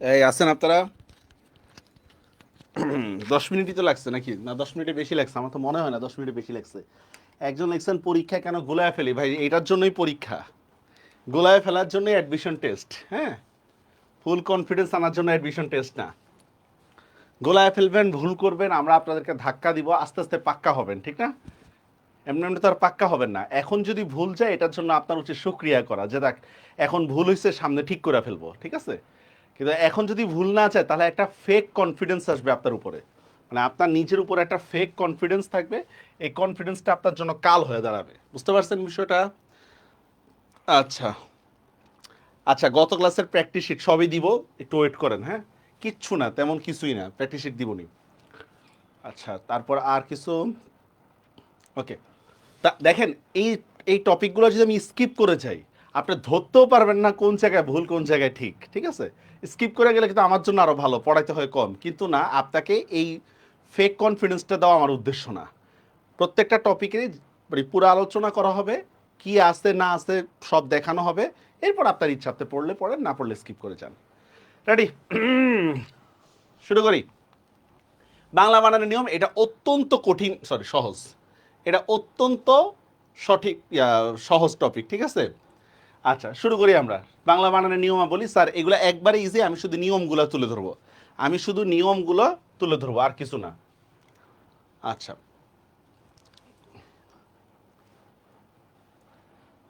এই আছেন আপনারা? 10 মিনিটই তো লাগছে নাকি? না 10 মিনিটে বেশি লাগছে, আমার তো মনে হয় না 10 মিনিটে বেশি লাগছে। একজন লিখছেন পরীক্ষা কেন গোলায় ফেলি, ভাই এটার জন্যই পরীক্ষা, গোলায় ফেলার জন্যই অ্যাডমিশন টেস্ট। হ্যাঁ, ফুল কনফিডেন্স আনার জন্য অ্যাডমিশন টেস্ট না। গোলায় ফেলবেন, ভুল করবেন, আমরা আপনাদেরকে ধাক্কা দিব, আস্তে আস্তে পাক্কা হবেন, ঠিক না? এমনি এমনি তো আর পাক্কা হবেন না। এখন যদি ভুল যায় এটার জন্য আপনার উচিত সুক্রিয়া করা, যে দেখ এখন ভুল হয়েছে, সামনে ঠিক করে ফেলবো, ঠিক আছে? কিন্তু এখন যদি ভুল না চায় তাহলে একটা ফেক কনফিডেন্স আসবে আপনার উপরে, মানে আপনার নিজের উপরে একটা ফেক কনফিডেন্স থাকবে। এই কনফিডেন্সটা আপনার জন্য কাল হয়ে দাঁড়াবে। বুঝতে পারছেন বিষয়টা? আচ্ছা, আচ্ছা, গত ক্লাসের প্র্যাকটিস শিট সবই দিব, একটু ওয়েট করেন। হ্যাঁ, কিচ্ছু না, তেমন কিছুই না, প্র্যাকটিস শিট দিবনি। আচ্ছা, তারপর আর কিছু? ওকে, তা দেখেন, এই এই টপিকগুলো যদি আমি স্কিপ করে যাই, আপনি ধরতেও পারবেন না কোন জায়গায় ভুল কোন জায়গায় ঠিক, ঠিক আছে? স্কিপ করে গেলে কিন্তু আমার জন্য আরো ভালো, পড়াইতে হয় কম, কিন্তু না, আপনাকে এই ফেক কনফিডেন্সটা দেওয়া আমার উদ্দেশ্য না। প্রত্যেকটা টপিকেরই মানে পুরো আলোচনা করা হবে, কি আছে না আছে সব দেখানো হবে। এরপর আপনার ইচ্ছা, আপনি পড়লে পড়েন, না পড়লে স্কিপ করে যান। রেডি? শুরু করি। বাংলা বানানের নিয়ম, এটা অত্যন্ত কঠিন, সরি সহজ, এটা অত্যন্ত সঠিক সহজ টপিক, ঠিক আছে? আচ্ছা, শুরু করি আমরা। বাংলা বানানের নিয়মাবলী, স্যার এগুলো একবারে ইজি, আমি শুধু নিয়মগুলো তুলে ধরবো, আমি শুধু নিয়মগুলো তুলে ধরবো, আর কিছু না। আচ্ছা,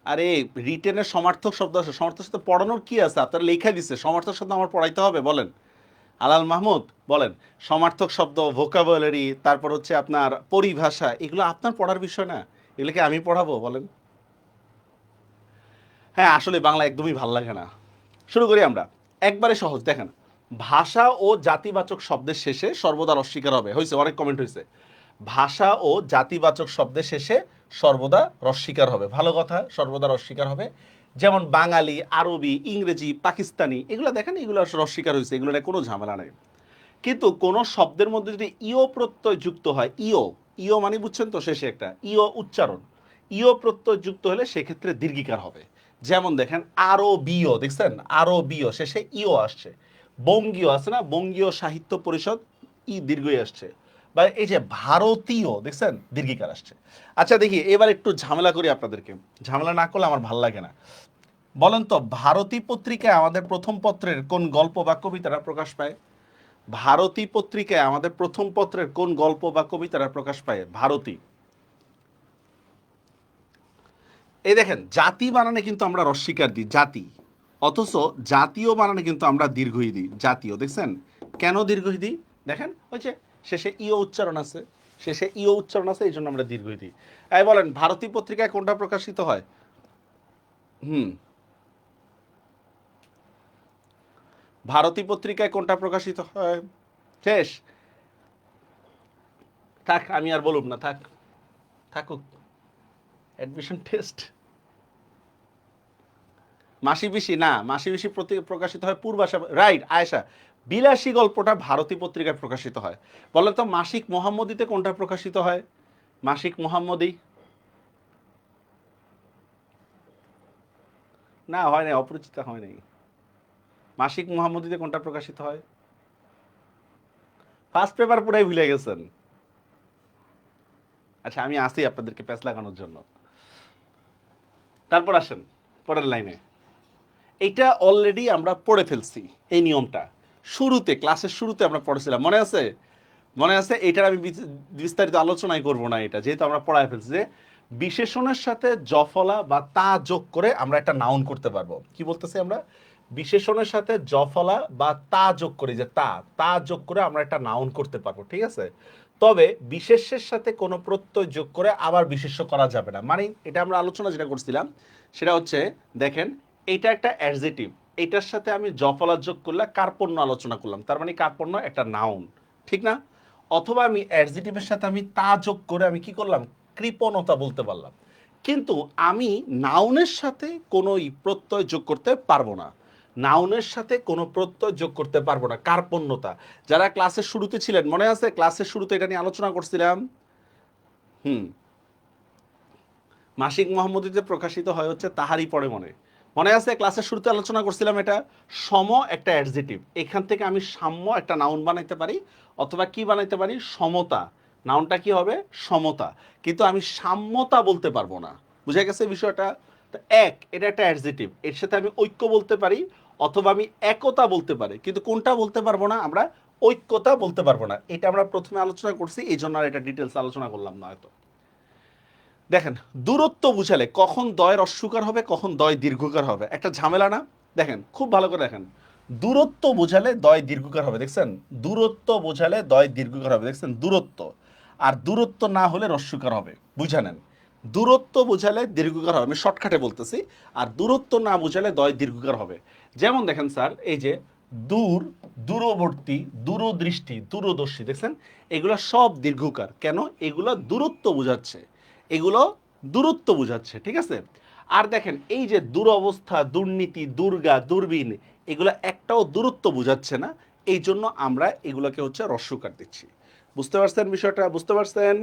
আরে রিটেনের সমার্থক শব্দ আছে, সমার্থক শব্দ পড়ানোর কি আছে? আপনারা লেখা দিচ্ছে, সমার্থক শব্দ আমার পড়াইতে হবে? বলেন আলাল মাহমুদ, বলেন। সমার্থক শব্দ, ভোকাবুলারি, তারপর হচ্ছে আপনার পরিভাষা, এগুলো আপনার পড়ার বিষয় না, এগুলোকে আমি পড়াবো? বলেন। হ্যাঁ, আসলে বাংলা একদমই ভাল লাগে না। শুরু করি আমরা, একবারে সহজ, দেখেন। ভাষা ও জাতিবাচক শব্দের শেষে সর্বদা রস্বীকার হবে, হয়েছে, অনেক কমেন্ট হয়েছে। ভাষা ও জাতিবাচক শব্দের শেষে সর্বদা রস্বীকার হবে, ভালো কথা, সর্বদা রস্বীকার হবে। যেমন বাঙালি, আরবি, ইংরেজি, পাকিস্তানি, এগুলো দেখেন, এগুলো রস্বীকার হয়েছে, এগুলো নিয়ে কোনো ঝামেলা নেই। কিন্তু কোন শব্দের মধ্যে যদি ইও প্রত্যয় যুক্ত হয়, ইও, ইও মানে বুঝছেন তো, শেষে একটা ইও উচ্চারণ, ইও প্রত্যয় যুক্ত হলে সেক্ষেত্রে দীর্ঘিকার হবে। যেমন দেখেন আরবীয়, দেখছেন আরবীয়, শেষে ইও আসছে। বঙ্গীয় আছে না, বঙ্গীয় সাহিত্য পরিষদ, ই দীর্ঘই আসছে। বা এই যে ভারতীয়, দেখছেন দীর্ঘিকার আসছে। আচ্ছা দেখি, এবার একটু ঝামেলা করি আপনাদেরকে, ঝামেলা না করলে আমার ভাল লাগে না। বলেন তো, ভারতী পত্রিকায় আমাদের প্রথম পত্রের কোন গল্প বা কবিতাটা প্রকাশ পায়? ভারতী পত্রিকায় আমাদের প্রথম পত্রের কোন গল্প বা কবিতাটা প্রকাশ পায়? ভারতী। এই দেখেন, জাতি বানানে কিন্তু আমরা রস্বীকার দিই, জাতি, অথচ জাতীয় বানানে কিন্তু আমরা দীর্ঘই দিই, জাতীয়, দেখছেন? কেন দীর্ঘই দিই? দেখেন, ওই যে শেষে ইও উচ্চারণ আছে, শেষে ইও উচ্চারণ আছে, এই জন্য আমরা দীর্ঘই দিই। এই বলেন, ভারতী পত্রিকায় কোনটা প্রকাশিত হয়? হুম, ভারতী পত্রিকায় কোনটা প্রকাশিত হয়? শেষ। থাক, আমি আর বলুন না, থাক, থাকুক। Admission test. মাসি পিসি না, মাসি পিসি প্রকাশিত হয় পূর্বাশা, রাইট আয়েশা। বিলাসী গল্পটা ভারতী পত্রিকায় প্রকাশিত হয়। বলেন তো, মাসিক মোহাম্মদীতে কোনটা প্রকাশিত হয়? মাসিক মোহাম্মদী। না, হয় নাই, অপরিচিতা হয় নাই। মাসিক মোহাম্মদীতে কোনটা প্রকাশিত হয়? ফার্স্ট পেপার পুরাই ভুলে গেছেন। আচ্ছা, আমি আসি আপনাদেরকে প্যাচ লাগানোর জন্য। তারপর আসেন পরের লাইনে। এটা অলরেডি আমরা পড়ে ফেলছি, এই নিয়মটা শুরুতে, ক্লাসের শুরুতে আমরা পড়েছিলাম, মনে আছে? মনে আছে? এটার আমি বিস্তারিত আলোচনাই করব না, এটা যেহেতু আমরা পড়ায় ফেলছি যে বিশেষণের সাথে জফলা বা তা যোগ করে আমরা একটা নাউন করতে পারবো। কি বলতেছি আমরা? বিশেষণের সাথে জফলা বা তা যোগ করে, যে তা, তা যোগ করে আমরা একটা নাউন করতে পারবো, ঠিক আছে? তবে বিশেষ্যের সাথে কোনো প্রত্যয় যোগ করে আবার বিশেষ্য করা যাবে না। মানে এটা আমরা আলোচনা যেটা করছিলাম সেটা হচ্ছে, দেখেন, এটা একটা অ্যাডজেটিভ, এটার সাথে আমি জফলা যোগ করলে কার্পণ্য আলোচনা করলাম, তার মানে কার্পণ্য একটা নাউন, ঠিক না? অথবা আমি অ্যাডজেটিভের সাথে আমি তা যোগ করে আমি কি করলাম? কৃপণতা বলতে পারলাম। কিন্তু আমি নাউনের সাথে কোনো প্রত্যয় যোগ করতে পারবো না, নাউনের সাথে কোনো প্রত্যয় যোগ করতে পারবো না, কার্পণ্যতা। যারা ক্লাসের শুরুতে ছিলেন, মনে আছে ক্লাসের শুরুতে এটা নিয়ে আলোচনা করছিলাম। হুম, মাসিক মোহাম্মদীতে প্রকাশিত হয় হচ্ছে তাহারি পড়ে মনে, মনে আছে ক্লাসের শুরুতে আলোচনা করছিলাম এটা সম একটা অ্যাডজেটিভ, এখান থেকে আমি সাম্য একটা নাউন বানাইতে পারি অথবা কি বানাইতে পারি সমতা, নাউনটা কি হবে সমতা, কিন্তু আমি সাম্যতা বলতে পারবো না। বুঝা গেছে বিষয়টা? তো এক এটা একটা অ্যাডজেটিভ, এর সাথে আমি ঐক্য বলতে পারি অথবা আমি একতা বলতে পারি, কিন্তু কোনটা বলতে পারবো না আমরা ঐক্যতা বলতে পারবো না। এটা আমরা প্রথমে আলোচনা করছি, এই জন্য আর এটা ডিটেলস আলোচনা করলাম না হয়তো। দেখেন দূরত্ব বুঝালে কখন দয় রস্যকার হবে কখন দয় দীর্ঘকার হবে, একটা ঝামেলা না? দেখেন খুব ভালো করে দেখেন, দূরত্ব বোঝালে দয় দীর্ঘকার হবে, দেখছেন? দূরত্ব বোঝালে দয় দীর্ঘকার হবে, দেখছেন? দূরত্ব। আর দূরত্ব না হলে রস্যকার হবে, বুঝা নেন। দূরত্ব বোঝালে দীর্ঘকার হবে, আমি শর্টকাটে বলতেছি। আর দূরত্ব না বোঝালে দয় দীর্ঘকার হবে। যেমন দেখেন স্যার, এই যে দূর, দূরবর্তী, দূরদৃষ্টি, দূরদর্শী, দেখছেন? এগুলা সব দীর্ঘকার। কেন? এগুলা দূরত্ব বোঝাচ্ছে, এগুলো দূরত্ব বোঝাচ্ছে, ঠিক আছে? আর দেখেন এই যে দুরবস্থা, দুর্নীতি, দুর্গা, দূরবীন, এগুলো একটাও দূরত্ব বোঝাচ্ছে না, এই জন্য আমরা এগুলোকে হচ্ছে রস্যকার দিচ্ছি। বুঝতে পারছেন বিষয়টা? বুঝতে পারছেন?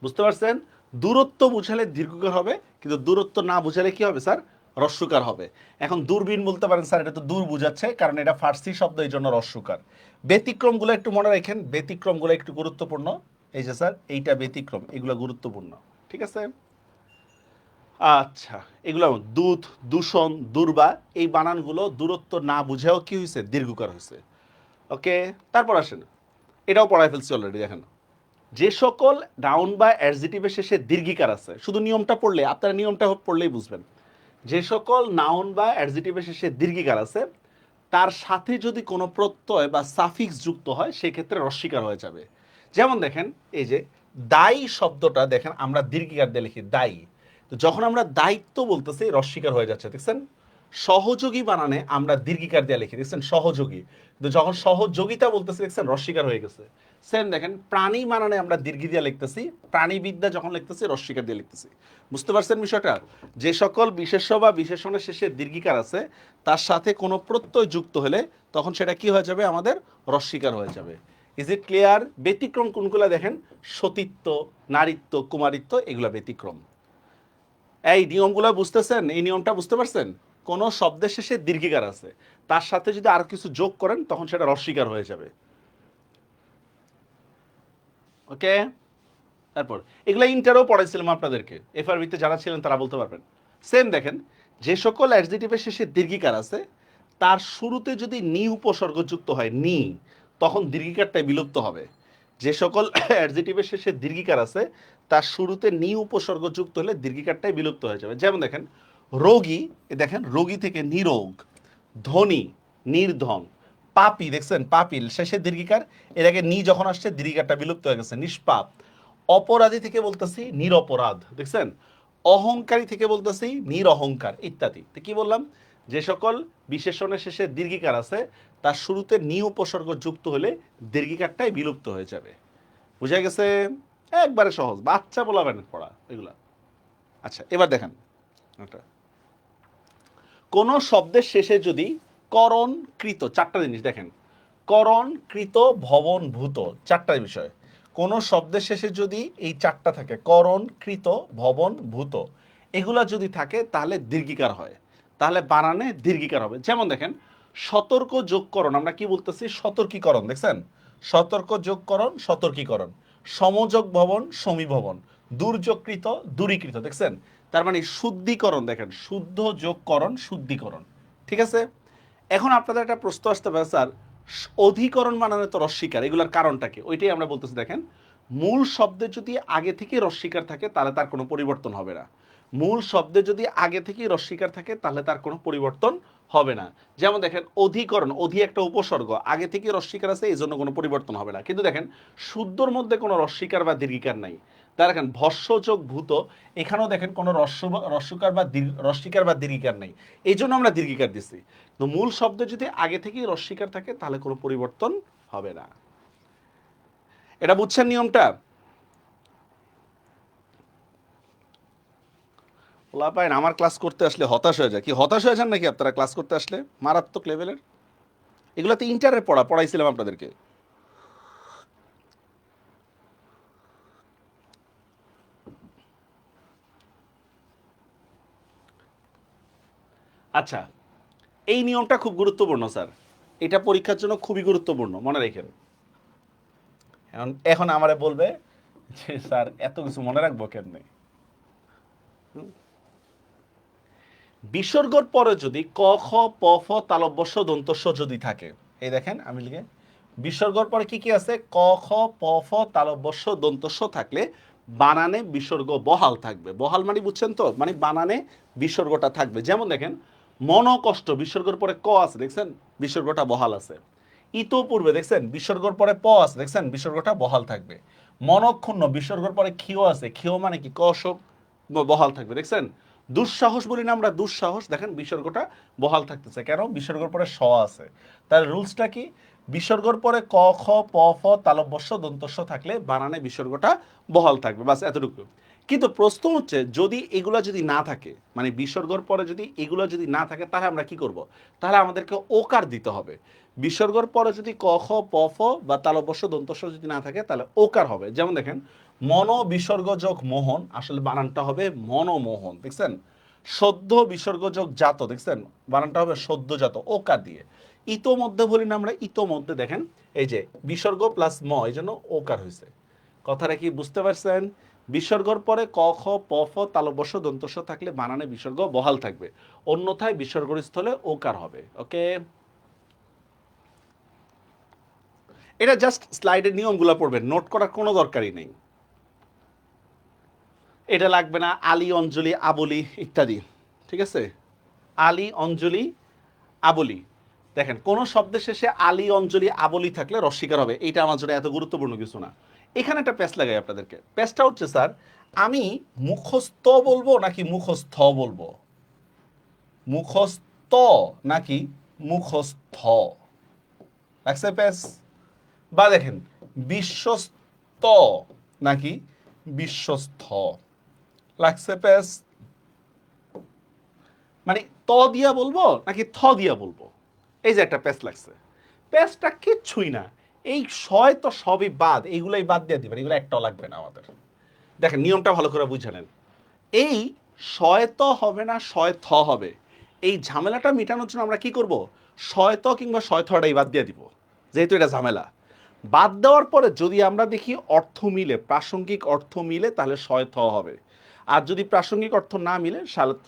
বুঝতে পারছেন? দূরত্ব বুঝালে দীর্ঘকার হবে, কিন্তু দূরত্ব না বুঝালে কি হবে স্যার? রস্যকার হবে। এখন দূরবীন বলতে পারেন স্যার এটা তো দূর বুঝাচ্ছে, কারণ এটা ফার্সি শব্দ, এই জন্য রস্যকার। ব্যতিক্রমগুলো একটু মনে রাখেন, ব্যতিক্রমগুলো একটু গুরুত্বপূর্ণ। এই যে স্যার এইটা ব্যতিক্রম, এগুলো গুরুত্বপূর্ণ, ঠিক আছে? আচ্ছা, এগুলো দুধ, দূষণ, দুর্বা, এই বানানগুলো দূরত্ব না বুঝেও কি হয়েছে? দীর্ঘকার হয়েছে। ওকে, তারপর আসেন, এটাও পড়ায় ফেলছি অলরেডি। দেখেন যে সকল নাউন বা অ্যাডজেটিভের শেষে দীর্ঘিকার আছে, শুধু নিয়মটা পড়লে, আপনারা নিয়মটা পড়লেই বুঝবেন। যে সকল নাউন বা অ্যাডজেটিভের শেষে দীর্ঘিকার আছে তার সাথে যদি কোনো প্রত্যয় বা সাফিক্স যুক্ত হয় সেক্ষেত্রে রস্বীকার হয়ে যাবে। যেমন দেখেন এই যে দায়ী শব্দটা দেখেন আমরা দীর্ঘিকার দিয়ে লিখি দায়ী, তো যখন আমরা দায়িত্ব বলতেছি রস্বীকার হয়ে যাচ্ছে, দেখছেন? সহযোগী বানানে আমরা দীর্ঘিকার দিয়ে লিখি, দেখছেন? সহযোগী, কিন্তু যখন সহযোগিতা বলতেছি দেখছেন রস্বীকার হয়ে গেছে। সেম দেখেন প্রাণী বানানে আমরা দীর্ঘি দিয়ে লিখতেছি, প্রাণীবিদ্যা যখন লিখতেছি রস্বীকার দিয়ে লিখতেছি। বুঝতে পারছেন বিষয়টা? যে সকল বিশেষ্য বা বিশেষণের শেষে দীর্ঘিকার আছে তার সাথে কোনো প্রত্যয় যুক্ত হলে তখন সেটা কি হয়ে যাবে? আমাদের রস্বীকার হয়ে যাবে। Is it clear? ব্যতিক্রম কোনগুলো দেখেন, সতীত্ব, নারীত্ব, কুমারিত্ব, এগুলো ব্যতিক্রম। এই নিয়মগুলো বুঝতেছেন? এই নিয়মটা বুঝতে পারছেন? কোনো শব্দের শেষে দীর্ঘিকার আছে, তার সাথে যদি আর কিছু যোগ করেন তখন সেটা রস্বীকার হয়ে যাবে। ওকে, তারপর এগুলো ইন্টারও পড়াইছিলাম আপনাদেরকে, এফআরবিতে যারা ছিলেন তারা বলতে পারবেন। সেম দেখেন, যে সকল অ্যাডজেটিভের শেষে দীর্ঘিকার আছে তার শুরুতে যদি নি উপসর্গ যুক্ত হয় নি, তখন দীর্ঘিকারটাই বিলুপ্ত হবে। যে সকল অ্যাডজেটিভের শেষে দীর্ঘিকার আছে তার শুরুতে নি উপসর্গ যুক্ত হলে দীর্ঘিকারটাই বিলুপ্ত হয়ে যাবে। যেমন দেখেন রোগী, দেখেন রোগী থেকে নিরোগ, ধনী, নির্ধন, পাপী, দেখছেন? পাপিল শেষে দীর্ঘিকার, এর আগে নি যখন আসছে দীর্ঘিকারটা বিলুপ্ত হয়ে গেছে। নিষ্পাপ, অপরাধী থেকে বলতেছি নিরপরাধ, দেখছেন? অহংকারী থেকে বলতেছি নিরহংকার, ইত্যাদি। তো কি বললাম? যে সকল বিশেষণের শেষে দীর্ঘিকার আছে তার শুরুতে নি উপসর্গ যুক্ত হলে দীর্ঘিকারটাই বিলুপ্ত হয়ে যাবে। বুঝা গেছে? একবারে সহজ, বাচ্চা বলাবেন পড়া এগুলা। আচ্ছা এবার দেখেন একটা, কোন শব্দের শেষে যদি করণ কৃত, চারটা জিনিস দেখেন, করণ কৃত ভবন ভূত, চারটা বিষয়। কোন শব্দের শেষে যদি এই চারটা থাকে, করণ কৃত ভবন ভূত, এগুলা যদি থাকে তাহলে দীর্ঘিকার হয়, তাহলে বানানে দীর্ঘিকার হবে। যেমন দেখেন সতর্ক যোগকরণ, আমরা কি বলতেছি? সতর্কীকরণ, দেখছেন? সতর্ক যোগকরণ, সতর্কীকরণ। সমযোগ ভবন, সমীভবন। দুর্যোগকৃত, দূরীকৃত, দেখছেন? তার মানে শুদ্ধিকরণ, দেখেন শুদ্ধ যোগকরণ, শুদ্ধিকরণ, ঠিক আছে? এখন আপনাদের একটা প্রশ্ন আসতে পারে, স্যার অধিকরণ বানানো তো রস্বীকার, এগুলোর কারণটা কি? ওইটাই আমরা বলতেছি। দেখেন মূল শব্দে যদি আগে থেকে রস্বীকার থাকে তাহলে তার কোনো পরিবর্তন হবে না। মূল শব্দে যদি আগে থেকেই রস্বীকার থাকে তাহলে তার কোনো পরিবর্তন হবে না। যেমন দেখেন অধিকরণ, অধি একটা উপসর্গ, আগে থেকে রস্বীকার আছে এই জন্য কোনো পরিবর্তন হবে না। কিন্তু দেখেন শুদ্ধর মধ্যে কোনো রস্বীকার বা দীর্ঘিকার নাই। তা দেখেন ভস্যযোগ ভূত, এখানেও দেখেন কোনো রস্যকার বা রস্বীকার বা দীর্ঘিকার নেই, এই জন্য আমরা দীর্ঘিকার দিচ্ছি। তো মূল শব্দ যদি আগে থেকেই রস্বীকার থাকে তাহলে কোনো পরিবর্তন হবে না। এটা বুঝছেন নিয়মটা? ওলা পাইন আমার ক্লাস করতে আসলে হতাশ হয়ে যায়। কি হতাশ হয়ে যান নাকি আপনারা ক্লাস করতে আসলে? মারাত্মক লেভেলের, এগুলো তো ইন্টারের পড়াইছিলাম আপনাদেরকে। আচ্ছা, এই নিয়মটা খুব গুরুত্বপূর্ণ স্যার, এটা পরীক্ষার জন্য খুবই গুরুত্বপূর্ণ, মনে রাখেন। এখন আমারে বলবে যে স্যার এত কিছু মনে রাখবো কেমনে? বিসর্গর পরে যদি ক খ প ফ তালব্য দন্তস্ব যদি থাকে, এই দেখেন আমি লিখে, বিসর্গর পরে কি কি আছে? ক খ প ফ তালব্য দন্তস্ব থাকলে বানানে বিসর্গ বহাল থাকবে। বহাল মানে বুঝছেন তো, মানে বানানে বিসর্গটা থাকবে। যেমন দেখেন মনকষ্ট, বিসর্গর পরে ক আছে, দেখছেন বিসর্গটা বহাল আছে। ইতপূর্বে দেখছেন বিসর্গর পরে প আছে, দেখছেন বিসর্গটা বহাল থাকবে। মনক্ষুণ্ণ, বিসর্গর পরে ক্ষিয় আছে, ক্ষিয় মানে কি ক শ বহাল থাকবে, দেখছেন। দুঃসাহস বলি না আমরা, দুঃসাহস, দেখেন বিসর্গটা বহাল থাকতেছে, কেন? বিসর্গর পরে স আছে। তার রুলসটা কি? বিসর্গর পরে ক খ প ফ তালব্য দন্তস্ব থাকলে বানানে বিসর্গটা বহাল থাকবে, বাস এতটুকু। কিন্তু প্রশ্ন হচ্ছে যদি এগুলা যদি না থাকে, মানে বিসর্গর পরে যদি এগুলো যদি না থাকে, তাহলে আমরা কি করব? তাহলে আমাদেরকে ওকার দিতে হবে। বিসর্গর পরে যদি ক খ প ফ বা তালব্য দন্তস্ব যদি না থাকে, তাহলে ওকার হবে। যেমন দেখেন মন বিসর্গ যোগ মোহন, আসলে বানানটা হবে মনমোহন, দেখছেন। সদ্য বিসর্গ যোগ জাত, দেখছেন বানানটা হবে সদ্যজাত, ওকার দিয়ে। ইতোমধ্যে বলি না আমরা, ইতোমধ্যে দেখেন এই যে বিসর্গ প্লাস ম, এই জন্য ওকার হয়েছে। কথাটা কি বুঝতে পারছেন? বিসর্গর পরে ক খ প ফ তালব্য দন্তস্ব থাকলে বানানে বিসর্গ বহাল থাকবে, অন্যথায় বিসর্গর স্থলে ওকার হবে। ওকে, এটা জাস্ট স্লাইডের নিয়মগুলো পড়বেন, নোট করার কোনো দরকারই নেই। এটা লাগবে না, আলী অঞ্জলি আবলি ইত্যাদি, ঠিক আছে। আলী অঞ্জলি আবলি, দেখেন কোন শব্দের শেষে আলী অঞ্জলি আবলি থাকলে রস্বীকার হবে, এইটা আমার জন্য এত গুরুত্বপূর্ণ কিছু না। এখানে একটা প্যাচ লাগাই আপনাদেরকে, প্যাচটা হচ্ছে স্যার আমি মুখস্থ বলবো নাকি মুখস্থ বলবো? মুখস্থ নাকি মুখস্থ, লাগছে প্যাচ? বা দেখেন বিশ্বস্ত নাকি বিশ্বস্থ, লাগছে প্যাচ? মানে ত দিয়া বলবো নাকি থ দিয়া বলবো, এই যে একটা প্যাচ লাগছে। প্যাচটা কিচ্ছুই না, এই শয় তো সবই বাদ, এইগুলাই বাদ দিয়ে দিবেন, এগুলো একটাও লাগবে না আমাদের। দেখেন নিয়মটা ভালো করে বুঝে নেন, এই শয় ত হবে না শয় থ হবে, এই ঝামেলাটা মেটানোর জন্য আমরা কি করব? শয় ত কিংবা শয় থটাই বাদ দিয়ে দিব, যেহেতু এটা ঝামেলা। বাদ দেওয়ার পরে যদি আমরা দেখি অর্থ মিলে, প্রাসঙ্গিক অর্থ মিলে, তাহলে শয় থ হবে। আর যদি প্রাসঙ্গিক অর্থ না মিলে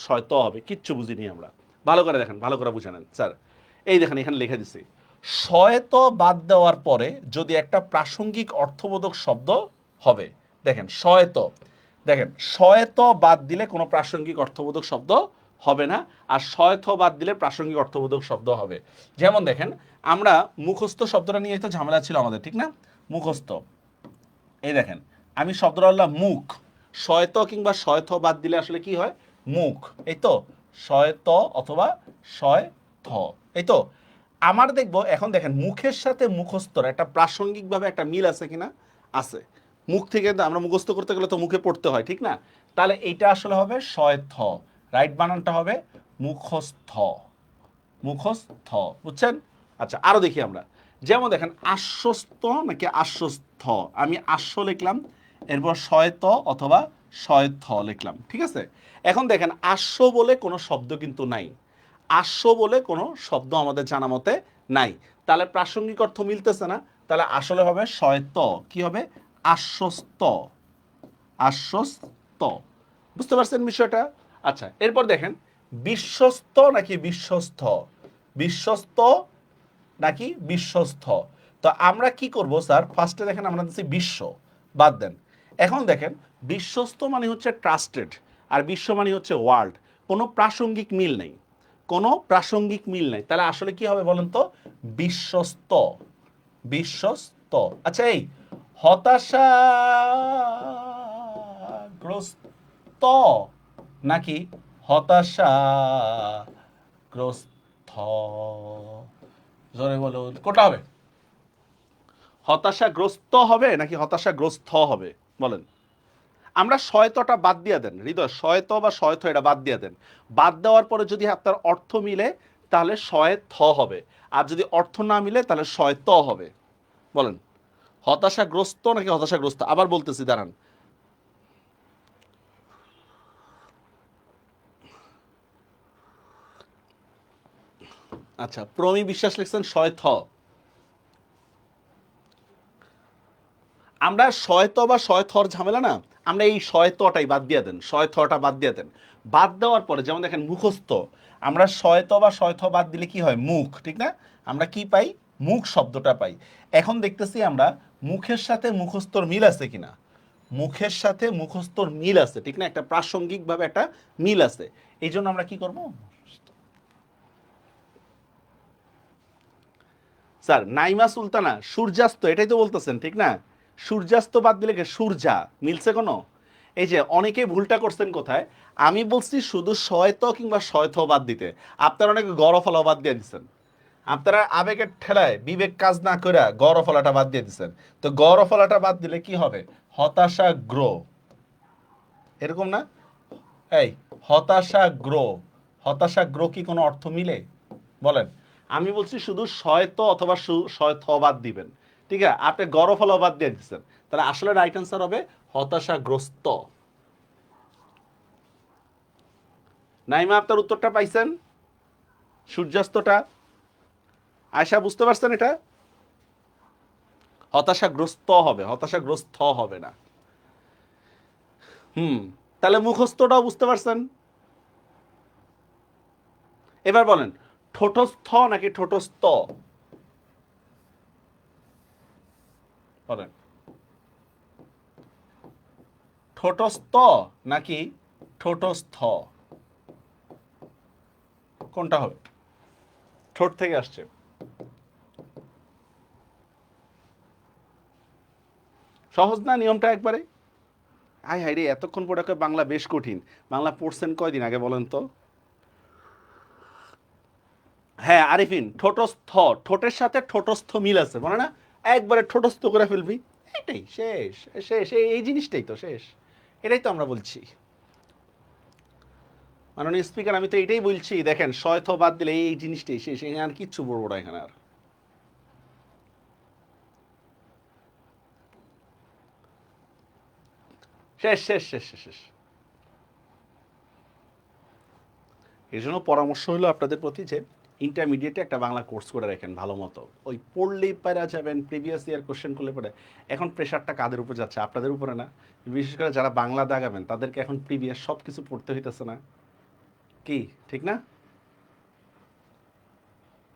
শয় ত হবে। কিচ্ছু বুঝিনি আমরা, ভালো করে দেখেন, ভালো করে বুঝে নেন স্যার। এই দেখেন এখানে লিখে দিছি, শয় ত বাদ দেওয়ার পরে যদি একটা প্রাসঙ্গিক অর্থবোধক শব্দ হবে, দেখেন শয় ত, দেখেন শয়ত বাদ দিলে কোনো প্রাসঙ্গিক অর্থবোধক শব্দ হবে না, আর শয়থ বাদ দিলে প্রাসঙ্গিক অর্থবোধক শব্দ হবে। যেমন দেখেন আমরা মুখস্থ শব্দটা নিয়ে তো ঝামেলা ছিল আমাদের, ঠিক না? মুখস্থ, এই দেখেন আমি শব্দটা বললাম মুখ, শয়ত কিংবা শয়থ বাদ দিলে আসলে কি হয়? মুখ, এই তো শয়ত অথবা শয়থ, এই তো। আমার দেখবো এখন দেখেন মুখের সাথে মুখস্থর একটা প্রাসঙ্গিকভাবে একটা মিল আছে কিনা? আছে। মুখ থেকে আমরা মুখস্থ করতে গেলে তো মুখে পড়তে হয়, ঠিক না? তাহলে এইটা আসলে হবে শয়থ, রাইট বানানটা হবে মুখস্থ, মুখস্থ, বুঝছেন? আচ্ছা আরো দেখি আমরা, যেমন দেখেন আশ্বস্ত নাকি আশ্বস্থ, আমি আশ্ব লিখলাম, এরপর শয়ত অথবা শয়থ লিখলাম, ঠিক আছে। এখন দেখেন আশ্ব বলে কোনো শব্দ কিন্তু নাই, আশ্ব বলে কোনো শব্দ আমাদের জানা মতে নাই, তাহলে প্রাসঙ্গিক অর্থ মিলতেছে না, তাহলে আসলে হবে শয়ত, কি হবে? আশ্বস্ত, আশ্বস্ত, বুঝতে পারছেন বিষয়টা? আচ্ছা এরপর দেখেন বিশ্বস্ত নাকি বিশ্বস্ত, বিশ্বস্ত নাকি বিশ্বস্ত। তো আমরা কি করব স্যার, ফার্স্টে দেখেন আমরা দিচ্ছি বিশ্ব, বাদ দেন। এখন দেখেন বিশ্বস্ত মানে হচ্ছে ট্রাস্টেড, আর বিশ্ব মানে হচ্ছে ওয়ার্ল্ড, কোনো প্রাসঙ্গিক মিল নেই, কোনো প্রাসঙ্গিক মিল নেই, তাহলে আসলে কি হবে বলেন তো? বিশ্বস্ত, বিশ্বস্ত। আচ্ছা এই হতাশাগ্রস্ত নাকি হতাশাগ্রস্ত, জোরে বলুন কোনটা হবে? হতাশাগ্রস্ত হবে নাকি হতাশাগ্রস্ত হবে বলেন? আমরা শয়তটা বাদ দিয়ে দেন হৃদয়, শয়ত বা শয়থ এটা বাদ দিয়ে দেন, বাদ দেওয়ার পরে যদি আপনার অর্থ মিলে তাহলে শয়থ হবে, আর যদি অর্থ না মিলে তাহলে শয়ত হবে, বলেন হতাশাগ্রস্ত নাকি হতাশাগ্রস্ত? আবার বলতেছি দাঁড়ান, আচ্ছা, প্রমি বিশ্বাস লিখছেন শয় থ। আমরা শয়ত বা শয় থর ঝামেলা না, আমরা এই শয়তটাই বাদ দিয়ে দেন, শয় থটা বাদ দিয়ে দেন। বাদ দেওয়ার পরে যেমন দেখেন মুখস্থ, আমরা শয়ত বা শয় থ বাদ দিলে কি হয়, মুখ, ঠিক না? আমরা কি পাই, মুখ শব্দটা পাই। এখন দেখতেছি আমরা মুখের সাথে মুখস্থর মিল আছে কিনা। মুখের সাথে মুখস্থর মিল আছে, ঠিক না? একটা প্রাসঙ্গিকভাবে একটা মিল আছে। এই জন্য আমরা কি করব, স্যার নাইমা সুলতানা সূর্যাস্ত, এটাই তো বলতেছেন, ঠিক না? সূর্যাস্ত বাদ দিলে কি সূর্যা মিলছে কোনো? এই যে অনেকে ভুলটা করছেন কোথায়, আমি বলছি শুধু শয়ত কিংবা শয়থ বাদ দিতে, আপনারা অনেকে গড়ফলা বাদ দিয়ে দিচ্ছেন। আপনারা আবেগের ঠেলায় বিবেক কাজ না করে গড়ফলাটা বাদ দিয়ে দিচ্ছেন। তো গড়ফলাটা বাদ দিলে কি হবে, হতাশাগ্র, এরকম না? এই হতাশাগ্র, হতাশাগ্র কি কোনো অর্থ মিলে বলেন? আমি বলছি শুধু শয়ত অথবা শয়থ বাদ দিবেন, ঠিক আছে? আপনি গড়ফলা বাদ দিয়ে দিচ্ছেন, তাহলে আসলে রাইট অ্যান্সার হবে হতাশাগ্রস্ত। নাইমা আপনার উত্তরটা পাইছেন, সূর্যাস্তটা। আয়শা বুঝতে পারছেন এটা? হতাশাগ্রস্ত হবে, হতাশাগ্রস্ত হবে না। তাহলে মুখস্থটাও বুঝতে পারছেন। এবার বলেন ঠোঁটস্থ নাকি ঠোঁটস্থ, বলেন ঠোঁটস্থ নাকি ঠোঁটস্থ, কোনটা হবে? ঠোঁট থেকে আসছে। সহজ না নিয়মটা একবারে? আয় হায় রে, এতক্ষণ পড়ে বাংলা বেশ কঠিন। বাংলা পড়ছেন কয়দিন আগে বলেন তো? হ্যাঁ আরিফিন, ঠোঁটস্থ, ঠোঁটের সাথে ঠোঁটস্থ মিল আছে, বলে না? একবারে ঠোঁটস্থ করে ফেলবি, এটাই শেষ। শেষ এই জিনিসটাই তো শেষ, এটাই তো আমরা বলছি। মাননীয় স্পিকার, আমি তো এটাই বলছি, দেখেন শয়থ বাদ দিলে এই জিনিসটাই শেষ, আর কিচ্ছু বলবো না এখানে আর। শেষ শেষ শেষ শেষ শেষ। এই জন্য পরামর্শ হলো আপনাদের প্রতি যে ইন্টারমিডিয়েটে একটা বাংলা কোর্স করে রাখেন ভালো মতো, ওই পড়লেই পারা যাবেন, প্রিভিয়াস ইয়ার কোশ্চেন করলে পরে। এখন প্রেশারটা কাদের উপর যাচ্ছে, আপনাদের উপরে না? বিশেষ করে যারা বাংলা দাগাবেন তাদেরকে এখন প্রিভিয়াস সব কিছু পড়তে হইতেছে না, কি ঠিক না?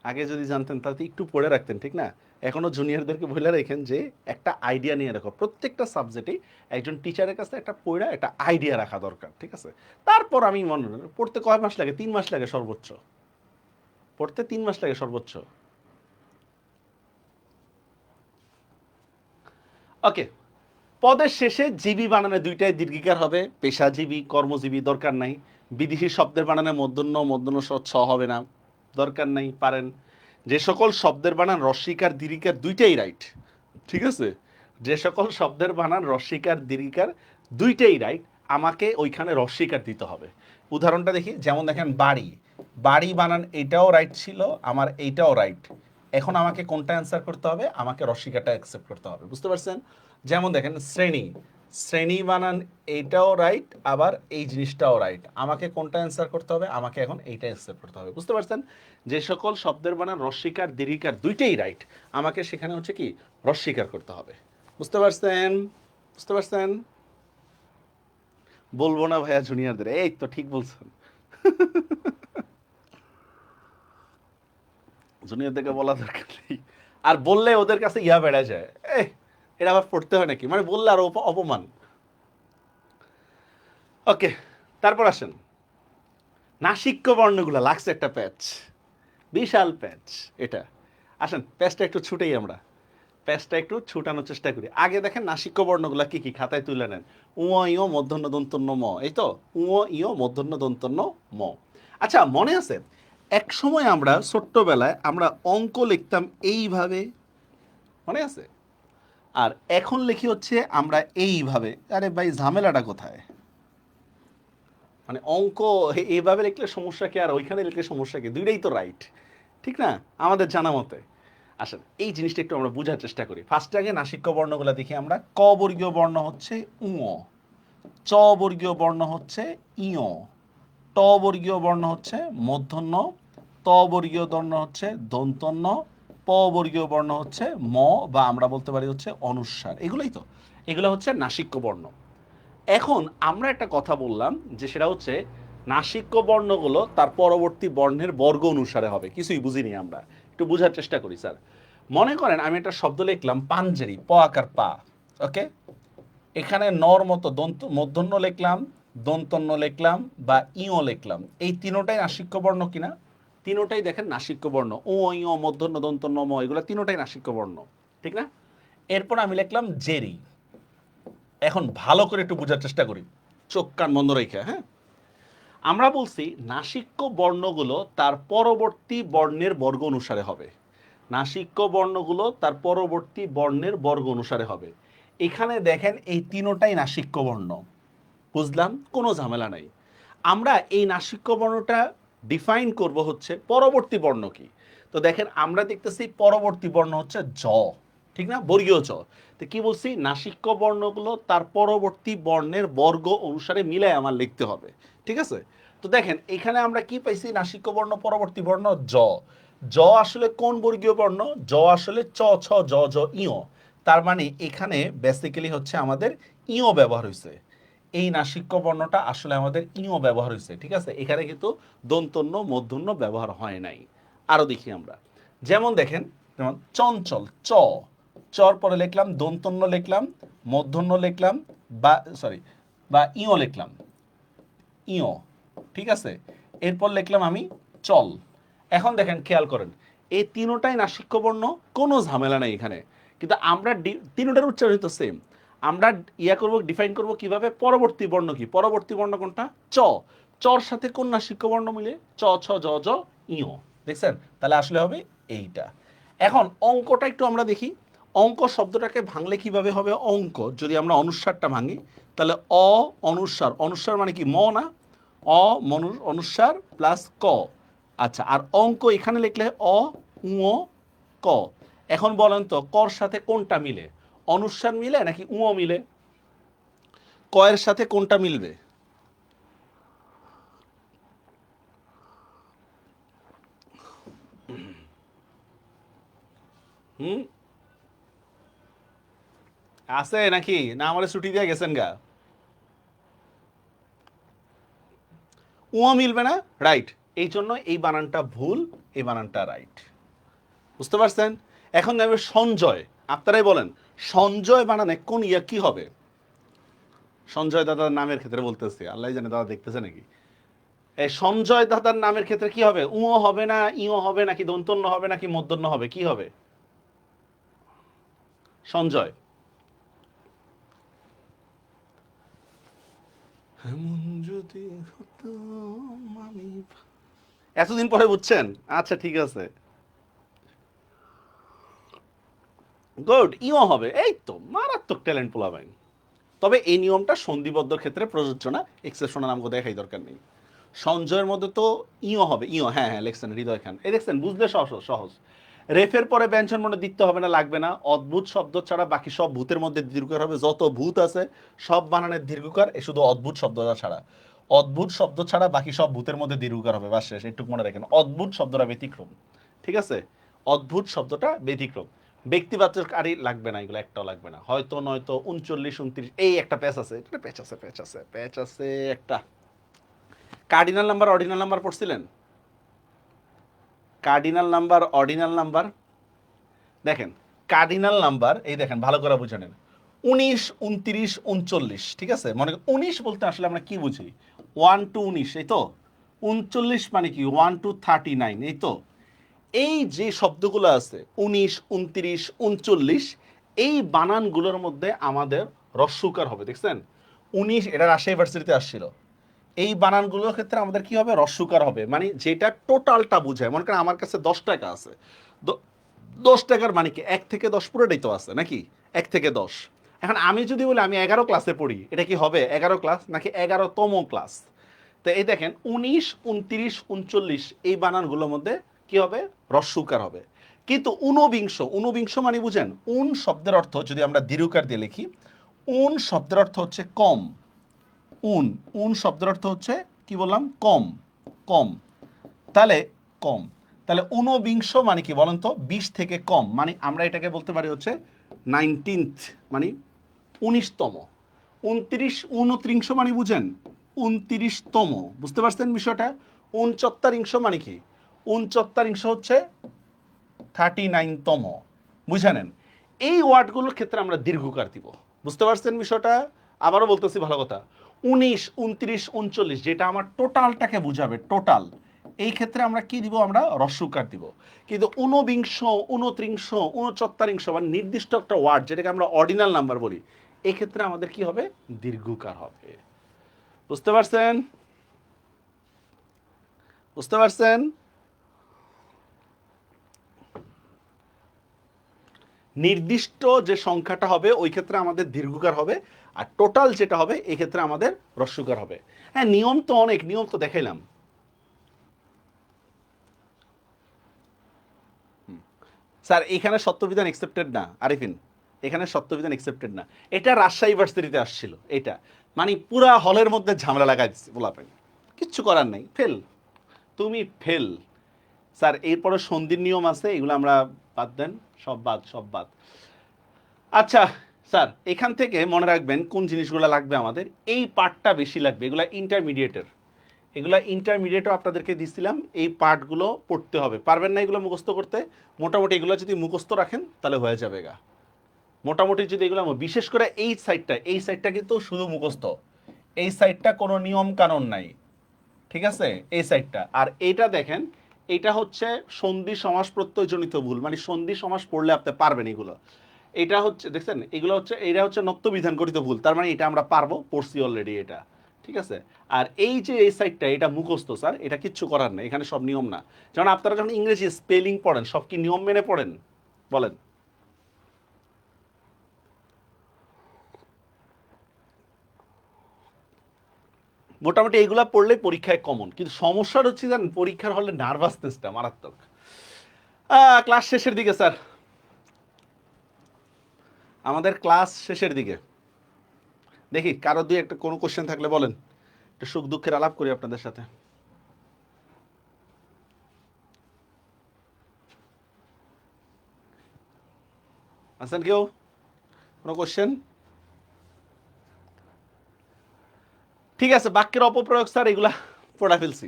আগে যদি জানতেন তাহলে একটু পড়ে রাখতেন, ঠিক না? এখনো জুনিয়রদেরকে বলে রেখেন যে একটা আইডিয়া নিয়ে রাখো, প্রত্যেকটা সাবজেক্টেই একজন টিচারের কাছে একটা পড়া একটা আইডিয়া রাখা দরকার, ঠিক আছে? তারপর আমি মনে পড়তে কয় মাস লাগে, 3 মাস লাগে সর্বোচ্চ, পড়তে 3 মাস লাগে সর্বোচ্চ। ওকে, পদের শেষে জীবী বানানে দুইটাই দীর্ঘিকার হবে, পেশাজীবী কর্মজীবী দরকার নাই। বিদেশি শব্দের বানানে মূর্ধন্য মূর্ধন্য ছ হবে না, দরকার নাই, পারেন। যে সকল শব্দের বানান রস্বীকার দীর্ঘিকার দুইটাই রাইট, ঠিক আছে? যে সকল শব্দের বানান রস্বীকার দীর্ঘিকার দুইটাই রাইট, আমাকে ওইখানে রস্বীকার দিতে হবে। উদাহরণটা দেখি, যেমন দেখেন বাড়ি, বাড়ি বানান এটাও রাইট ছিল, আমার এইটাও রাইট। এখন আমাকে কোনটা অ্যান্সার করতে হবে, আমাকে রস্বীকারটা অ্যাকসেপ্ট করতে হবে, বুঝতে পারছেন? যেমন দেখেন শ্রেণী, শ্রেণী বানান এইটাও রাইট, আবার এই জিনিসটাও রাইট, আমাকে কোনটা অ্যান্সার করতে হবে, আমাকে এখন এইটা অ্যাকসেপ্ট করতে হবে, বুঝতে পারছেন? যে সকল শব্দের বানান রস্বীকার দীর্ঘিকার দুইটাই রাইট, আমাকে সেখানে হচ্ছে কি রস্বীকার করতে হবে, বুঝতে পারছেন? বুঝতে পারছেন? বলবো না ভাইয়া জুনিয়রদের, এই তো ঠিক বলছেন। জুনিয়রদেরকে বলা দরকার নেই, আর বললে ওদের কাছে ইয়া বেড়া যায়, এটা আবার পড়তে হয় নাকি, মানে বললে আর অপমান। ওকে, তারপর আসেন নাসিক্য বর্ণগুলো, লাগছে একটা প্যাচ, বিশাল প্যাচ এটা। আসেন প্যাচটা একটু ছুটেই আমরা, প্যাচটা একটু ছুটানোর চেষ্টা করি। আগে দেখেন নাসিক্য বর্ণগুলো কি কি, খাতায় তুলে নেন। ইয় মধ্যাহ্ন দন্তন্য ম, এই তো ইয় মধ্যাহ্ন দন্তন্য ম। আচ্ছা মনে আছে এক সময় আমরা ছোট্টবেলায় আমরা অঙ্ক লিখতাম এইভাবে, মনে আছে? আর এখন লিখি হচ্ছে আমরা এইভাবে, আরে ভাই ঝামেলাটা কোথায়? মানে অঙ্ক এইভাবে লিখলে সমস্যা কি, আর ওইখানে লিখলে সমস্যা কি? দুইটাই তো রাইট, ঠিক না আমাদের জানা মতে? আসলে এই জিনিসটা একটু আমরা বোঝার চেষ্টা করি। ফার্স্ট আগে নাসিক্য বর্ণগুলো দেখি আমরা। ক বর্গীয় বর্ণ হচ্ছে উ, চ বর্গীয় বর্ণ হচ্ছে ইয়, ট বর্গীয় বর্ণ হচ্ছে মূর্ধন্য ত, ত বর্গীয় বর্ণ হচ্ছে দন্তন্য, প বর্গীয় বর্ণ হচ্ছে ম, বা আমরা বলতে পারি হচ্ছে অনুস্বার। এগুলোই তো, এগুলো হচ্ছে নাসিক্য বর্ণ। এখন আমরা একটা কথা বললাম যে সেটা হচ্ছে নাসিক্য বর্ণগুলো তার পরবর্তী বর্ণের বর্গ অনুসারে হবে। কিছুই বুঝিনি আমরা, একটু বোঝার চেষ্টা করি স্যার। মনে করেন আমি একটা শব্দ লিখলাম পাঞ্জেরি, প আকার পা, ওকে, এখানে নর মতো দন্ত মূর্ধন্য লিখলাম, দন্তন্য লিখলাম বা ইও লিখলাম, এই তিনোটাই নাসিক্য বর্ণ কিনা? তিনোটাই দেখেন নাসিক্য বর্ণ, ও ইও মূর্ধন্য দন্তন্য ম, এগুলো তিনোটাই নাসিক্য বর্ণ, ঠিক না? এরপর আমি লিখলাম জেরি। এখন ভালো করে একটু বোঝার চেষ্টা করি, চোখ কান বন্ধ রেখে, হ্যাঁ। আমরা বলছি নাসিক্য বর্ণগুলো তার পরবর্তী বর্ণের বর্গ অনুসারে হবে। নাসিক্য বর্ণগুলো তার পরবর্তী বর্ণের বর্গ অনুসারে হবে। এখানে দেখেন এই তিনোটাই নাসিক্য বর্ণ, বুঝলাম, কোনো ঝামেলা নাই। আমরা এই নাসিক্য বর্ণটা ডিফাইন করব হচ্ছে পরবর্তী বর্ণ কি। তো দেখেন আমরা দেখতেছি পরবর্তী বর্ণ হচ্ছে জ, ঠিক না, বর্গীয় জ। তো কি বলছি, নাসিক্য বর্ণগুলো তার পরবর্তী বর্ণের বর্গ অনুসারে মিলাই আমার লিখতে হবে, ঠিক আছে? তো দেখেন এখানে আমরা কি পাইছি, নাসিক্য বর্ণ পরবর্তী বর্ণ জ। জ আসলে কোন বর্গীয় বর্ণ? জ আসলে চ ছ জ জ ইয়। তার মানে এখানে বেসিক্যালি হচ্ছে আমাদের ইয় ব্যবহার হয়েছে। এই নাসিক্য বর্ণটা আসলে আমাদের ইও ব্যবহার হয়েছে, ঠিক আছে? এখানে কিন্তু দন্তন্য মূর্ধন্য ব্যবহার হয় নাই। আরো দেখি আমরা, যেমন দেখেন, যেমন চঞ্চল, চ, চর পরে লিখলাম দন্তন্য লিখলাম, মূর্ধন্য লিখলাম, বা সরি বা ইও লিখলাম, ইও, ঠিক আছে? এরপর লিখলাম আমি চল। এখন দেখেন খেয়াল করেন, এই তিনোটাই নাসিক্য বর্ণ, কোনো ঝামেলা নাই এখানে। কিন্তু আমরা তিনোটার উচ্চারণ তো সেম। আমরা ইয়া করব, ডিফাইন করব কিভাবে, পরবর্তী বর্ণ কি, পরবর্তী বর্ণ কোনটা, চ। চর সাথে কোন নাসিক্য বর্ণ মিলে, চ ছ জ জ ইও, দেখছেন? তাহলে আসলে হবে এইটা। এখন অঙ্কটা একটু আমরা দেখি। অঙ্ক শব্দটাকে ভাঙলে কিভাবে হবে অঙ্ক, যদি আমরা অনুস্বারটা ভাঙি তাহলে অ অনুস্বার, অনুস্বার মানে কি ম না, অ মনু অনুস্বার প্লাস ক। আচ্ছা, আর অঙ্ক এখানে লিখলে অ উ ক। এখন বলেন তো কর সাথে কোনটা মিলে, অনুস্বার মিলে নাকি উ মিলে? ক এর সাথে কোনটা মিলবে? হুম, আছে নাকি না আমাদের ছুটি দিয়ে গেছেন গা? উ মিলবে না, রাইট। এই জন্য এই বানানটা ভুল, এই বানানটা রাইট। বুঝতে পারছেন? এখন যাবে সঞ্জয়, আপনারাই বলেন সঞ্জয় বানানে কোন ইয়া কি হবে? সঞ্জয় দাদার নামের ক্ষেত্রে বলতেছি, আল্লাহ জানে দাদা দেখতেছে নাকি। এই সঞ্জয় দাদার নামের ক্ষেত্রে কি হবে, উও হবে না ইও হবে নাকি দন্তন্য হবে নাকি মূর্ধন্য হবে, কি হবে? সঞ্জয়, এমন যদি হতাম আমি। এতদিন পরে বুঝছেন? আচ্ছা ঠিক আছে, গুড, ইও হবে, এই তো মারাত্মক ট্যালেন্ট পোলাবেন। তবে এই নিয়মটা সন্ধিবদ্ধ ক্ষেত্রে প্রযোজ্য না, এক্সেপশনাল আমাকে দেখাই দরকার নেই। সঞ্জয়ের মধ্যে তো ইও হবে, ইও, হ্যাঁ হ্যাঁ লেখছেন হৃদয় খান, এই দেখছেন বুঝলে সহজ সহজ। রেফের পরে ব্যঞ্জন মনে দিতে হবে না, লাগবে না। অদ্ভুত শব্দ ছাড়া বাকি সব ভূতের মধ্যে দীর্ঘকার হবে, যত ভূত আছে সব বানানের দীর্ঘকার, এ শুধু অদ্ভুত শব্দটা ছাড়া। অদ্ভুত শব্দ ছাড়া বাকি সব ভূতের মধ্যে দীর্ঘকার হবে, বাস শেষ। একটু মনে রাখেন অদ্ভুত শব্দটা ব্যতিক্রম, ঠিক আছে? অদ্ভুত শব্দটা ব্যতিক্রম। ব্যক্তিবাচকারী লাগবে না, এগুলো একটাও লাগবে না। হয়তো নয়তো 39 29 এই একটা প্যাচ আছে, এটা প্যাচ আছে, প্যাচ আছে, প্যাচ আছে একটা। কার্ডিনাল নাম্বার অর্ডিনাল নাম্বার পড়ছিলেন? কার্ডিনাল নাম্বার অর্ডিনাল নাম্বার, দেখেন কার্ডিনাল নাম্বার এই দেখেন ভালো করে বুঝে নেন, 19 29 39, ঠিক আছে? মনে করেন 19 বলতে আসলে আমরা কি বুঝি, 1 to 19, এই তো। 39 মানে কি 1 to 39, এই তো। এই যে শব্দগুলো আছে 19 29 39, এই বানানগুলোর মধ্যে আমাদের রস্যকার হবে, দেখছেন? 19 এটা রাজশাহী ইউনিভার্সিটিতে আসছিল। এই বানানগুলোর ক্ষেত্রে আমাদের কি হবে, রস্যকার হবে, মানে যেটা টোটালটা বুঝায়। মনে করেন আমার কাছে 10 টাকা আছে, 10 টাকার মানে কি 1 থেকে 10 পুরোটাই তো আছে নাকি, 1 থেকে 10। এখন আমি যদি বলি আমি 11 ক্লাসে পড়ি, এটা কি হবে 11 ক্লাস নাকি 11তম ক্লাস? তো এই দেখেন 19 29 39 এই বানানগুলোর মধ্যে কি হবে, রস্যকার হবে। কিন্তু ঊনবিংশ, ঊনবিংশ মানে বুঝেন, উন শব্দের অর্থ যদি আমরা দীর্ঘকার দিয়ে লিখি, উন শব্দের অর্থ হচ্ছে কম। উন, উন শব্দের অর্থ হচ্ছে কি বললাম, কম, কম। তাহলে কম, তাহলে ঊনবিংশ মানে কি বলেন তো? 20 থেকে কম, মানে আমরা এটাকে বলতে পারি হচ্ছে 19th, মানে 19তম। 29 29 মানে বুঝেন 29তম, বুঝতে পারছেন বিষয়টা? 39 মানে কি? 39 হচ্ছে 39তম, বুঝে নেন। এই ওয়ার্ডগুলোর ক্ষেত্রে আমরা দীর্ঘকার দিব, বুঝতে পারছেন বিষয়টা? আবারও বলতেছি ভালো কথা, 19 29 39 যেটা আমার টোটালটাকে বুঝাবে, টোটাল, এই ক্ষেত্রে আমরা কি দিব? আমরা হ্রস্বকার দিব। কিন্তু ঊনবিংশ 29 39 মানে নির্দিষ্ট একটা ওয়ার্ড যেটাকে আমরা অর্ডিনাল নাম্বার বলি, এই ক্ষেত্রে আমাদের কি হবে? দীর্ঘকার হবে। বুঝতে পারছেন? বুঝতে পারছেন? নির্দিষ্ট যে সংখ্যাটা হবে ওই ক্ষেত্রে আমাদের দীর্ঘকার হবে, আর টোটাল যেটা হবে এই ক্ষেত্রে আমাদের হ্রস্বকার হবে। হ্যাঁ, নিয়ম তো অনেক, নিয়ম তো দেখাইলাম। স্যার এখানে সত্যবিধান একসেপ্টেড না আরিফিন, এখানে সত্যবিধান একসেপ্টেড না। এটা রাজশাহী ইউনিভার্সিটিতে আসছিল, এটা মানে পুরা হলের মধ্যে ঝামেলা লাগাই দিচ্ছে, বলাপেন কিচ্ছু করার নাই, ফেল, তুমি ফেল। স্যার এরপরে সন্ধির নিয়ম আছে, এগুলো আমরা বাদ দেন, সব বাদ, সব বাদ। আচ্ছা স্যার, এখান থেকে মনে রাখবেন কোন জিনিসগুলো লাগবে আমাদের, এই পার্টটা বেশি লাগবে, এগুলা ইন্টারমিডিয়েটের, এগুলা ইন্টারমিডিয়েটও আপনাদেরকে দিছিলাম, এই পার্টগুলো পড়তে হবে। পারবেন না এগুলো মুখস্থ করতে? মোটামুটি এগুলো যদি মুখস্থ রাখেন তাহলে হয়ে যাবে গা। মোটামুটি যদি এগুলো, বিশেষ করে এই সাইডটা কিন্তু শুধু মুখস্থ, এই সাইডটা কোনো নিয়ম কানুন নাই, ঠিক আছে? এই সাইডটা। আর এইটা দেখেন, এইটা হচ্ছে সন্ধি সমাস প্রত্যয়জনিত ভুল, মানে সন্ধি সমাস পড়লে আপনি পারবেন এগুলো। এটা হচ্ছে দেখছেন, এগুলো হচ্ছে, এটা হচ্ছে নত্যবিধান গঠিত ভুল, তার মানে এটা আমরা পারবো, পড়ছি অলরেডি এটা, ঠিক আছে? আর এই যে এই সাইডটা, এটা মুখস্থ স্যার, এটা কিচ্ছু করার নেই, এখানে সব নিয়ম না। যেমন আপনারা যখন ইংরেজি স্পেলিং পড়েন, সব কি নিয়ম মেনে পড়েন বলেন? মোটামুটি এইগুলা পড়লে পরীক্ষায় কমন, কিন্তু সমস্যাটা হচ্ছে জানেন, পরীক্ষার হলে নার্ভাসনেসটা মারাত্মক। ক্লাস শেষের দিকে স্যার, আমাদের ক্লাস শেষের দিকে, দেখি কারো দুই একটা কোনো কোশ্চেন থাকলে বলেন, একটু সুখ দুঃখের আলাপ করি আপনাদের সাথে। আছেন কেউ? কোনো কোশ্চেন? ঠিক আছে, বাক্যের অপপ্রয়োগ স্যার এগুলা পড়া ফেলছি,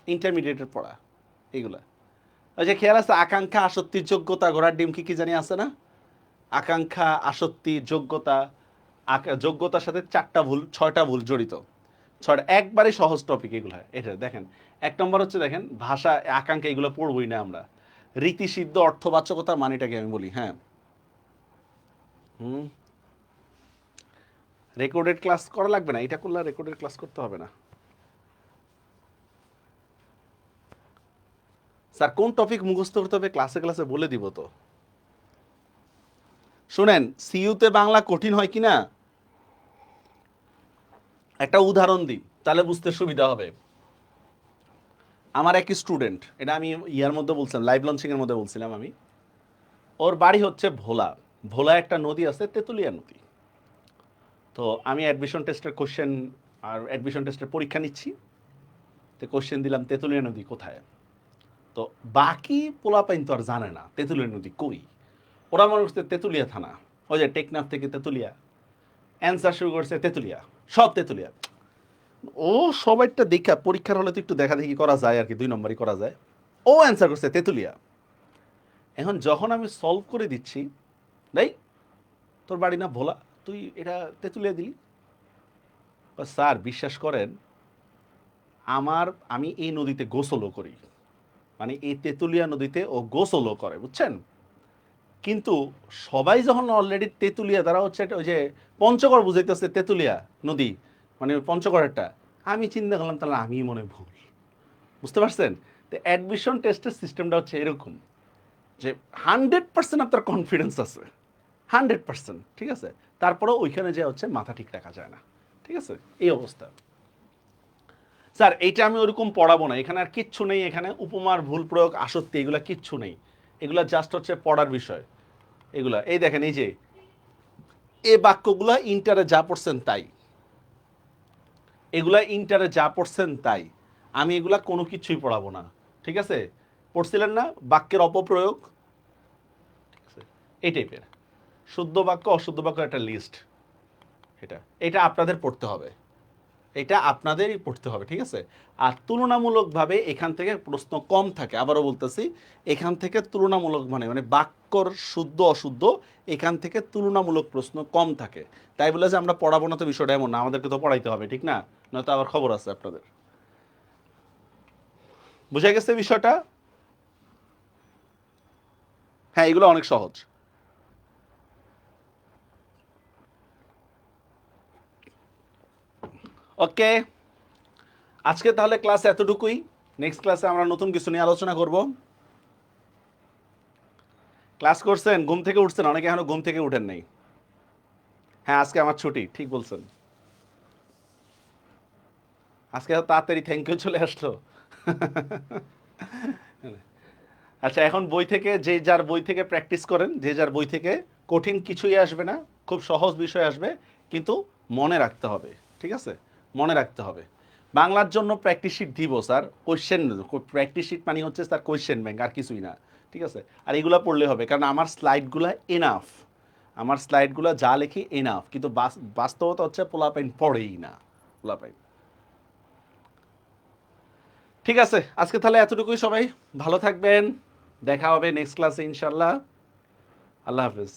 ইন্টারমিডিয়েটের পড়া এগুলা। ওই যে খেয়াল আছে, আকাঙ্ক্ষা, আসক্তি, যোগ্যতা, ঘোড়ার ডিম, কি কি জানি আছে না? আকাঙ্ক্ষা, আসক্তি, যোগ্যতা, যোগ্যতার সাথে 4টা ভুল 6টা ভুল জড়িত, 6টা একবারে সহজ টপিক এগুলো। এটা দেখেন, 1 নম্বর হচ্ছে দেখেন ভাষা, আকাঙ্ক্ষা এগুলো পড়বই না আমরা। রীতিসিদ্ধ অর্থবাচকতার মানেটাকে আমি বলি, হ্যাঁ। হুম, রেকর্ডেড ক্লাস করা লাগবে না, এটা করলে রেকর্ডেড ক্লাস করতে হবে না। স্যার কোন টপিক মুখস্থ করতে হবে ক্লাসে ক্লাসে বলে দিব তো। শুনেন, সিইউতে বাংলা কঠিন হয় কিনা একটা উদাহরণ দিই, তাহলে বুঝতে সুবিধা হবে। আমার এক স্টুডেন্ট, এটা আমি ইয়ার মধ্যে বলছিলাম, লাইভ লঞ্চিং এর মধ্যে বলছিলাম আমি, ওর বাড়ি হচ্ছে ভোলা, ভোলা একটা নদী আছে তেঁতুলিয়া নদী। তো আমি অ্যাডমিশন টেস্টের কোশ্চেন আর অ্যাডমিশন টেস্টের পরীক্ষা নিচ্ছি, তো কোশ্চেন দিলাম তেঁতুলিয়া নদী কোথায়। তো বাকি পোলাপাইন তো আর জানে না তেঁতুলিয়া নদী কই, ওরা মনে করছে তেঁতুলিয়া থানা, ওই যে টেকনাফ থেকে তেঁতুলিয়া, অ্যান্সার শুরু করছে তেঁতুলিয়া, সব তেঁতুলিয়া। ও সবাইটা দেখা, পরীক্ষার হলে তো একটু দেখা দেখি করা যায় আর কি, 2 নম্বরই করা যায়। ও অ্যান্সার করছে তেঁতুলিয়া। এখন যখন আমি সলভ করে দিচ্ছি, নাই তোর বাড়ি না ভোলা, তুই এটা তেঁতুলিয়া দিলি। স্যার বিশ্বাস করেন, আমি এই নদীতে গোসলও করি, মানে এই তেঁতুলিয়া নদীতে ও গোসলও করে, বুঝছেন? কিন্তু সবাই যখন অলরেডি তেঁতুলিয়া, তারা হচ্ছে ওই যে পঞ্চগড় বুঝাইতেছে তেঁতুলিয়া নদী, মানে পঞ্চগড়েরটা, আমি চিন্তা করলাম তাহলে আমি মনে হয় ভুল, বুঝতে পারছেন? তো অ্যাডমিশন টেস্টের সিস্টেমটা হচ্ছে এরকম যে 100% আপনার কনফিডেন্স আছে, 100%, ঠিক আছে, তারপরেও ওইখানে যে হচ্ছে মাথা ঠিক রাখা যায় না, ঠিক আছে, এই অবস্থা। স্যার এইটা আমি ওরকম পড়াবো না, এখানে আর কিচ্ছু নেই, এখানে উপমার ভুল প্রয়োগ, আসক্তি, এগুলা কিচ্ছু নেই, এগুলা জাস্ট হচ্ছে পড়ার বিষয় এগুলা। এই দেখেন, এই যে এই বাক্যগুলা ইন্টারে যা পড়ছেন তাই, এগুলা ইন্টারে যা পড়ছেন তাই, আমি এগুলা কোনো কিছুই পড়াবো না, ঠিক আছে? পড়ছিলেন না বাক্যের অপপ্রয়োগ, এই টাইপের শুদ্ধ বাক্য অশুদ্ধ বাক্য একটা লিস্ট, এটা আপনাদের পড়তে হবে, এটা আপনাদেরই পড়তে হবে, ঠিক আছে। আর তুলনামূলকভাবে এখান থেকে প্রশ্ন কম থাকে, আবারও বলতেছি, এখান থেকে তুলনামূলক মানে বাক্যর শুদ্ধ অশুদ্ধ এখান থেকে তুলনামূলক প্রশ্ন কম থাকে। তাই বলে যে আমরা পড়াবো না তো বিষয়টা এমন না, আমাদেরকে তো পড়াইতে হবে, ঠিক না? নয়তো আবার খবর আছে আপনাদের। বুঝা গেছে বিষয়টা? হ্যাঁ, এগুলো অনেক সহজ। ওকে, আজকে তাহলে ক্লাস এতটুকুই। নেক্সট ক্লাসে আমরা নতুন কিছু নিয়ে আলোচনা করব। ক্লাস করছেন, ঘুম থেকে উঠছেন, অনেকে এখনো ঘুম থেকে উঠেন নাই। হ্যাঁ, আজকে আমার ছুটি, ঠিক বলছেন। আজকে এত তাড়াতাড়ি থ্যাংক ইউ চলে আসলো। আচ্ছা, এখন বই থেকে যে যার বই থেকে প্র্যাকটিস করেন, যে যার বই থেকে। কঠিন কিছুই আসবে না, খুব সহজ বিষয় আসবে, কিন্তু মনে রাখতে হবে, ঠিক আছে? মনে রাখতে হবে। বাংলার জন্য প্র্যাকটিস শিট দিব স্যার, কোয়েশ্চেন প্র্যাকটিস শিট মানে হচ্ছে স্যার কোয়েশ্চেন ব্যাংক, আর কিছুই না, ঠিক আছে? আর এগুলো পড়লে হবে, কারণ আমার স্লাইডগুলো এনাফ, আমার স্লাইডগুলো যা লেখি এনাফ, কিন্তু বাস্তবতা হচ্ছে পোলাপাইন পড়েই না, পোলাপাইন। ঠিক আছে, আজকে তাহলে এতটুকুই। সবাই ভালো থাকবেন, দেখা হবে নেক্সট ক্লাসে ইনশাল্লাহ। আল্লাহ হাফেজ।